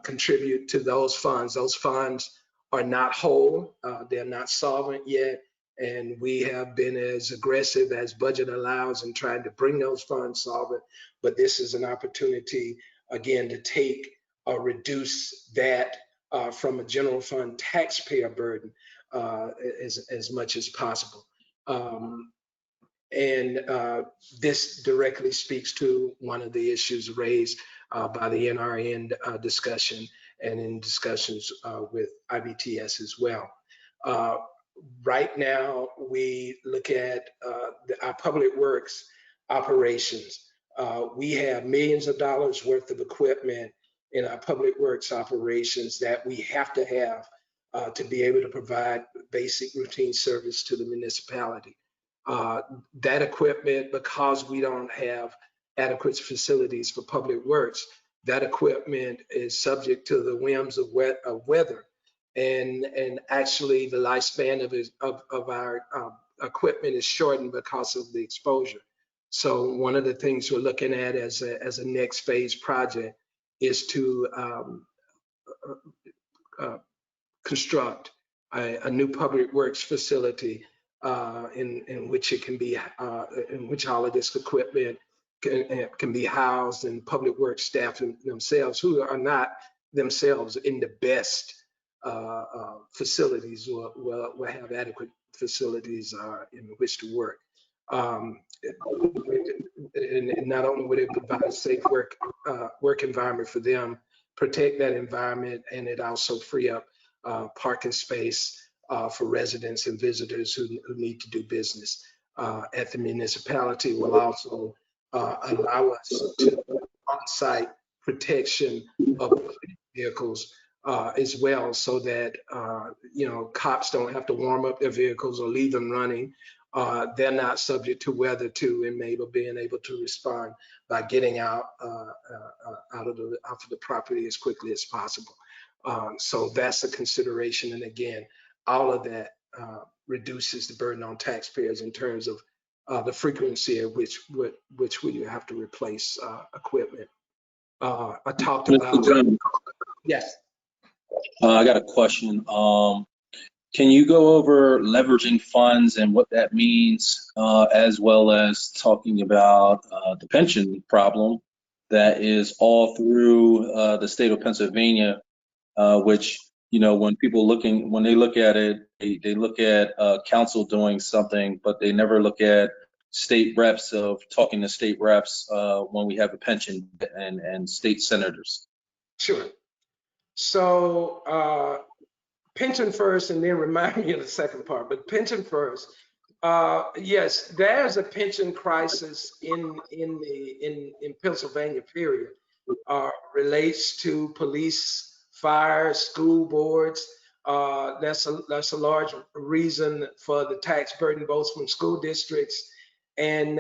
Speaker 17: contribute to those funds. Those funds are not whole, they're not solvent yet, and we have been as aggressive as budget allows in trying to bring those funds solvent. But this is an opportunity, again, to take or reduce that from a general fund taxpayer burden as much as possible. This directly speaks to one of the issues raised by the NRN discussion and in discussions with IBTS as well. Right now, we look at our public works operations. We have millions of dollars worth of equipment in our public works operations that we have to have to be able to provide basic routine service to the municipality. That equipment, because we don't have adequate facilities for public works, that equipment is subject to the whims of weather. And actually the lifespan of our equipment is shortened because of the exposure. So one of the things we're looking at as a next phase project is to construct a new public works facility in which it can be, in which all of this equipment can be housed, and public works staff themselves, who are not themselves in the best facilities, will have adequate facilities in which to work. And not only would it provide a safe work environment for them, protect that environment, and it also free up parking space for residents and visitors who need to do business at the municipality. Will also allow us to on-site protection of vehicles as well, so that cops don't have to warm up their vehicles or leave them running. They're not subject to weather too, and maybe being able to respond by getting out of the property as quickly as possible. So that's a consideration, and again, all of that reduces the burden on taxpayers in terms of the frequency at which we have to replace equipment. I talked about. Yes.
Speaker 1: I got a question. Can you go over leveraging funds and what that means, as well as talking about the pension problem that is all through the state of Pennsylvania, which, when they look at it, they look at council doing something, but they never look at state reps talking to state reps when we have a pension and state senators.
Speaker 17: Sure. So pension first, and then remind me of the second part, but pension first. Yes, there's a pension crisis in Pennsylvania, period. Relates to police, fire, school boards. That's a large reason for the tax burden, both from school districts and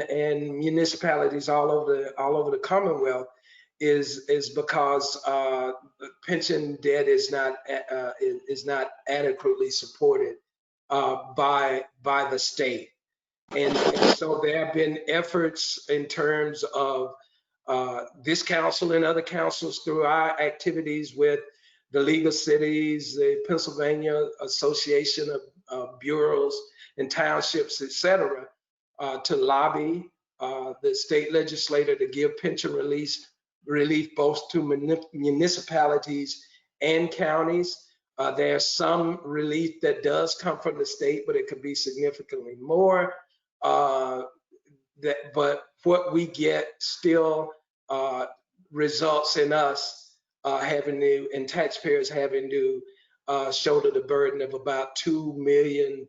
Speaker 17: municipalities all over the Commonwealth, is because pension debt is not adequately supported by the state, and so there have been efforts in terms of This council and other councils through our activities with the League of Cities, the Pennsylvania Association of Bureaus and Townships, etc., to lobby the state legislator to give pension relief both to municipalities and counties. There's some relief that does come from the state, but it could be significantly more. But what we get still results in us having to, and taxpayers having to shoulder the burden of about $2 million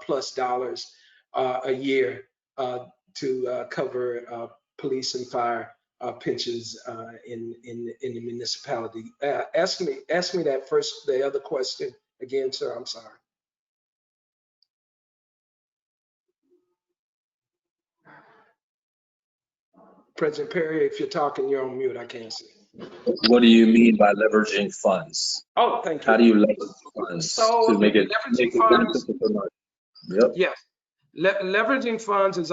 Speaker 17: plus dollars a year to cover police and fire pensions in the municipality. Ask me that first, the other question again, sir. I'm sorry. President Perry, if you're talking, you're on mute. I can't see.
Speaker 1: What do you mean by leveraging funds?
Speaker 17: Oh, thank you.
Speaker 1: How do you leverage funds to make it
Speaker 17: funds,
Speaker 1: beneficial? Yep.
Speaker 17: Yes. Leveraging funds is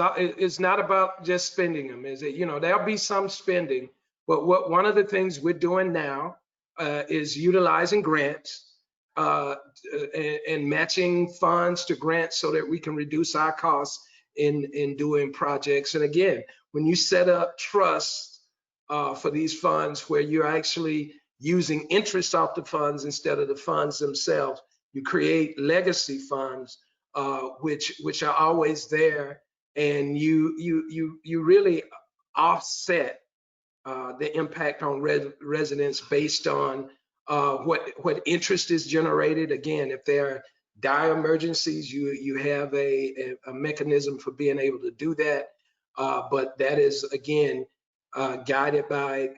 Speaker 17: not about just spending them. Is it? You know, there'll be some spending, but one of the things we're doing now is utilizing grants and matching funds to grants so that we can reduce our costs in doing projects. And again, when you set up trusts for these funds where you're actually using interest off the funds instead of the funds themselves, you create legacy funds which are always there, and you really offset the impact on residents based on what interest is generated. Again, if there are dire emergencies, you have a mechanism for being able to do that. But that is, again, guided by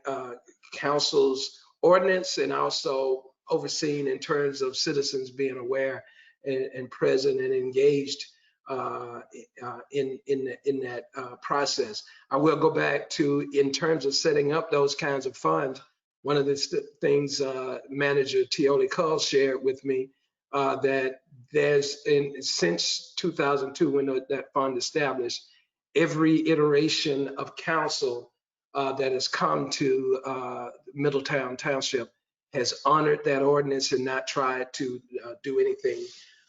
Speaker 17: council's ordinance and also overseen in terms of citizens being aware and present and engaged in that process. I will go back to, in terms of setting up those kinds of funds, one of the things Manager Tioli Cull shared with me, that there's, since 2002, when that fund established, every iteration of council that has come to Middletown Township has honored that ordinance and not tried to do anything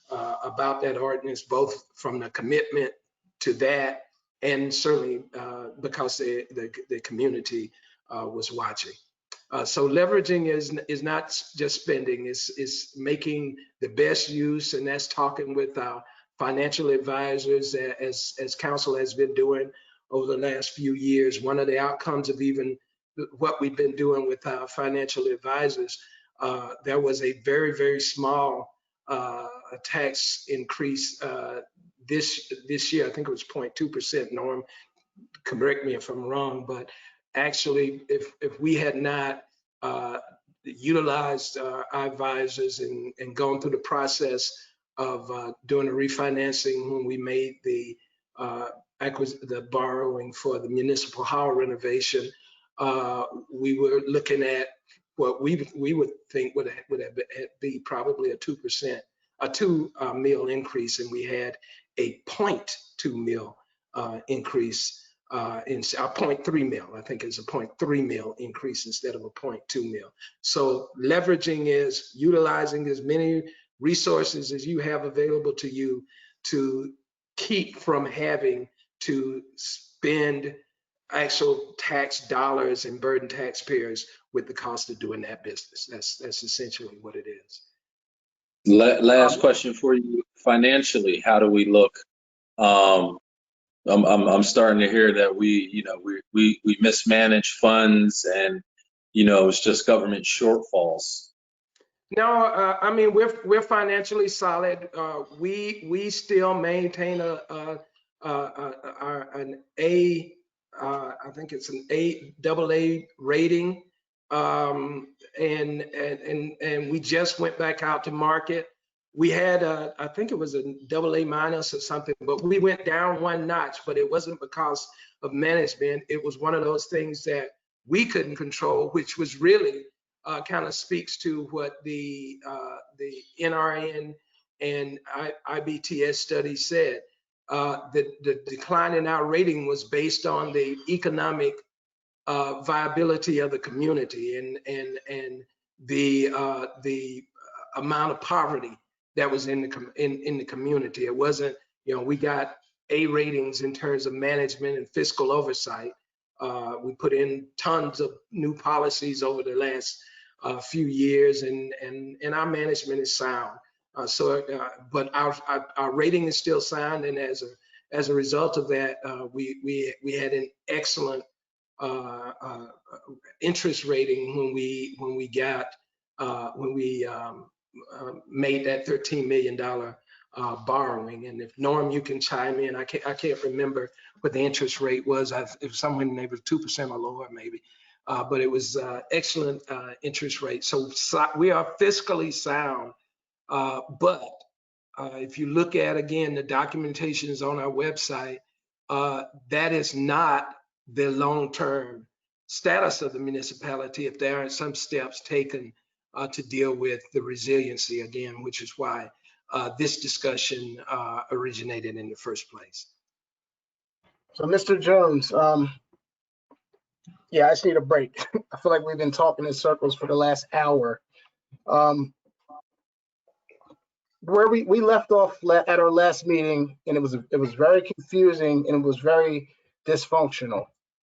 Speaker 17: about that ordinance, both from the commitment to that and certainly because the community was watching. So leveraging is not just spending, is making the best use, and that's talking with our financial advisors as council has been doing over the last few years. One of the outcomes of even what we've been doing with our financial advisors, there was a very, very small tax increase this year. I think it was 0.2%. Norm, correct me if I'm wrong, but actually, if we had not utilized our advisors and gone through the process of doing a refinancing when we made the borrowing for the municipal hall renovation, we were looking at what we would think would be probably a 2%, a 2 mil increase, and we had a 0.2 mil increase in 0.3 mil. I think it's a 0.3 mil increase instead of a 0.2 mil. So leveraging is utilizing as many resources as you have available to you to keep from having to spend actual tax dollars and burden taxpayers with the cost of doing that business. That's essentially what it is.
Speaker 1: Last question for you. Financially, how do we look? I'm starting to hear that we mismanage funds, and it's just government shortfalls.
Speaker 17: No, I mean we're financially solid. We still maintain an A. I think it's an AA rating, and we just went back out to market. We had I think it was a AA minus or something, but we went down one notch. But it wasn't because of management. It was one of those things that we couldn't control, which was really kind of speaks to what the NRN and IBTS study said. The decline in our rating was based on the economic viability of the community and the amount of poverty that was in the community. It wasn't, we got A ratings in terms of management and fiscal oversight. We put in tons of new policies over the last few years, and our management is sound. But our rating is still sound, and as a result of that, we had an excellent interest rating when we made that $13 million borrowing. And if Norm, you can chime in. I can't remember what the interest rate was. It was somewhere in the neighborhood of 2% or lower, maybe. But it was excellent interest rate. So we are fiscally sound. But if you look at, again, the documentation is on our website, that is not the long-term status of the municipality if there aren't some steps taken to deal with the resiliency again, which is why this discussion originated in the first place.
Speaker 2: So Mr. Jones, yeah, I just need a break. I feel like we've been talking in circles for the last hour. Where we left off at our last meeting, and it was very confusing and it was very dysfunctional.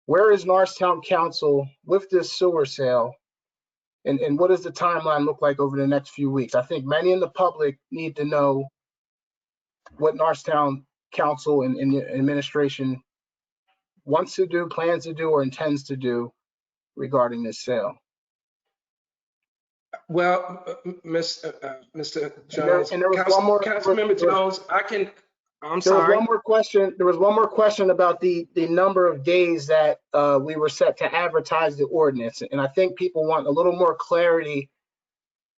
Speaker 2: Where is Norristown Council with this sewer sale? And what does the timeline look like over the next few weeks? I think many in the public need to know what Norristown Council and the administration wants to do, plans to do, or intends to do regarding this sale.
Speaker 17: Well, Mr. Jones,
Speaker 2: and there was one more,
Speaker 17: Councilmember Jones, I'm
Speaker 2: there
Speaker 17: sorry.
Speaker 2: was one more question. There was one more question about the number of days that we were set to advertise the ordinance. And I think people want a little more clarity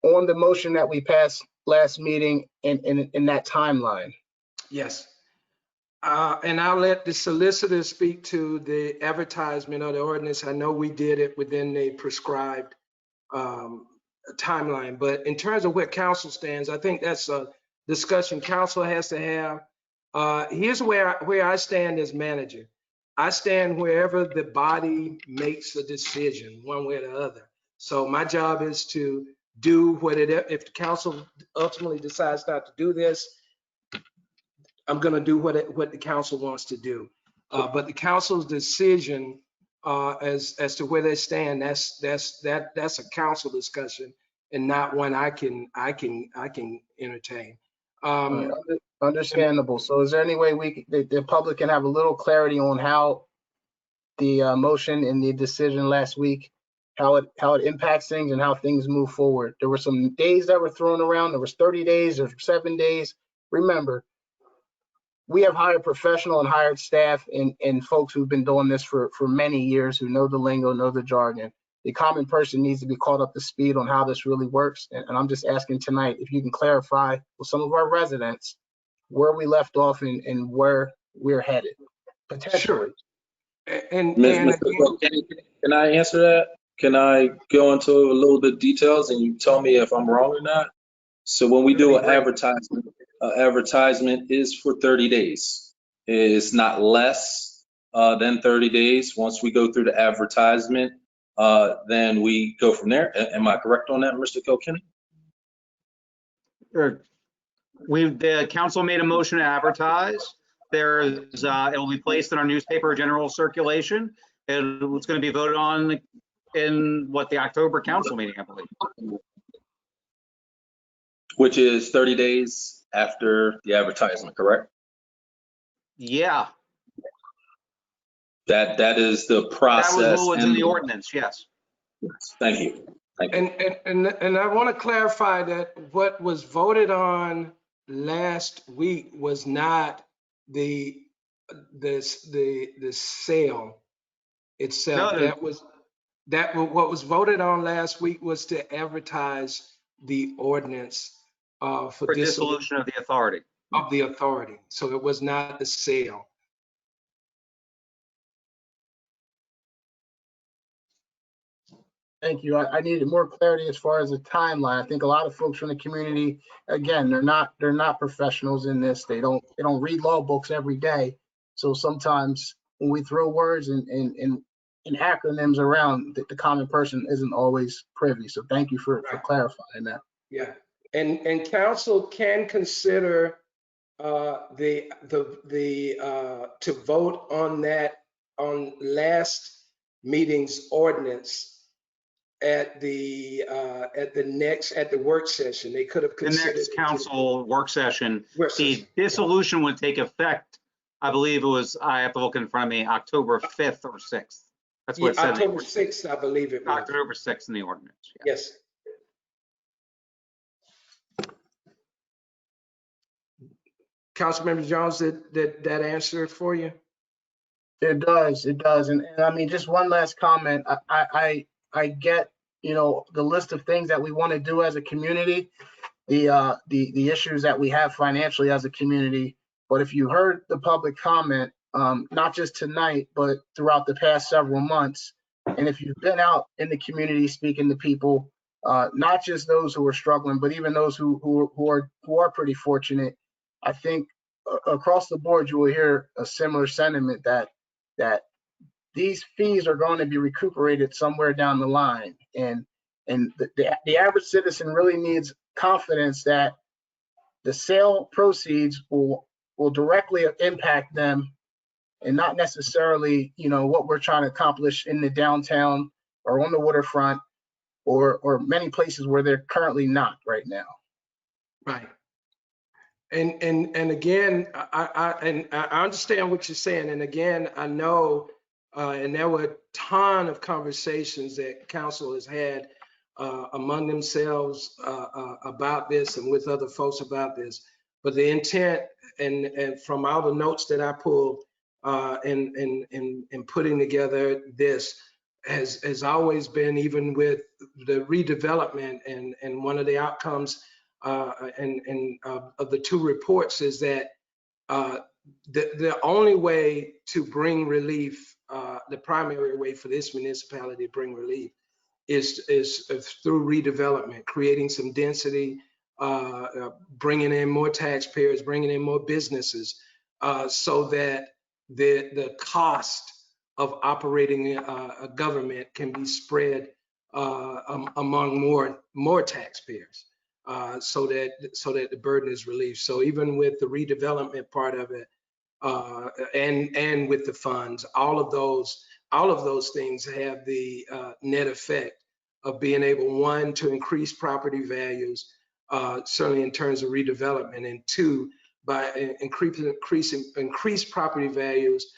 Speaker 2: on the motion that we passed last meeting in that timeline.
Speaker 17: Yes. And I'll let the solicitor speak to the advertisement of the ordinance. I know we did it within the prescribed timeline, but in terms of where council stands, I think that's a discussion council has to have. Here's where I stand as manager. I stand wherever the body makes a decision, one way or the other. So my job is to do if the council ultimately decides not to do this, I'm going to do what the council wants to do. But the council's decision as to where they stand, that's a council discussion and not one I can entertain.
Speaker 2: Understandable. So is there any way the public can have a little clarity on how the motion and the decision last week, how it impacts things and how things move forward? There were some days that were thrown around. There was 30 days, there was 7 days. Remember, we have hired professional and hired staff and folks who've been doing this for many years, who know the lingo, know the jargon. The common person needs to be caught up to speed on how this really works. And I'm just asking tonight if you can clarify with some of our residents where we left off and where we're headed, potentially.
Speaker 17: Sure.
Speaker 1: Can I answer that? Can I go into a little bit of details and you tell me if I'm wrong or not? So when we do an advertisement is for 30 days. It's not less than 30 days. Once we go through the advertisement, then we go from there. Am I correct on that, Mr. Kilkenny?
Speaker 6: The council made a motion to advertise. It will be placed in our newspaper general circulation. It's going to be voted on in the October council meeting, I believe.
Speaker 1: Which is 30 days after the advertisement, correct?
Speaker 6: Yeah.
Speaker 1: That is the process.
Speaker 6: That was what was in the ordinance, yes.
Speaker 1: Thank you.
Speaker 17: And I want to clarify that what was voted on last week was not the sale itself. No. What was voted on last week was to advertise the ordinance for
Speaker 6: dissolution of the authority.
Speaker 17: So it was not the sale.
Speaker 2: Thank you. I needed more clarity as far as the timeline. I think a lot of folks from the community, again, they're not professionals in this. They don't read law books every day. So sometimes when we throw words and and acronyms around that the common person isn't always privy. So thank you for clarifying that.
Speaker 17: Yeah, and council can consider to vote on that on last meeting's ordinance at the work session. They could have
Speaker 6: The
Speaker 17: considered
Speaker 6: next council work session,
Speaker 17: Work
Speaker 6: the
Speaker 17: session,
Speaker 6: dissolution would take effect, I believe it was, I have to look in front of me, October 5th or 6th. That's what it said.
Speaker 17: October 6th, I believe it was.
Speaker 6: October 6th in the ordinance. Yeah.
Speaker 17: Yes. Councilmember Jones, did that answer it for you?
Speaker 2: It does, and I mean, just one last comment. I get, you know, the list of things that we want to do as a community, the issues that we have financially as a community. But if you heard the public comment, not just tonight, but throughout the past several months, and if you've been out in the community speaking to people, not just those who are struggling, but even those who are pretty fortunate, I think across the board you will hear a similar sentiment that these fees are going to be recuperated somewhere down the line, and the average citizen really needs confidence that the sale proceeds will directly impact them, and not necessarily, you know, what we're trying to accomplish in the downtown or on the waterfront or many places where they're currently not right now.
Speaker 17: Right. And again, I understand what you're saying. And again, I know, and there were a ton of conversations that council has had among themselves about this and with other folks about this. But the intent and from all the notes that I pulled in putting together this has always been, even with the redevelopment, and one of the outcomes of the two reports is that the only way to bring relief, the primary way for this municipality to bring relief is through redevelopment, creating some density, bringing in more taxpayers, bringing in more businesses, so that the cost of operating a government can be spread among more taxpayers, so that the burden is relieved. So even with the redevelopment part of it, and with the funds, all of those things have the net effect of being able, one, to increase property values, certainly in terms of redevelopment, and two, by increase property values,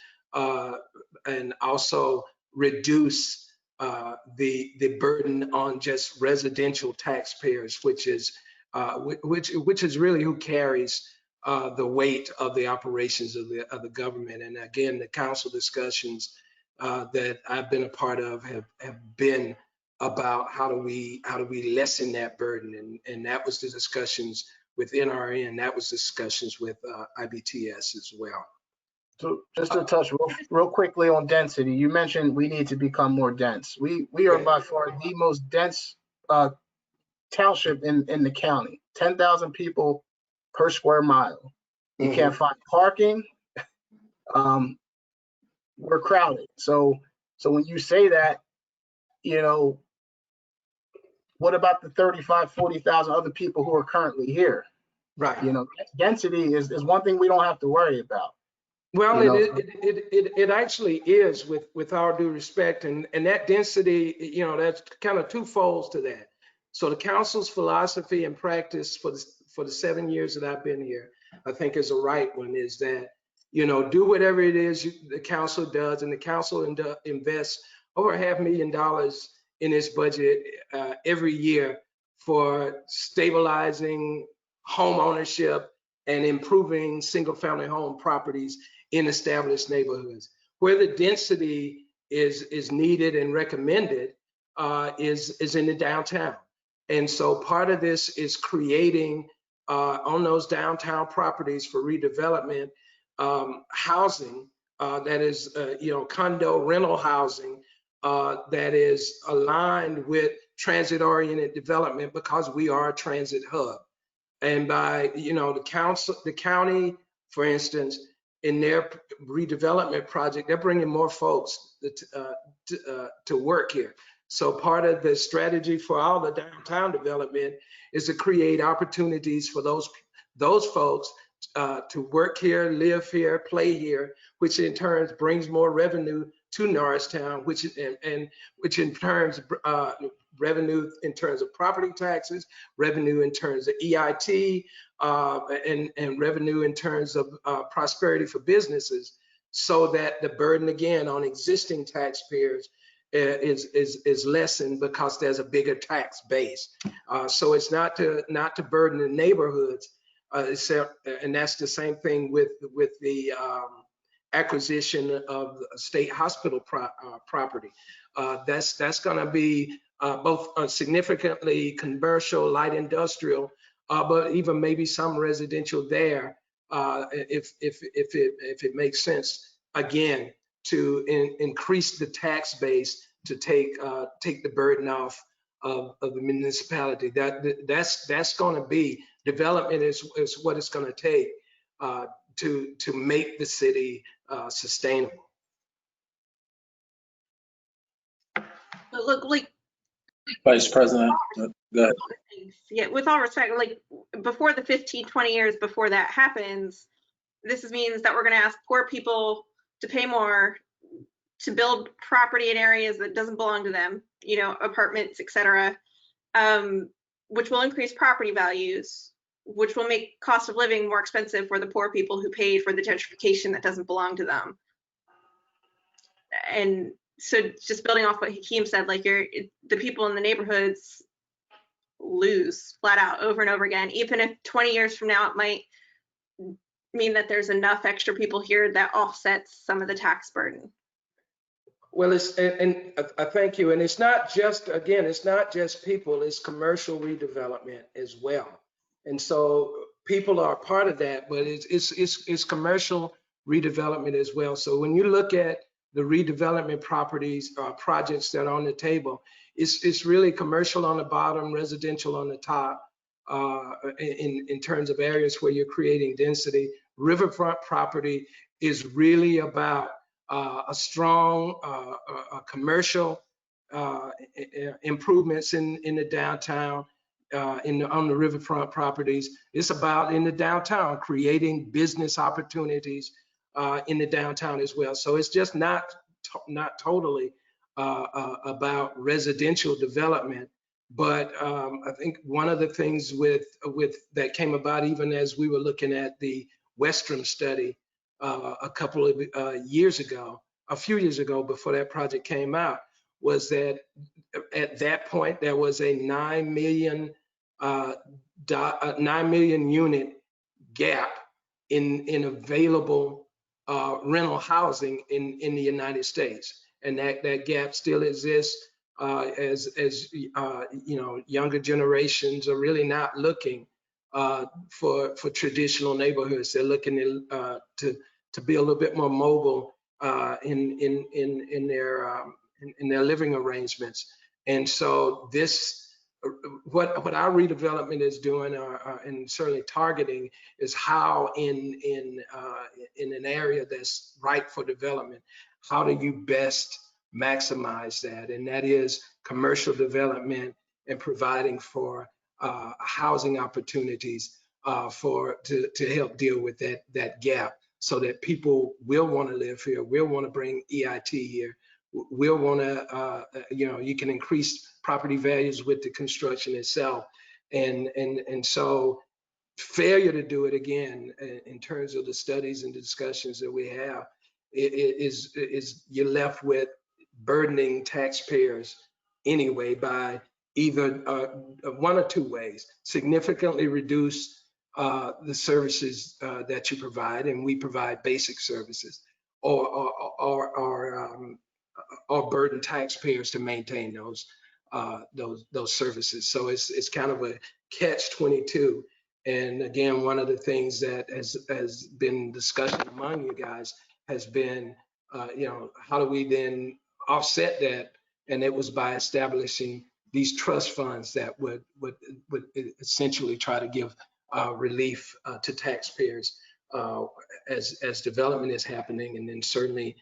Speaker 17: and also reduce the burden on just residential taxpayers, which is really who carries the weight of the operations of the government. And again, the council discussions that I've been a part of have been about how do we lessen that burden, and that was the discussions with NRN, that was discussions with IBTS as well.
Speaker 2: So just to touch real quickly on density, you mentioned we need to become more dense. We are by far the most dense township in the county. 10,000 people per square mile. You can't find parking. We're crowded. So when you say that, you know, what about the 35, 40,000 other people who are currently here?
Speaker 17: Right.
Speaker 2: You know, density is one thing we don't have to worry about.
Speaker 17: Well, it actually is, with our due respect, and that density, you know, that's kind of twofold to that. So the council's philosophy and practice for the 7 years that I've been here, I think is a right one, is that, you know, do whatever it is the council does, and the council invests over $500,000 in its budget every year for stabilizing home ownership and improving single-family home properties in established neighborhoods. Where the density is needed and recommended is in the downtown. And so part of this is creating on those downtown properties for redevelopment housing that is, you know, condo rental housing that is aligned with transit-oriented development, because we are a transit hub. And by, you know, the county, for instance, in their redevelopment project, they're bringing more folks to work here. So part of the strategy for all the downtown development is to create opportunities for those folks to work here, live here, play here, which in turn brings more revenue to Norristown, which in turns revenue in terms of property taxes, revenue in terms of EIT, and revenue in terms of prosperity for businesses, so that the burden again on existing taxpayers is lessened because there's a bigger tax base. So it's not to burden the neighborhoods, and that's the same thing with the acquisition of state hospital property. That's going to be both significantly commercial, light industrial, but even maybe some residential there, if it makes sense, again, to increase the tax base to take the burden off of the municipality. That's going to be development is what it's going to take to make the city sustainable.
Speaker 5: Look, like,
Speaker 1: Vice President, go ahead.
Speaker 5: yeah, with all respect, like before the 15, 20 years before that happens, this means that we're going to ask poor people to pay more to build property in areas that doesn't belong to them, you know, apartments, etc., which will increase property values, which will make cost of living more expensive for the poor people who paid for the gentrification that doesn't belong to them. And so just building off what Hakeem said, like the people in the neighborhoods lose flat out over and over again. Even if 20 years from now, it might mean that there's enough extra people here that offsets some of the tax burden.
Speaker 17: Well, I thank you. And it's not just, again, it's not just people, it's commercial redevelopment as well. And so people are part of that, but it's commercial redevelopment as well. So when you look at the redevelopment properties, projects that are on the table, it's really commercial on the bottom, residential on the top, in terms of areas where you're creating density. Riverfront property is really about a strong commercial improvements in the downtown, on the riverfront properties. It's about in the downtown creating business opportunities in the downtown as well. So it's just not totally about residential development, but I think one of the things with that came about even as we were looking at the Western study a couple of years ago, a few years ago before that project came out, was that at that point there was a 9 million unit gap in available rental housing in the United States, and that gap still exists as you know, younger generations are really not looking for traditional neighborhoods. They're looking to be a little bit more mobile in their living arrangements. And so this, what our redevelopment is doing, and certainly targeting, is how in an area that's ripe for development, how do you best maximize that? And that is commercial development and providing for housing opportunities to help deal with that gap, so that people will want to live here, will want to bring EIT here, will want to, you know, you can increase property values with the construction itself. And so failure to do it, again, in terms of the studies and the discussions that we have, is you're left with burdening taxpayers anyway by either one or two ways: significantly reduce the services that you provide, and we provide basic services, or burden taxpayers to maintain those services. So it's kind of a catch-22. And again, one of the things that has been discussion among you guys has been, you know, how do we then offset that? And it was by establishing these trust funds that would essentially try to give relief to taxpayers as development is happening, and then certainly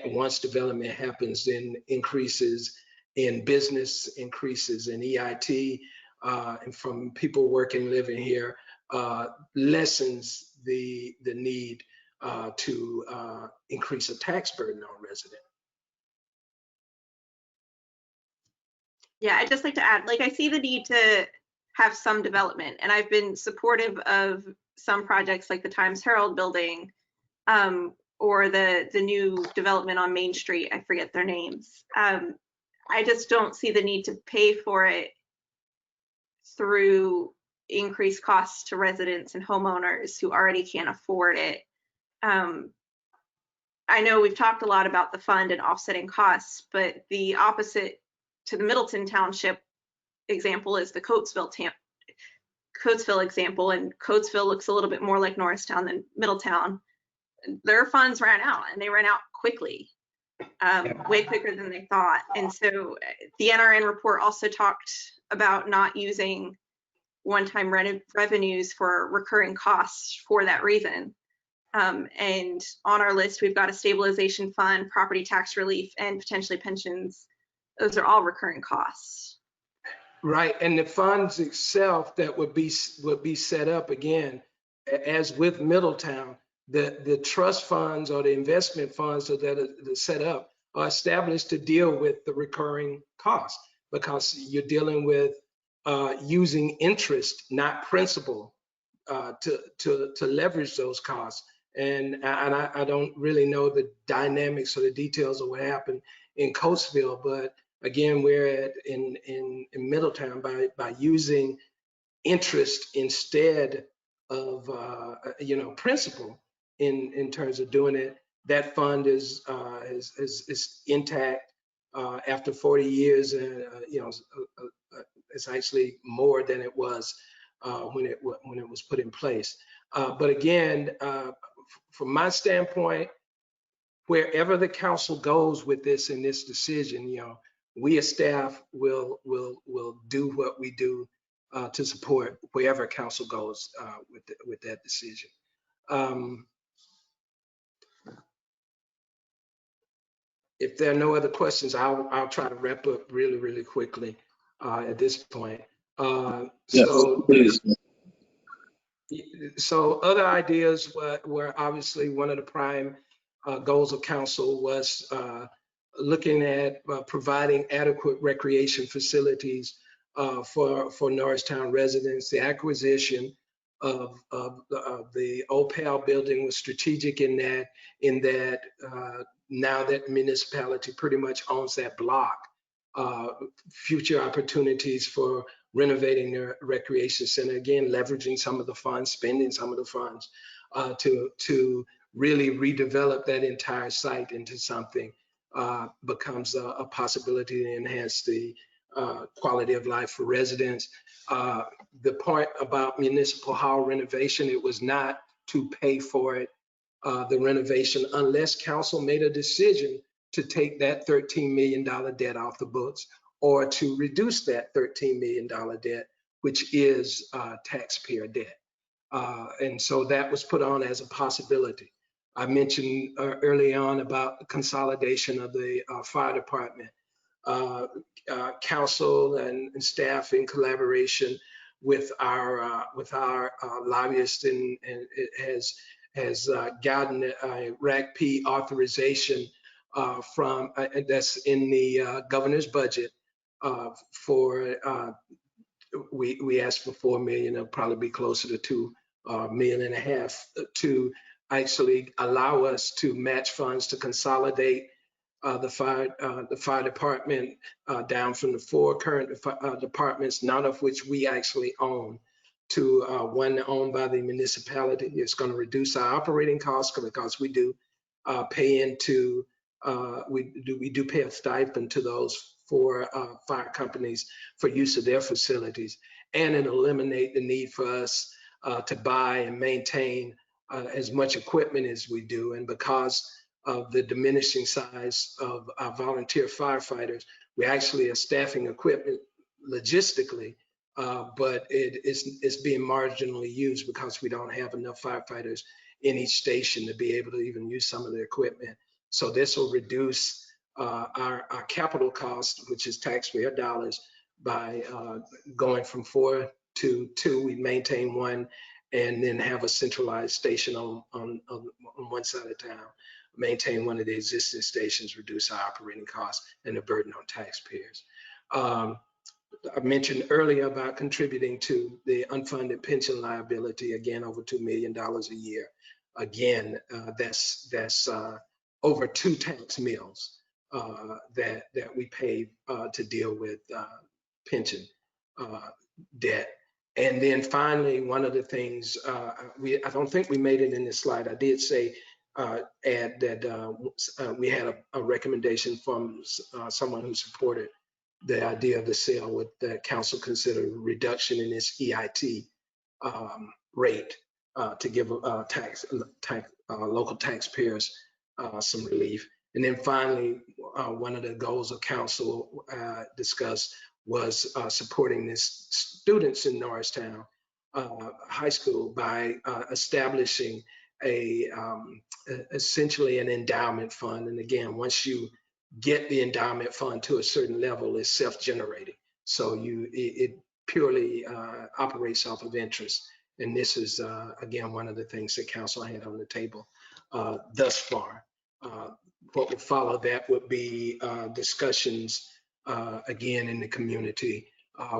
Speaker 17: once development happens, then increases in business, increases in EIT, and from people working, living here, lessens the need to increase a tax burden on residents.
Speaker 5: Yeah, I'd just like to add, like, I see the need to have some development, and I've been supportive of some projects like the Times Herald building, or the new development on Main Street. I forget their names. I just don't see the need to pay for it through increased costs to residents and homeowners who already can't afford it. I know we've talked a lot about the fund and offsetting costs, but the opposite to the Middleton Township example is the Coatesville example, and Coatesville looks a little bit more like Norristown than Middletown. Their funds ran out, and they ran out quickly, way quicker than they thought. And so the NRN report also talked about not using one-time revenues for recurring costs for that reason. And on our list, we've got a stabilization fund, property tax relief, and potentially pensions. Those are all recurring costs.
Speaker 17: Right, and the funds itself that would be set up again, as with Middletown, the trust funds or the investment funds that are set up are established to deal with the recurring costs, because you're dealing with using interest, not principal, to leverage those costs. And I don't really know the dynamics or the details of what happened in Coatesville, but again, we're in Middletown by using interest instead of principal in terms of doing it. That fund is intact after 40 years, and it's actually more than it was when it was put in place. But again, from my standpoint, wherever the council goes with this in this decision, we as staff will do what we do to support wherever council goes with that decision. If there are no other questions, I'll try to wrap up really quickly at this point.
Speaker 1: Yes, please.
Speaker 17: So other ideas were obviously one of the prime goals of council was looking at providing adequate recreation facilities for Norristown residents. The acquisition of the Old Pal building was strategic in that now that municipality pretty much owns that block, future opportunities for renovating their recreation center, again, leveraging some of the funds, spending some of the funds to really redevelop that entire site into something becomes a possibility to enhance the quality of life for residents. The point about municipal hall renovation, it was not to pay for it, the renovation, unless council made a decision to take that $13 million debt off the books, or to reduce that $13 million debt, which is taxpayer debt. And so that was put on as a possibility. I mentioned early on about the consolidation of the fire department. Council and staff in collaboration with our lobbyist and it has gotten a RACP authorization from that's in the governor's budget for we asked for 4 million. It'll probably be closer to 2.5 million to actually allow us to match funds to consolidate the fire department down from the 4 current departments, none of which we actually own, to one owned by the municipality. It's going to reduce our operating costs because we do pay into we do pay a stipend to those 4 fire companies for use of their facilities, and it eliminate the need for us to buy and maintain as much equipment as we do. And because of the diminishing size of our volunteer firefighters, we actually are staffing equipment logistically but it's being marginally used because we don't have enough firefighters in each station to be able to even use some of the equipment. So this will reduce our capital cost, which is taxpayer dollars, by going from 4 to 2. We maintain one and then have a centralized station on one side of town, maintain one of the existing stations, reduce our operating costs and the burden on taxpayers. I mentioned earlier about contributing to the unfunded pension liability, again, over $2 million a year. Again, that's over 2 tax mills that we pay to deal with pension debt. And then finally, one of the things, I don't think we made it in this slide. I did say, add that we had a recommendation from someone who supported the idea of the sale, with the council consider a reduction in its EIT rate to give local taxpayers some relief. And then finally, one of the goals of council discussed was supporting these students in Norristown High School by establishing essentially an endowment fund. And again, once you get the endowment fund to a certain level, it's self-generating. So it purely operates off of interest. And this is, again, one of the things that council had on the table thus far. What would follow that would be discussions, again, in the community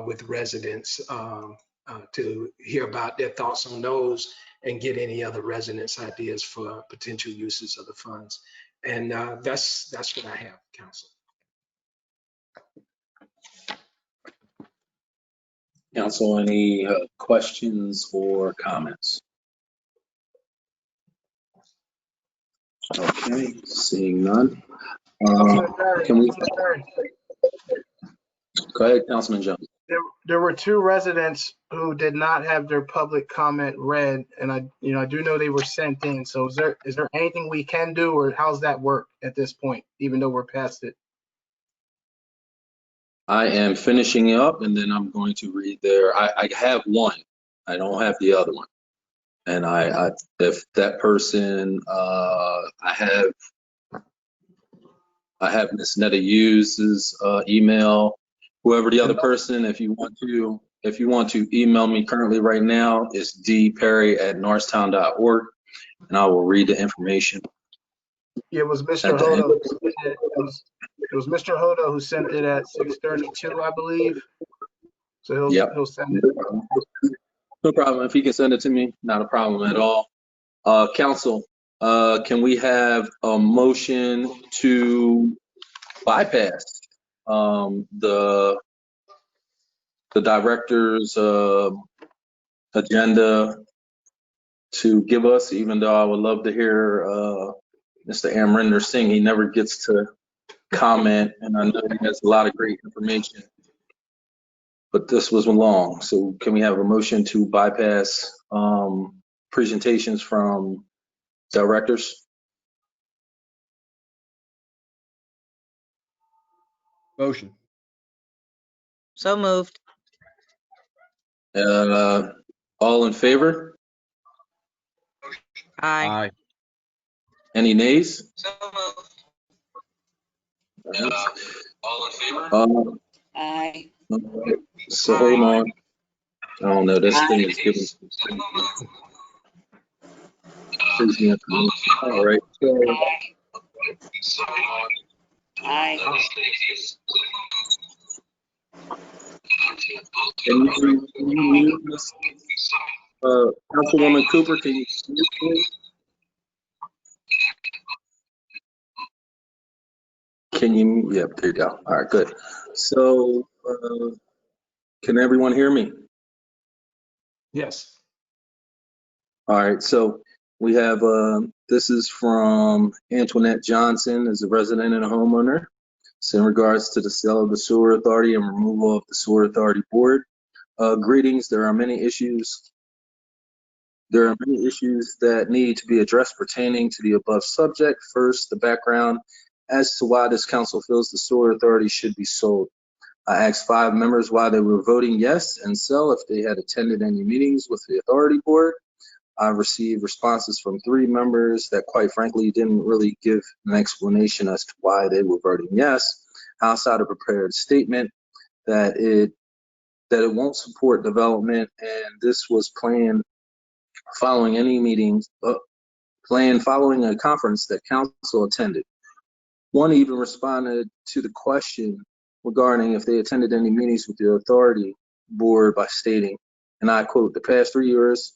Speaker 17: with residents to hear about their thoughts on those and get any other residents' ideas for potential uses of the funds. And that's what I have, council.
Speaker 1: Council, any questions or comments? Okay, seeing none. Can we go ahead, Councilman Jones?
Speaker 2: There were 2 residents who did not have their public comment read, and I do know they were sent in. So is there anything we can do, or how's that work at this point, even though we're past it?
Speaker 1: I am finishing up, and then I'm going to read their. I have one. I don't have the other one. And I if that person, I have Ms. Netta Hughes's email. Whoever the other person, if you want to email me currently right now, it's dperry@norristown.org, and I will read the information.
Speaker 2: Yeah, it was Mr. Hodo. It was Mr. Hodo who sent it at 6:32, I believe. So he'll send it.
Speaker 1: No problem. If he can send it to me, not a problem at all. Council, can we have a motion to bypass the director's agenda to give us, even though I would love to hear Mr. Amrinder Singh. He never gets to comment, and I know he has a lot of great information, but this was long. So can we have a motion to bypass presentations from directors?
Speaker 12: Motion.
Speaker 16: So moved.
Speaker 1: All in favor?
Speaker 16: Aye.
Speaker 12: Aye.
Speaker 1: Any nays?
Speaker 16: So moved.
Speaker 1: All in favor?
Speaker 16: Aye.
Speaker 1: So hold on. I don't know. This thing is giving. All right. So,
Speaker 16: Aye.
Speaker 1: Can you mute this? Councilwoman Cooper, can you mute me? Can you? Yep, there you go. All right, good. So, can everyone hear me?
Speaker 17: Yes.
Speaker 1: All right, so we have, this is from Antoinette Johnson, as a resident and a homeowner. It's in regards to the sale of the sewer authority and removal of the sewer authority board. Greetings, there are many issues that need to be addressed pertaining to the above subject. First, the background as to why this council feels the sewer authority should be sold. I asked 5 members why they were voting yes and sell if they had attended any meetings with the authority board. I received responses from 3 members that quite frankly didn't really give an explanation as to why they were voting yes, outside of a prepared statement that it won't support development, and this was planned following any meetings, planned following a conference that council attended. One even responded to the question regarding if they attended any meetings with the authority board by stating, and I quote, "The past 3 years,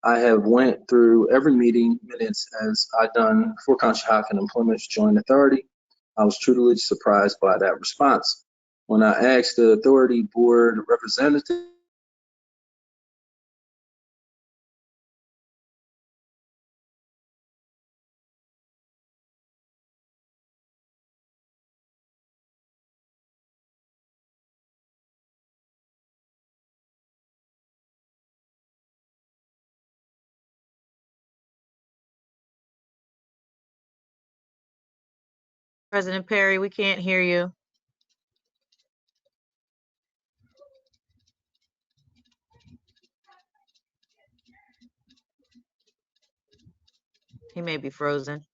Speaker 1: I have went through every meeting minutes as I done for Conshohocken and Plymouth Joint Authority." I was truly surprised by that response. When I asked the authority board representative
Speaker 16: President Perry, we can't hear you. He may be frozen.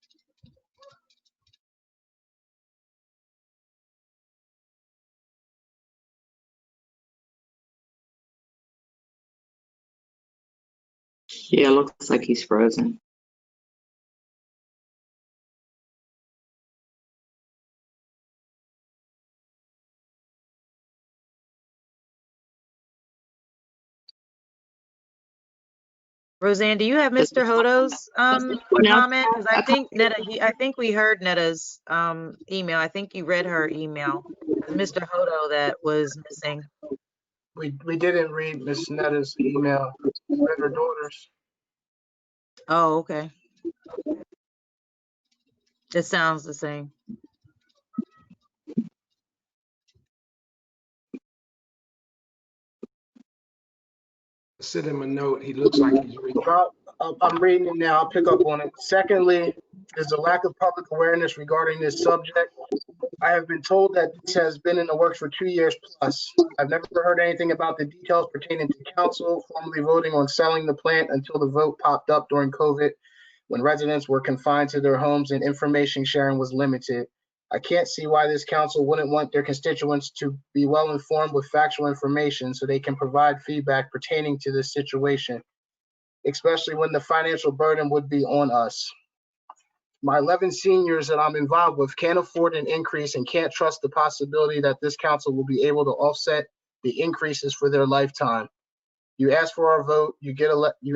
Speaker 10: Yeah, looks like he's frozen.
Speaker 16: Roseanne, do you have Mr. Hodo's
Speaker 10: No,
Speaker 16: comment? Because I
Speaker 10: I
Speaker 16: think I think we heard Netta's email. I think you read her email. It's Mr. Hodo that was missing.
Speaker 2: We didn't read Ms. Netta's email. We read her daughter's.
Speaker 16: Oh, okay. It sounds the same.
Speaker 17: Send him a note. He looks like he's reading.
Speaker 2: I'm reading it now. I'll pick up on it. Secondly, is the lack of public awareness regarding this subject. I have been told that this has been in the works for 2 years plus. I've never heard anything about the details pertaining to council formally voting on selling the plant until the vote popped up during COVID, when residents were confined to their homes and information sharing was limited. I can't see why this council wouldn't want their constituents to be well informed with factual information so they can provide feedback pertaining to this situation, especially when the financial burden would be on us. My 11 seniors that I'm involved with can't afford an increase and can't trust the possibility that this council will be able to offset the increases for their lifetime. You ask for our vote, you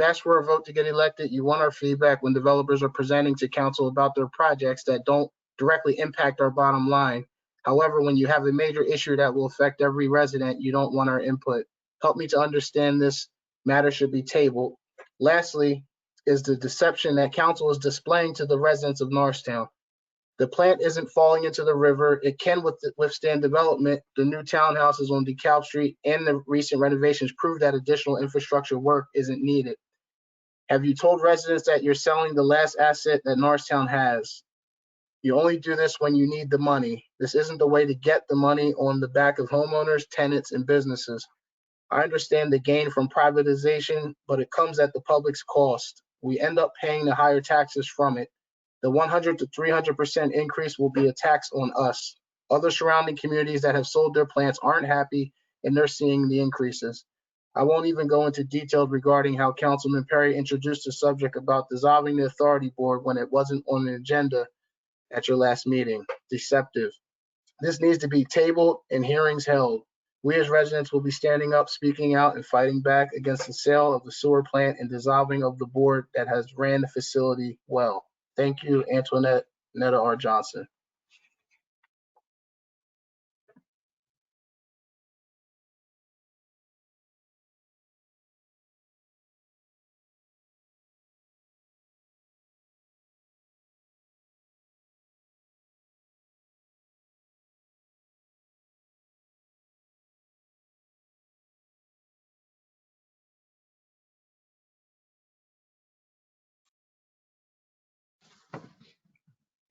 Speaker 2: ask for a vote to get elected, you want our feedback when developers are presenting to council about their projects that don't directly impact our bottom line. However, when you have a major issue that will affect every resident, you don't want our input. Help me to understand this matter should be tabled. Lastly, is the deception that council is displaying to the residents of Norristown. The plant isn't falling into the river. It can withstand development. The new townhouses on DeKalb Street and the recent renovations prove that additional infrastructure work isn't needed. Have you told residents that you're selling the last asset that Norristown has? You only do this when you need the money. This isn't the way to get the money on the back of homeowners, tenants, and businesses. I understand the gain from privatization, but it comes at the public's cost. We end up paying the higher taxes from it. The 100 to 300% increase will be a tax on us. Other surrounding communities that have sold their plants aren't happy and they're seeing the increases. I won't even go into detail regarding how Councilman Perry introduced the subject about dissolving the authority board when it wasn't on the agenda at your last meeting. Deceptive. This needs to be tabled and hearings held. We as residents will be standing up, speaking out, and fighting back against the sale of the sewer plant and dissolving of the board that has ran the facility well. Thank you, Antoinette Netta R. Johnson.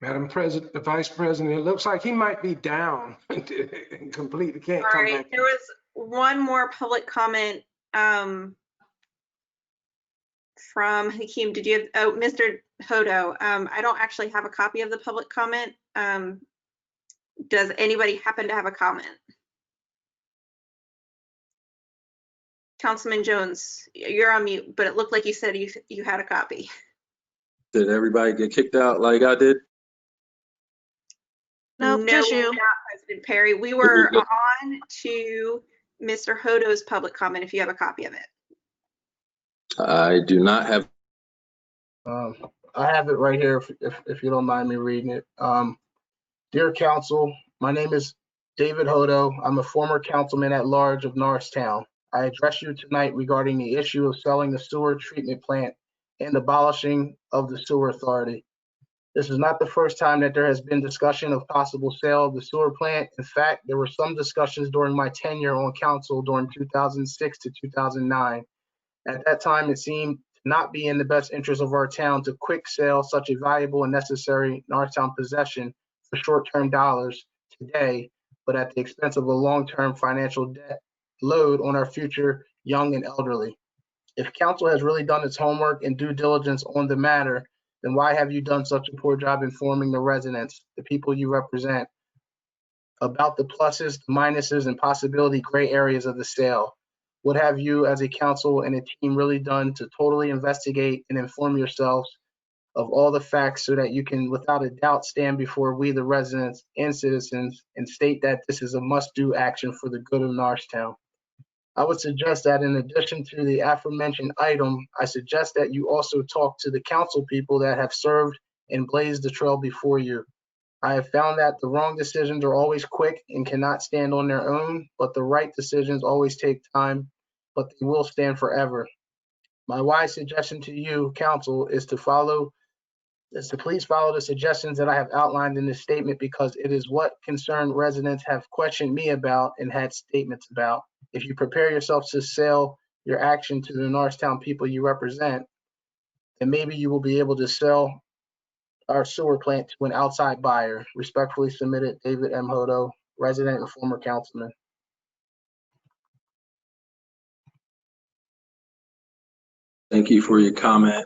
Speaker 17: Madam President, the Vice President, it looks like he might be down and completely can't
Speaker 5: All
Speaker 17: come
Speaker 5: right,
Speaker 17: back.
Speaker 5: there was one more public comment from Hakeem. Did you have, oh, Mr. Hodo, I don't actually have a copy of the public comment. Does anybody happen to have a comment? Councilman Jones, you're on mute, but it looked like you said you had a copy.
Speaker 1: Did everybody get kicked out like I did?
Speaker 16: Nope,
Speaker 5: No,
Speaker 16: just
Speaker 5: we
Speaker 16: you.
Speaker 5: did not, President Perry. We were on to Mr. Hodo's public comment, if you have a copy of it.
Speaker 1: I do not have.
Speaker 2: I have it right here if you don't mind me reading it. Dear Council, my name is David Hodo. I'm a former councilman at large of Norristown. I address you tonight regarding the issue of selling the sewer treatment plant and abolishing of the sewer authority. This is not the first time that there has been discussion of possible sale of the sewer plant. In fact, there were some discussions during my tenure on council during 2006 to 2009. At that time, it seemed to not be in the best interest of our town to quick sell such a valuable and necessary Norristown possession for short-term dollars today, but at the expense of a long-term financial debt load on our future young and elderly. If council has really done its homework and due diligence on the matter, then why have you done such a poor job informing the residents, the people you represent, about the pluses, the minuses, and possibility gray areas of the sale? What have you as a council and a team really done to totally investigate and inform yourselves of all the facts so that you can without a doubt stand before we, the residents and citizens, and state that this is a must-do action for the good of Norristown? I would suggest that in addition to the aforementioned item, I suggest that you also talk to the council people that have served and blazed the trail before you. I have found that the wrong decisions are always quick and cannot stand on their own, but the right decisions always take time, but they will stand forever. My wise suggestion to you, council, is to please follow the suggestions that I have outlined in this statement, because it is what concerned residents have questioned me about and had statements about. If you prepare yourself to sell your action to the Norristown people you represent, then maybe you will be able to sell our sewer plant to an outside buyer. Respectfully submitted, David M. Hodo, resident and former councilman.
Speaker 1: Thank you for your comment.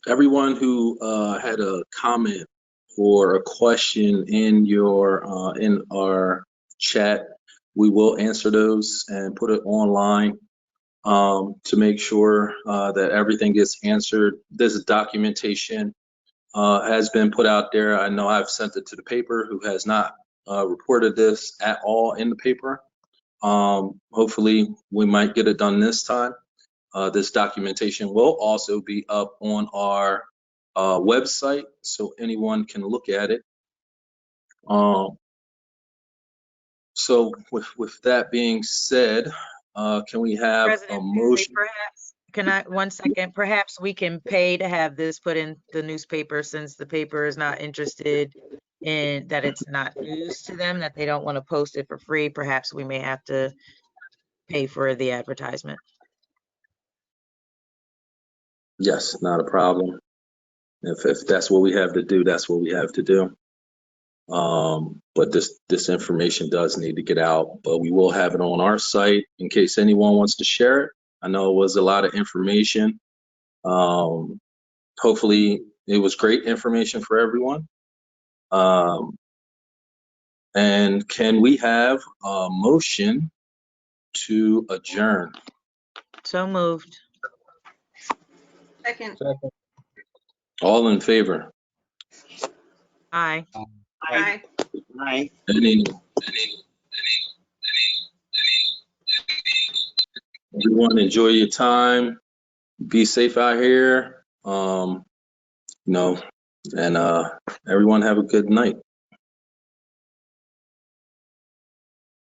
Speaker 1: Everyone who had a comment or a question in our chat, we will answer those and put it online to make sure that everything gets answered. This documentation has been put out there. I know I've sent it to the paper, who has not reported this at all in the paper. Hopefully we might get it done this time. This documentation will also be up on our website, so anyone can look at it. So with that being said, can we have
Speaker 16: President
Speaker 1: a motion?
Speaker 16: perhaps, can I, 1 second, perhaps we can pay to have this put in the newspaper, since the paper is not interested in that, it's not news to them, that they don't want to post it for free. Perhaps we may have to pay for the advertisement.
Speaker 1: Yes, not a problem. If that's what we have to do, that's what we have to do. But this information does need to get out, but we will have it on our site in case anyone wants to share it. I know it was a lot of information. Hopefully it was great information for everyone. And can we have a motion to adjourn?
Speaker 16: So moved.
Speaker 5: Second.
Speaker 1: All in favor?
Speaker 16: Aye.
Speaker 5: Aye.
Speaker 11: Aye.
Speaker 1: Everyone enjoy your time. Be safe out here. And everyone have a good night.